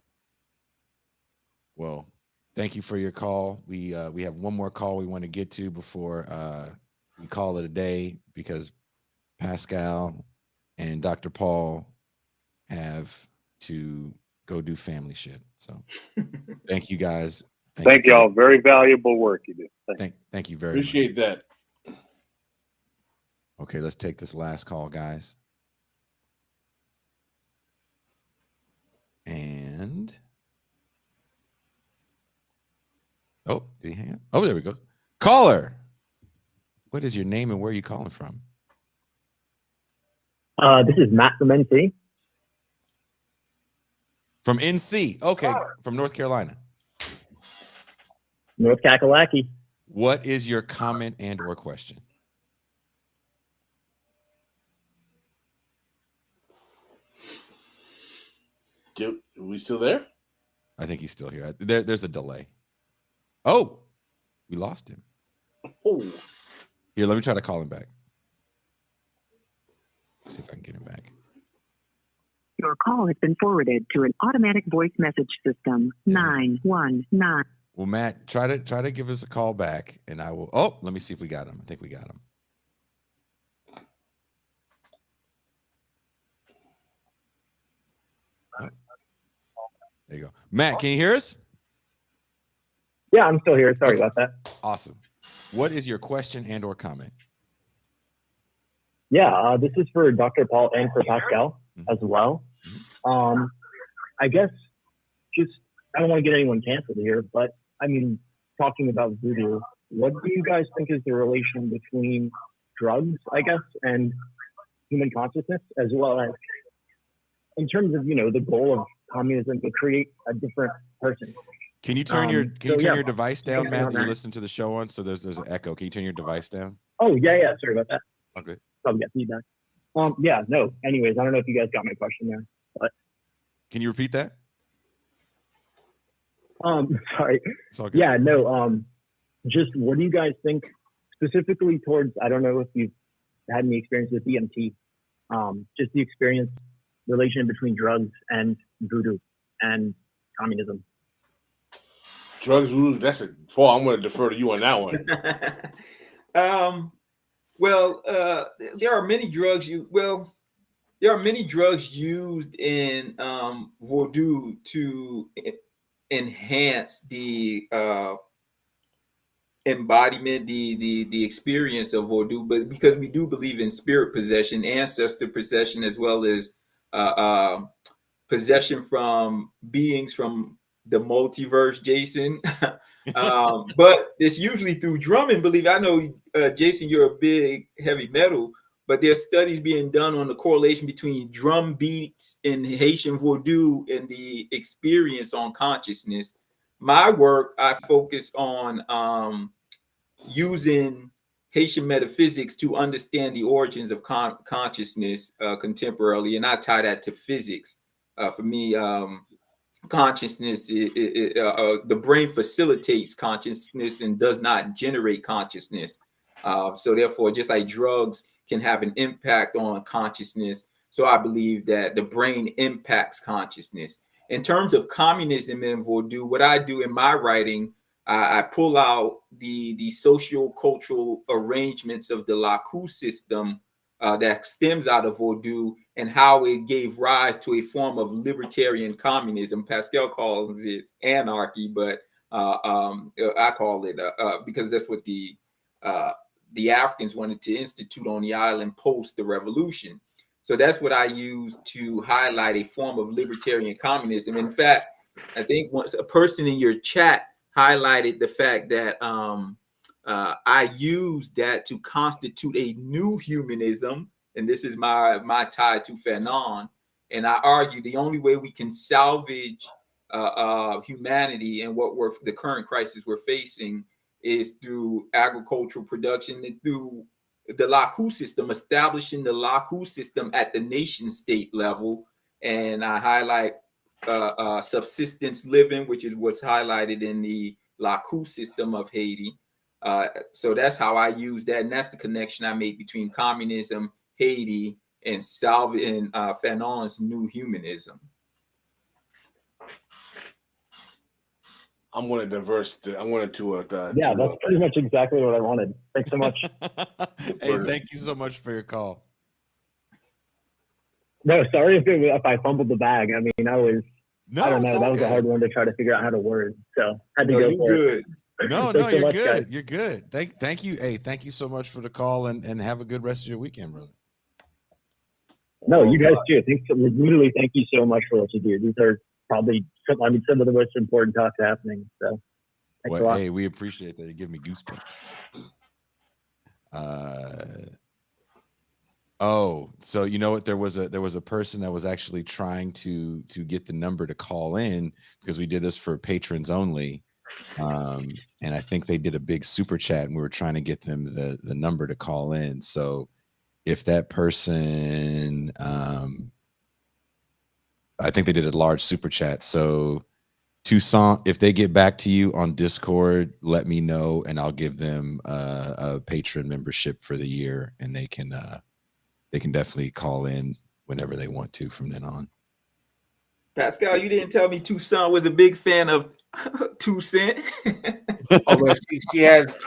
Well, thank you for your call. We have one more call we want to get to before we call it a day, because Pascal and Dr. Paul have to go do family shit. So thank you guys. Thank you all. Very valuable work you do. Thank you very much. Appreciate that. Okay, let's take this last call, guys. And oh, did he hang up? Oh, there we go. Caller, what is your name and where are you calling from? This is Matt from NC. From NC. Okay, from North Carolina. North Kakalaki. What is your comment and or question? Are we still there? I think he's still here. There's a delay. Oh, we lost him. Oh. Here, let me try to call him back. See if I can get him back. Your call has been forwarded to an automatic voice message system. 919. Well, Matt, try to give us a call back, and I will. Oh, let me see if we got him. I think we got him. Oh. There you go, Matt. Can you hear us? Yeah, I'm still here. Sorry about that. Awesome. What is your question and/or comment? Yeah, this is for Dr. Paul and for Pascal as well. I guess just, I don't want to get anyone canceled here, but I mean, talking about voodoo, what do you guys think is the relation between drugs, I guess, and human consciousness, as well as in terms of, the goal of communism to create a different person? Can you turn your your device down, Matt? You're listening to the show on, so there's an echo. Can you turn your device down? Oh, yeah. Sorry about that. Okay. Probably get feedback. Yeah, no. Anyways, I don't know if you guys got my question there, but can you repeat that? Sorry. It's all good. Yeah, no. Just what do you guys think specifically towards? I don't know if you've had any experience with DMT. Just the experience relation between drugs and voodoo and communism. Drugs, voodoo. That's a Paul. I'm going to defer to you on that one. There are many drugs there are many drugs used in Vodou to enhance the embodiment, the experience of Vodou, but because we do believe in spirit possession, ancestor possession, as well as possession from beings from the multiverse, Jason. But it's usually through drumming. I know, Jason, you're a big heavy metal, but there's studies being done on the correlation between drum beats in Haitian Vodou and the experience on consciousness. My work, I focus on using Haitian metaphysics to understand the origins of consciousness contemporarily, and I tie that to physics. For me, consciousness, the brain facilitates consciousness and does not generate consciousness. So therefore, just like drugs can have an impact on consciousness, so I believe that the brain impacts consciousness. In terms of communism and Vodou, what I do in my writing, I pull out the socio-cultural arrangements of the Laku system that stems out of Vodou and how it gave rise to a form of libertarian communism. Pascal calls it anarchy, but I call it because that's what the Africans wanted to institute on the island post the revolution. So that's what I use to highlight a form of libertarian communism. In fact, I think once a person in your chat highlighted the fact that I used that to constitute a new humanism, and this is my tie to Fanon. And I argue the only way we can salvage humanity and what the current crisis we're facing is through agricultural production and through the Laku system, establishing the Laku system at the nation state level. And I highlight subsistence living, which is what's highlighted in the Laku system of Haiti. So that's how I use that, and that's the connection I make between communism, Haiti, and Fanon's new humanism. I'm going to diverse. I wanted to. Yeah, that's pretty much exactly what I wanted. Thanks so much. Hey, thank you so much for your call. No, sorry if I fumbled the bag. I mean, I don't know. That was good. a hard one to try to figure out how to word. So had to No, go you for good. it. No, Thanks so you're much, good. guys. You're good. Thank you. Hey, thank you so much for the call, and have a good rest of your weekend, brother. No, you guys too. Literally, thank you so much for what you do. These are probably some of the most important talks happening. So thanks a lot. Hey, we appreciate that. You give me goosebumps. Oh, so you know what? There was a person that was actually trying to get the number to call in, because we did this for patrons only. And I think they did a big super chat, and we were trying to get them the number to call in. So if that person, I think they did a large super chat. So Toussaint, if they get back to you on Discord, let me know, and I'll give them a patron membership for the year, and they can definitely call in whenever they want to from then on. Pascal, you didn't tell me Toussaint was a big fan of Toussaint. Although she has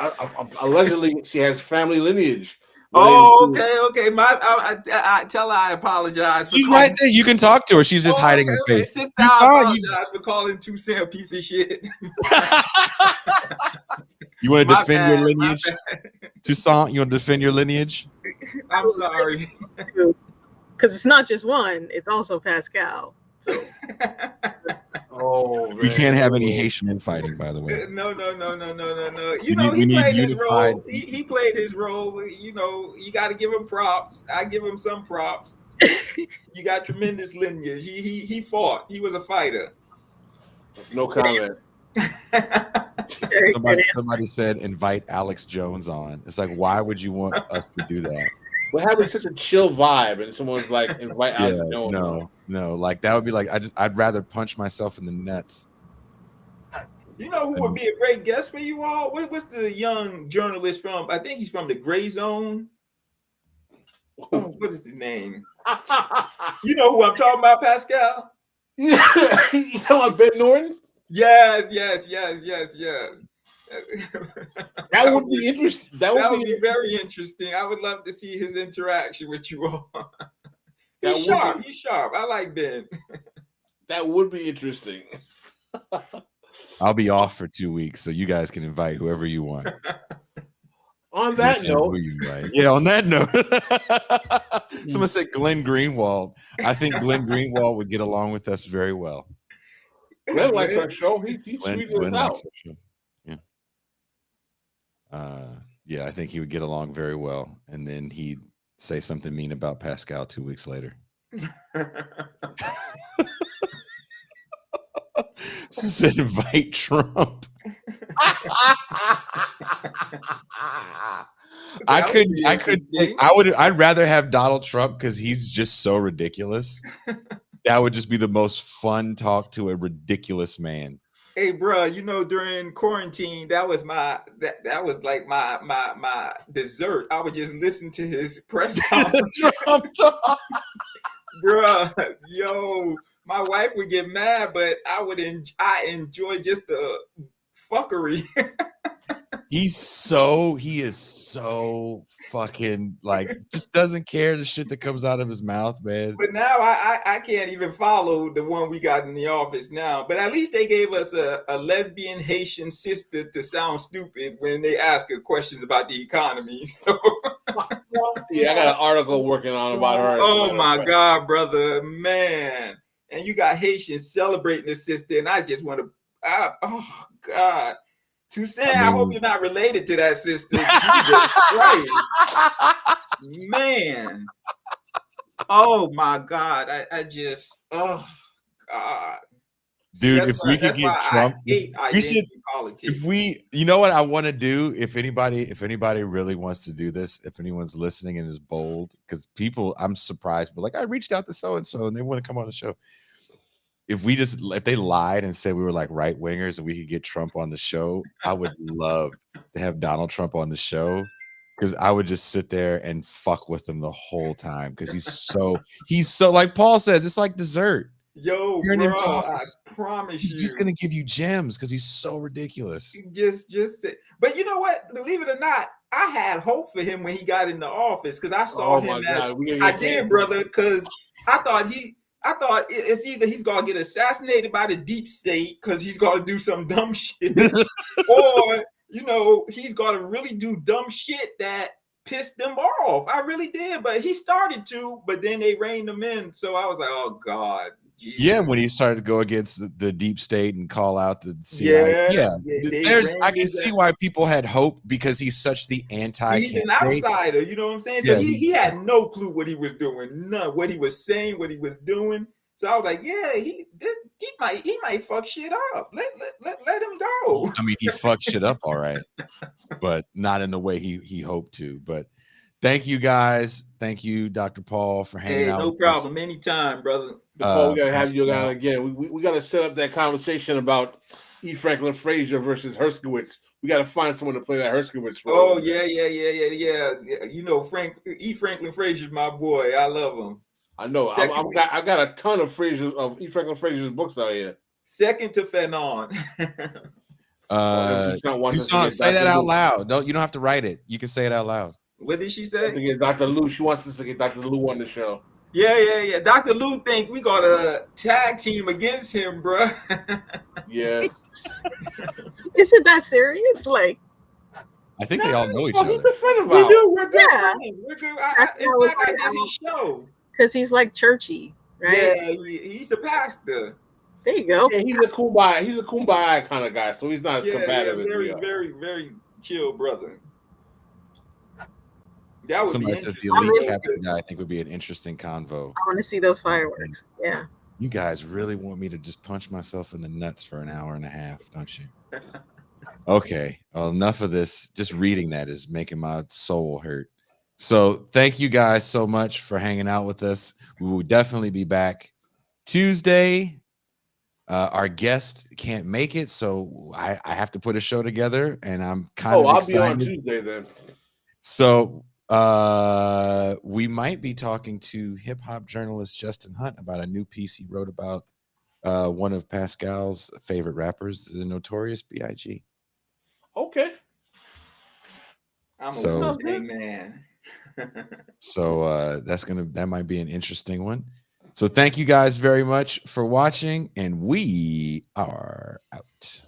allegedly she has family lineage. Oh, okay. I tell her I apologize. She's right there. You can talk to her. She's just hiding her face. Sister, I apologize for calling Toussaint a piece of shit. You want to defend your lineage, Toussaint? You want to defend your lineage? I'm sorry. Because it's not just one; it's also Pascal. So. Oh, we can't have any Haitian infighting, by the way. No. You know, he played his role. He played his role. You know, you got to give him props. I give him some props. You got tremendous lineage. He fought. He was a fighter. No comment. Somebody said invite Alex Jones on. It's like, why would you want us to do that? We're having such a chill vibe, and someone's like, invite Alex Jones. No, like that would be like I'd rather punch myself in the nuts. You know who would be a great guest for you all? What's the young journalist from? I think he's from the Gray Zone. Oh, what is his name? You know who I'm talking about, Pascal? You talking about Ben Norton? Yes. That would be interesting. That would be very interesting. I would love to see his interaction with you all. He's sharp. I like Ben. That would be interesting. I'll be off for 2 weeks, so you guys can invite whoever you want. On that note, on that note, someone said Glenn Greenwald. I think Glenn Greenwald would get along with us very well. Glenn likes our show. He's tweeting us out. Yeah, I think he would get along very well, and then he'd say something mean about Pascal 2 weeks later. So said invite Trump. I'd rather have Donald Trump because he's just so ridiculous. That would just be the most fun talk to a ridiculous man. Hey, bro, you know, during quarantine, that was that was like my dessert. I would just listen to his press conference. Trump talk. Bro, yo, my wife would get mad, but I enjoy just the fuckery. He is so fucking like just doesn't care the shit that comes out of his mouth, man. But now I can't even follow the one we got in the office now. But at least they gave us a lesbian Haitian sister to sound stupid when they ask her questions about the economy. So. Yeah, I got an article working on about her. Oh my God, brother, man. And you got Haitians celebrating the sister, and I just want to, oh God. Toussaint, I hope you're not related to that sister. Jesus Christ. Man. Oh my God. I just, oh God. Dude, if we could get Trump, we should, politics. If we, you know what I want to do? If anybody really wants to do this, if anyone's listening and is bold, because people, I'm surprised, but like I reached out to so-and-so and they want to come on the show. If they lied and said we were like right wingers and we could get Trump on the show, I would love to have Donald Trump on the show because I would just sit there and fuck with him the whole time because he's so like Paul says, it's like dessert. Yo, bro, I promise he's just gonna give you gems because he's so ridiculous. But you know what? Believe it or not, I had hope for him when he got in the office because I saw him brother, because I thought it's either he's gonna get assassinated by the deep state because he's gonna do some dumb shit, or he's gonna really do dumb shit that pissed them off. I really did, but he started to, but then they reined him in. So I was like, oh God. Jesus. Yeah, when he started to go against the deep state and call out the CIA. I can see why people had hope because he's such the anti-candidate. He's an outsider, you know what I'm saying? So he had no clue what he was doing, none, what he was saying, what he was doing. So I was like, yeah, he might fuck shit up. Let him go. I mean, he fucked shit up, all right, but not in the way he hoped to. But thank you guys. Thank you, Dr. Paul, for hanging out. No problem. Anytime, brother. Paul, we gotta have you on again. We gotta set up that conversation about E. Franklin Frazier versus Herskowitz. We gotta find someone to play that Herskowitz role. Oh yeah. You know, E. Franklin Frazier's my boy. I love him. I know. I got a ton of Fraser of E. Franklin Fraser's books out here. Second to Fanon. Tucson, say that out loud. You don't have to write it. You can say it out loud. What did she say? I think it's Dr. Lou. She wants us to get Dr. Lou on the show. Yeah. Dr. Lou think we got a tag team against him, bro. Yeah. Isn't that serious? Like, I think they all know each other. He's a friend of We ours. do. We're good Yeah. friends. We're good. That's In how fact, I it's did his show. because he's like churchy, right? Yeah, he's a pastor. There you go. Yeah, he's a kumbaya kind of guy, so he's not as combative as we very, are. very, very chill brother. That would Somebody be says the interesting. elite captain guy I think would be an interesting convo. I want to see those fireworks. Yeah. You guys really want me to just punch myself in the nuts for an hour and a half, don't you? Okay. Well, enough of this. Just reading that is making my soul hurt. So thank you guys so much for hanging out with us. We will definitely be back Tuesday. Our guest can't make it, so I have to put a show together, and I'm kind of excited. I'll be on Tuesday then. So we might be talking to hip hop journalist Justin Hunt about a new piece he wrote about one of Pascal's favorite rappers, the Notorious B.I.G. Okay. I'm So- a big man. So that might be an interesting one. So thank you guys very much for watching, and we are out.